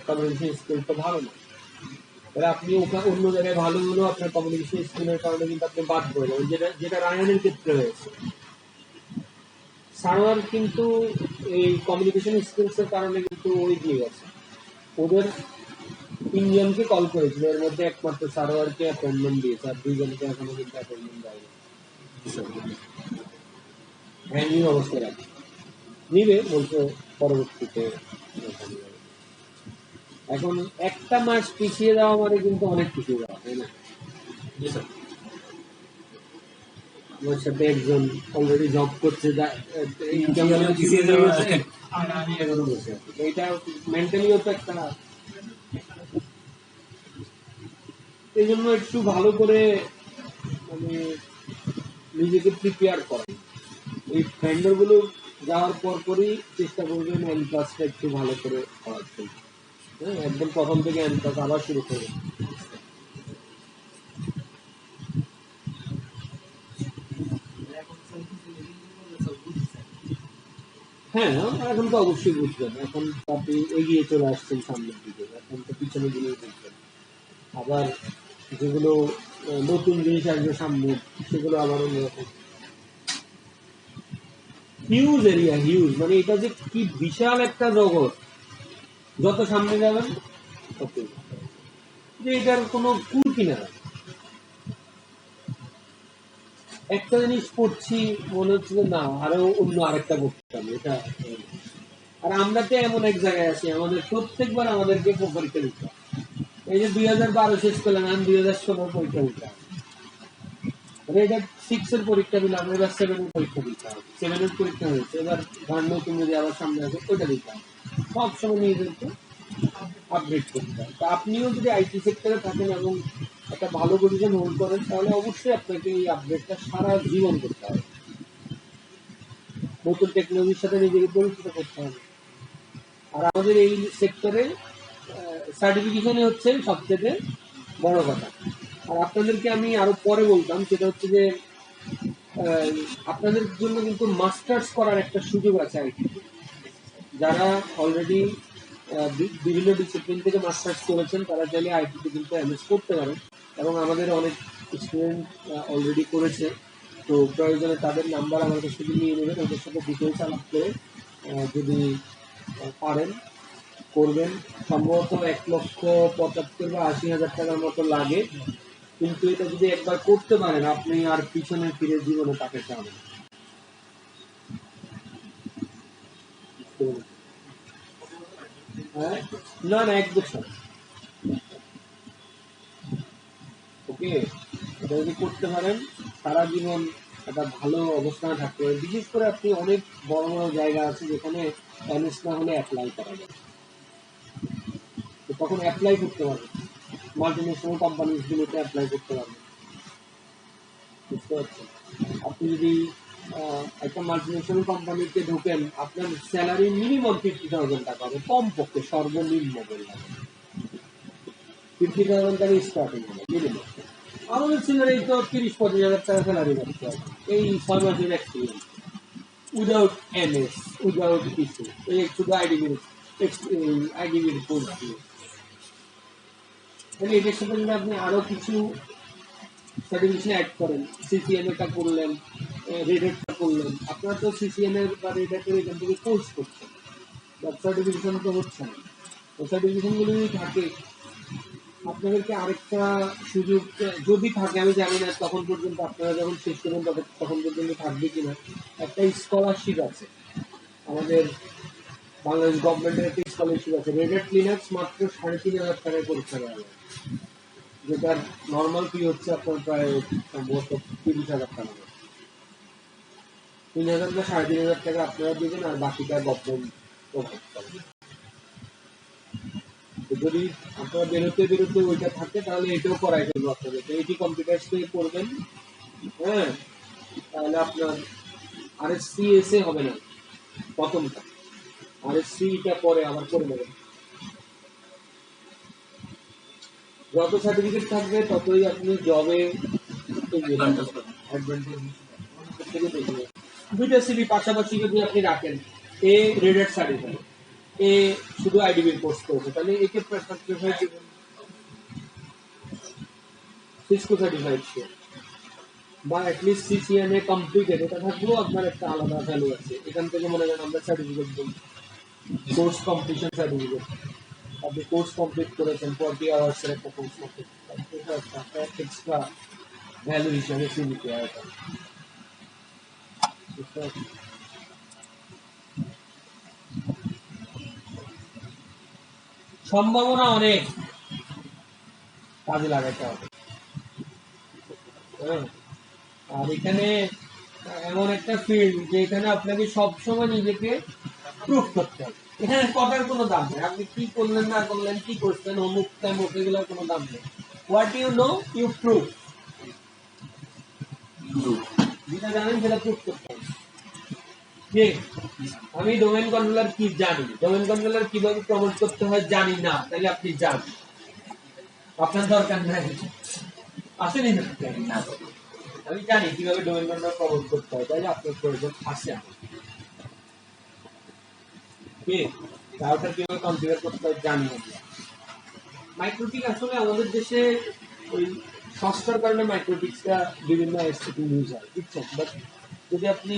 কমিউনিকেশন স্কিলটা ভালো না, তাহলে আপনি অন্য জায়গায় ভালো হলেও আপনার কমিউনিকেশন স্কিলের কারণে কিন্তু আপনি বাদ পড়ে যাবেন, যেটা রায়ানের ক্ষেত্রে হয়েছে। সারোয়ার কিন্তু এই কমিউনিকেশন স্কিলসের কারণে কিন্তু ওই দিয়ে গেছে, ওদের 3 জনকে কল করেছিল, এর মধ্যে একমাত্র সারোয়ারকে অ্যাপয়েন্টমেন্ট দিয়েছে, আর 2 জনকে এখনো কিন্তু অ্যাপয়েন্টমেন্ট দেয়নি। হ্যাঙ্গিং অবস্থায় আছে, নিবে বলছে পরবর্তীতে। এখন একটা মাস পিছিয়ে যাওয়া মানে কিন্তু অনেক পিছিয়ে যাওয়া, তাই না? আমার সাথে একজন অলরেডি জব করছে, আমি এখনো বসে আছি, এইটা মেন্টালিও তো একটা, এই জন্য একটু ভালো করে মানে নিজেকে প্রিপেয়ার করা। এই ভেন্ডর গুলো যাওয়ার পরই চেষ্টা করবেন এনক্লাসটা একটু ভালো করে করার জন্য, হ্যাঁ, একদম প্রথম থেকে এনক্লাস আবার শুরু করবেন। হ্যাঁ, এখন তো অবশ্যই বুঝবেন, এখন আপনি এগিয়ে চলে আসছেন সামনের দিকে, এখন তো পিছনে গিয়ে বুঝবেন। আবার যেগুলো নতুন জিনিস আসবে সামনে, সেগুলো আবার অন্যরকম। হিউজ এরিয়া, হিউজ, মানে এটা যে কি বিশাল একটা জগৎ, যত সামনে যাবেন তত যে এটার কোনো কুল কিনারা। একটা জিনিস পড়ছি মনে হচ্ছে যে না, আরো অন্য আরেকটা পড়তাম, এটা। আর আমরা তো এমন এক জায়গায় আছি, আমাদের প্রত্যেকবার আমাদেরকে পরীক্ষা দিতে হয়। এই যে 2012 শেষ করলাম, আমি 2016 পরীক্ষা দিতে হবে, মানে এটা 6 এর পরীক্ষা দিলাম, এবার 7 এর পরীক্ষা দিতে হবে, 7 এর পরীক্ষা হয়েছে, এবার গান নতুন যদি আবার সামনে আসে ওইটা দিতে হবে। সবসময় নিজেদেরকে আপডেট করতে হয়। তা আপনিও যদি আইটি সেক্টরে থাকেন এবং একটা ভালো পজিশন হোল্ড করেন, তাহলে অবশ্যই আপনাকে এই আপডেটটা সারা জীবন করতে হবে, নতুন টেকনোলজির সাথে নিজেকে পরিচিত করতে হবে। আর আমাদের এই সেক্টরে সার্টিফিকেশনই হচ্ছে সবচেয়ে বড় কথা। আর আপনাদেরকে আমি আরো পরে বলতাম, সেটা হচ্ছে যে আপনাদের জন্য কিন্তু মাস্টার্স করার একটা সুযোগ আছে আইটি। যারা অলরেডি বিভিন্ন ডিসিপ্লিন থেকে মাস্টার্স করেছেন তারা চাইলে আইটিতে কিন্তু এমএস করতে পারেন, এবং আমাদের অনেক স্টুডেন্ট অলরেডি করেছে। তো প্রয়োজনে তাদের নাম্বার আমার কাছ থেকে নিয়ে নেবেন, ওদের সাথে ডিটেলস আলাপ করে যদি পারেন করবেন। সম্ভবত 1,75,000 বা 80,000 টাকার মতো লাগে, কিন্তু এটা যদি একবার করতে পারেন আপনি আর পিছনে ফিরে জীবনে তাকে চাবেন। হ্যাঁ, না না, 1 বছর। ওকে, এটা যদি করতে পারেন সারা জীবন একটা ভালো অবস্থানে থাকতে পারেন। বিশেষ করে আপনি অনেক বড় বড় জায়গা আছে যেখানে এমএস না হলে অ্যাপ্লাই করা যায়, তো তখন অ্যাপ্লাই করতে পারবেন, মাল্টিনেশনাল কোম্পানিগুলোতে অ্যাপ্লাই করতে পারবেন। বুঝতে পারছেন? আপনি যদি একটা মাল্টিনেশনাল কোম্পানিতে ঢোকেন, আপনার স্যালারি মিনিমাম 50,000 টাকা হবে, কমপক্ষে, সর্বনিম্ন বললাম 50,000 টাকা স্টার্টিং হবে মিনিমাম। আমাদের স্যালারি তো 30-35,000 টাকা স্যালারি পাচ্ছে এই 6 মাসের এক্সপিরিয়েন্স, উইদাউট এমএস, উইদাউট কিছু, এই শুধু আইডিবির কোর্স দিয়ে। তাহলে এটার সাথে যদি আপনি আরো কিছু সার্টিফিকেশন অ্যাড করেন, সিসিএন টা করলেন, রেডেটটা করলেন, আপনারা তো সিসিএন এর বা রেডেটের এখান থেকে কোর্স করছেন, বাট সার্টিফিকেশন তো হচ্ছে না। তো সার্টিফিকেশনগুলো যদি থাকে, আপনাদেরকে আরেকটা সুযোগ যদি থাকে, আমি জানি না তখন পর্যন্ত আপনারা যখন শেষ করবেন তখন পর্যন্ত থাকবে কিনা, একটা স্কলারশিপ আছে আমাদের বাংলাদেশ গভর্নমেন্টের, একটা স্কলারশিপ আছে রেডেট লিনাক্স, মাত্র 3,500 টাকায় পরীক্ষা দেওয়া যায়, যেটার নর্মাল ফি হচ্ছে আপনার প্রায় সম্ভবত 30,000 টাকা। 3,000 বা 3,500 টাকা আপনারা দেবেন, আর বাকিটা গভর্নমেন্ট প্রোভাইড করবে। যদি আপনারা বেরোতে বেরোতে ওইটা থাকে তাহলে এটাও করাই ফেলবো আপনাদের। এটি কম্পিউটার স্কিল করবেন, হ্যাঁ, তাহলে আপনার আরএসসি হবে না প্রথমটা, আরএসসিটা পরে আবার করে নেবেন। যত সার্টিফিকেট থাকবে ততই আপনি জবে দুইটা সিভি পাশাপাশি যদি আপনি রাখেন, এ রেডেট সার্টিফাইড, এ শুধু আইডিবির কোর্স করেছে, তাহলে একে সার্টিফাইড দিবেন, সিসকো সার্টিফাইড বা অ্যাটলিস্ট সিসিএনএ কমপ্লিটেড, এটা থাকলেও আপনার একটা আলাদা ভ্যালু আছে। এখান থেকে মনে করেন আমরা সার্টিফিকেট দিই, কোর্স কমপ্লিশন সার্টিফিকেট, আপনি কোর্স কমপ্লিট করেছেন 40 আওয়ার্সের একটা কোর্স কমপ্লিট, এটা একটা এক্সট্রা ভ্যালু হিসাবে চিহ্নিত হয়। সম্ভাবনা অনেক, কাজে লাগাতে হবে। আর এখানে এমন একটা ফিল্ড যে এখানে আপনাকে সবসময় নিজেকে প্রুফ করতে হবে। এখানে কথার কোনো দাম নেই, আপনি কি করলেন না করলেন, কি করছেন, অমুক তেমুক, এগুলোর কোনো দাম নেই। What you know you proof, যেটা জানেন সেটা প্রুফ করতে হবে। আমি ডোমেন কন্ট্রোলার কি জানি, ডোমেন কন্ট্রোলার কিভাবে প্রমোট করতে হয় জানি না, তাহলে আপনি জানেন, আপনার দরকার নাই, আসেনি না, আমি জানি কিভাবে ডোমেন কন্ট্রোলার প্রমোট করতে হয়, তাহলে আপনার প্রয়োজন আসে। রাউটার কিভাবে কনফিগার করতে হয় জানি না। মাইক্রোটিক আসলে আমাদের দেশে ওই সস্তার কারণে মাইক্রোটিক্সটা বিভিন্ন এসটিতে ইউজ হয়, বুঝছেন? বাট যদি আপনি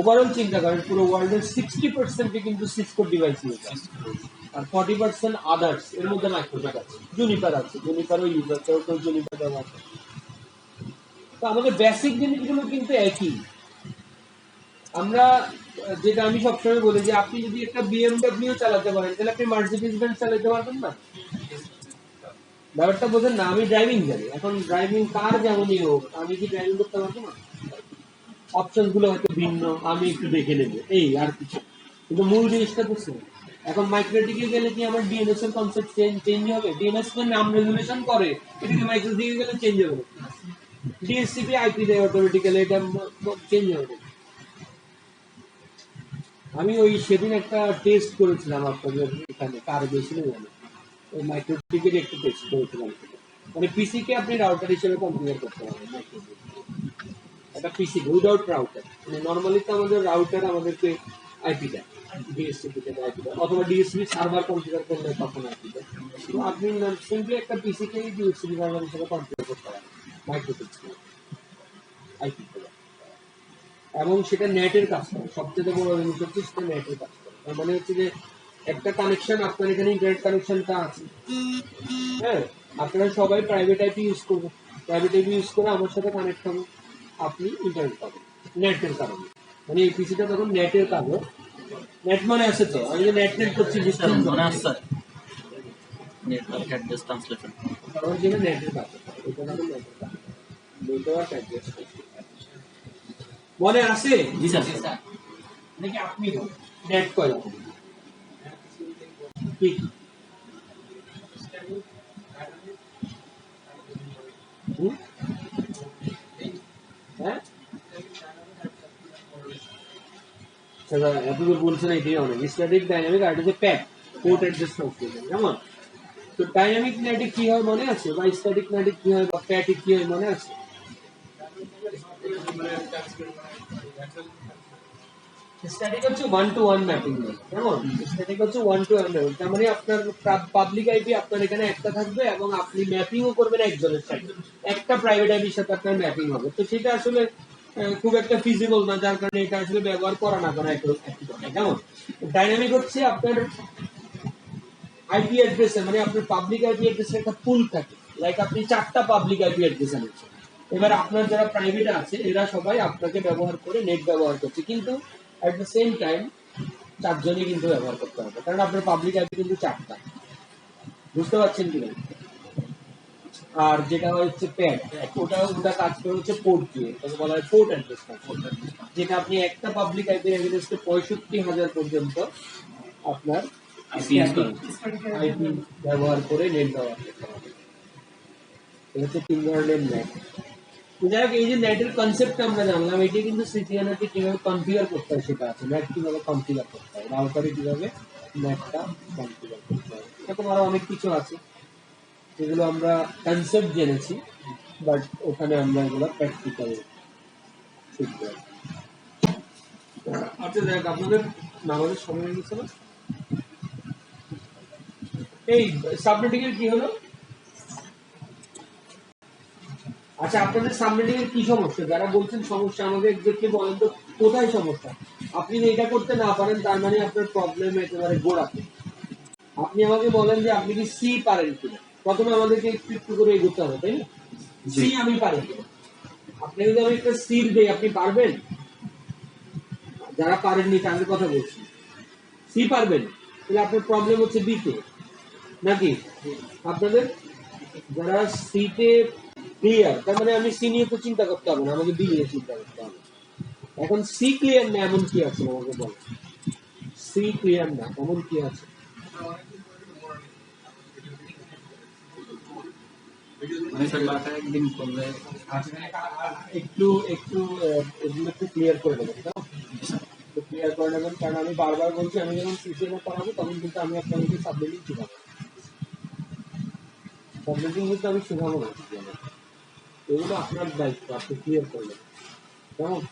ওভারঅল চিন্তা করেন, পুরো ওয়ার্ল্ডের 60% কিন্তু সিসকো ডিভাইস ইউজ হয়, আর 40% আদার্স, এর মধ্যে মাইক্রোটিক আছে, জুনিপার আছে, জুনিপারও ইউজ হয়, কেউ জুনিপার ব্যবহার করে। তো আমাদের বেসিক জিনিসগুলো কিন্তু একই। আমরা যেটা আমি সবসময় বলি যে আপনি যদি একটা বিএমডব্লিউ চালাতে পারেন, তাহলে আপনি মার্সিডিজ বেঞ্জ চালাতে পারবেন না। ব্যাপারটা বোঝেন না? আমি ড্রাইভিং জানি, এখন ড্রাইভিং কার যেমনই হোক, আমি কি ড্রাইভিং করতে পারবো না? অপশন গুলো হয়তো ভিন্ন, আমি একটু দেখে নেবো, এই আর কিছু, কিন্তু মূল জিনিসটা তো সেম। এখন মাইক্রোটিকে গেলে কি আমার ডিএনএস এর কনসেপ্ট চেঞ্জ হবে? ডিএনএস এর নাম রেজুলেশন করে, এটা কি মাইক্রোটিকে গেলে চেঞ্জ হবে? ডিএসসিপি আইপি দেয় অটোমেটিক্যালি, এটা চেঞ্জ হবে। আমি ওই সেদিন একটা টেস্ট করেছিলাম আপনাদের এখানে, কার বেশি জানি ওই মাইক্রোটিকের একটু টেস্ট করেছিলাম। মানে পিসি কে আপনি রাউটার হিসেবে কনফিগার করতে পারবেন মাইক্রোটিক একটা পিসি উইদাউট রাউটার। মানে নরমালি তো আমাদের রাউটার আমাদেরকে আইপি দেয়, ডিএসসিপি তে আইপি দেয়, অথবা ডিএসসিপি সার্ভার কনফিগার করলে তখন আইপি দেয়। তো আপনি সিম্পলি একটা পিসি কে ডিএসসিপি সার্ভার হিসেবে কনফিগার করতে পারেন মাইক্রোটিক আইপি করে, এবং সেটা নেটের কাজ করে। সবচেয়ে বড় জিনিস হচ্ছে সেটা নেটের কাজ করে। তার মানে হচ্ছে যে একটা কানেকশন, আপনার এখানে ইন্টারনেট কানেকশনটা আছে, হ্যাঁ, আপনারা সবাই প্রাইভেট আইপি ইউজ করবেন, প্রাইভেট আইপি ইউজ করে আমার সাথে কানেক্ট হবে, আপনি ইন্টারনেট পাবেন নেটের কারণে। মানে এই পিসিটা তখন নেটের কারণে, নেট মানে আছে তো, আমি যে নেট করছি স্যার মনে আছে নেটওয়ার্ক অ্যাড্রেস ট্রান্সলেশন কারণ যেটা নেটের কাজ, এটা তখন নেটের কাজ, নেটওয়ার্ক অ্যাড্রেস মনে আছে? জি স্যার নাকি আপনি নেট কয় রকম? কি কি? হ্যাঁ সেটা এতদূর বলছেন, এটাই অনেক। স্ট্যাটিক, ডাইনামিক, আর হচ্ছে প্যাড পোর্ট অ্যাড্রেস ট্রান্সলেশন, কেমন? তো ডাইনামিক নেটে কি হয় মনে আছে, বা স্ট্যাটিক নেটে কি হয়, বা প্যাডে কি হয় মনে আছে? স্ট্যাটিক হচ্ছে ওয়ান টু ওয়ান ম্যাপিং, কেমন? স্ট্যাটিক হচ্ছে ওয়ান টু ওয়ান ম্যাপিং, তার মানে আপনার পাবলিক আইপি আপনার এখানে একটা থাকবে এবং আপনি ম্যাপিংও করবেন একজনের সাথে, একটা প্রাইভেট আইপির সাথে আপনার ম্যাপিং হবে। তো সেটা আসলে খুব একটা ফিজিবল না, যার কারণে এটা আসলে ব্যবহার করা না করা একই কথা, কেমন? ডাইনামিক হচ্ছে আপনার আইপি অ্যাড্রেসে, মানে আপনার পাবলিক আইপি অ্যাড্রেসের একটা পুল থাকে, লাইক আপনি 4টা পাবলিক আইপি অ্যাড্রেস আনছেন, এবার আপনার যারা প্রাইভেট আছে এরা সবাই আপনাকে ব্যবহার করে নেট ব্যবহার করছে, কিন্তু অ্যাট দ্য সেম টাইম 4 জনই কিন্তু ব্যবহার করতে হবে, কারণ আপনার পাবলিক আইপি কিন্তু 4টা, বুঝতে পারছেন কি না? আর যেটা হচ্ছে প্যাড, ওটা কাজ করে হচ্ছে পোর্ট দিয়ে, তাকে বলা হয় পোর্ট অ্যাড্রেস, যেটা আপনি একটা পাবলিক আইপি অ্যাড্রেসকে 65,000 পর্যন্ত আপনার আইপি ব্যবহার করে নেট ব্যবহার করতে হবে। এটা হচ্ছে 3 ধরনের নেট। যাই হোক, এই যে নেটের কনসেপ্ট আমরা জানলাম, এটি কিন্তু সিসিএনএতে কিভাবে কনফিগার করতে হয় সেটা আছে, নেট কিভাবে কনফিগার করতে হয়, রাউটারে কিভাবে নেটটা কনফিগার করতে হয়, এরকম আরো অনেক কিছু আছে যেগুলো আমরা কনসেপ্ট জেনেছি, বাট ওখানে আমরা এগুলো প্র্যাকটিক্যাল শিখব। আচ্ছা দেখ, আপনাদের নামাজের সময় হয়ে গেছে না? এই সাবনেটিং এর কি হলো? আচ্ছা, আপনাদের সাবনেটিং এর কি সমস্যা? যারা বলছেন সমস্যা, আমাকে এক্স্যাক্টলি বলেন তো কোথায় সমস্যা। আপনি যদি এটা করতে না পারেন তার মানে আপনার প্রবলেম একেবারে গোড়াতে। আপনি আমাকে বলেন যে আপনি কি সি পারেন কিনা, প্রথমে আমাদেরকে একটু একটু করে এগোতে হবে, তাই না? সি আমি পারি কিনা, আপনি যদি আমি একটা সির দেই আপনি পারবেন? যারা পারেননি তাদের কথা বলছি, সি পারবেন, তাহলে আপনার প্রবলেম হচ্ছে বিতে নাকি? আপনাদের যারা সিতে ক্লিয়ার, তার মানে আমি সি নিয়ে তো চিন্তা করতে হবে না, আমাকে বি নিয়ে চিন্তা করতে হবে। এখন সি ক্লিয়ার না এমন কি আছে আমাকে বলো, সি ক্লিয়ার না এমন কি আছে? মানে স্যার বাটা একদিন করলে একটু একটু এগুলো একটু ক্লিয়ার করে দেবেন, তো ক্লিয়ার করে নেবেন, কারণ আমি বারবার বলছি আমি যখন সিসিএমএ করাবো তখন কিন্তু আমি আপনাদেরকে সাবমিটিং শিখাবো, সাবমিটিং কিন্তু আমি শিখাবো না, এগুলো আপনার দায়িত্ব, আপনি ক্লিয়ার করবেন, কেমন?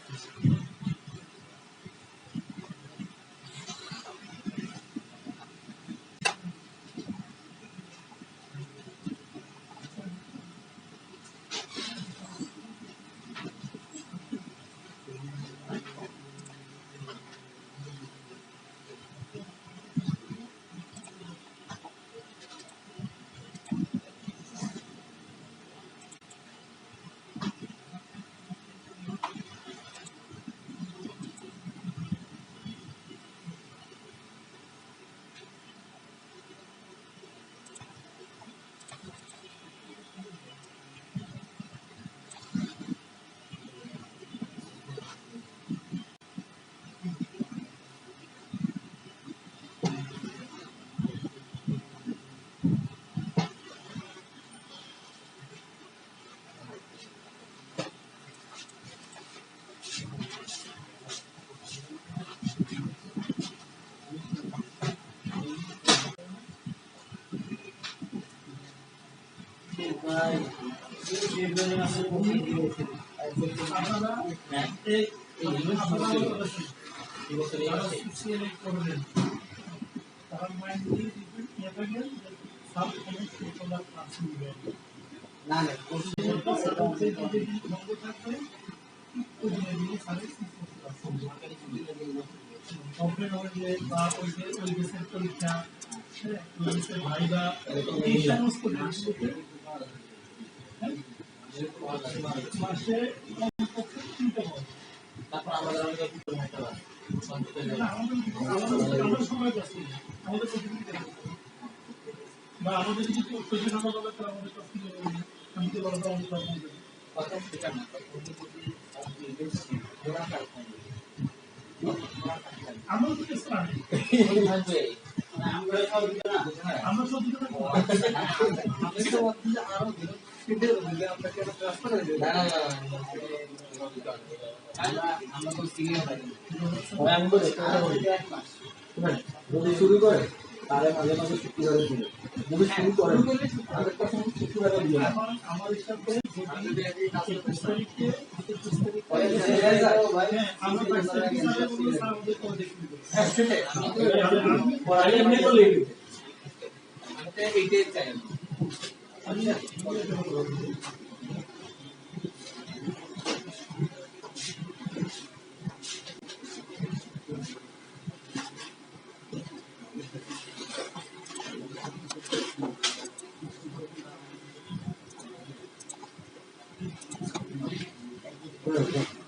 আপনারা করবেন তারা মাইন্ড দিয়ে নিয়ে থাকবেন সাব না না বন্ধ থাকবে কমপ্লেন হবে যে বা ওই যে ওই দেশের পরীক্ষা ওই দেশের ভাইবা এই সমস্ত জিনিসগুলোকে মাসে কমপক্ষে 3টা হয়। তারপর আমাদের অনেক না, আমাদের সময় আছে আমাদের বা আমাদের যদি প্রতি নাম্বার হবে তাহলে আমাদের কাছ থেকে আমি তো বলবো আমাদের কথা সেটা না আমরা তো কিছু না থাকবে আমরা সব দিকে আরো আপনাকে ট্রান্সফার হয়ে যাবে আমরা তো সিনিয়র আমি বলি যদি শুরু করে তাহলে মাঝে মাঝে ছুটি করে দিবে যদি শুরু করে তাহলে তখন ছুটি করে দিবে আমার হিসাবে হ্যাঁ সেটাই পড়ালে এমনি তো লিখবে এইটাই চাই হ্যাঁ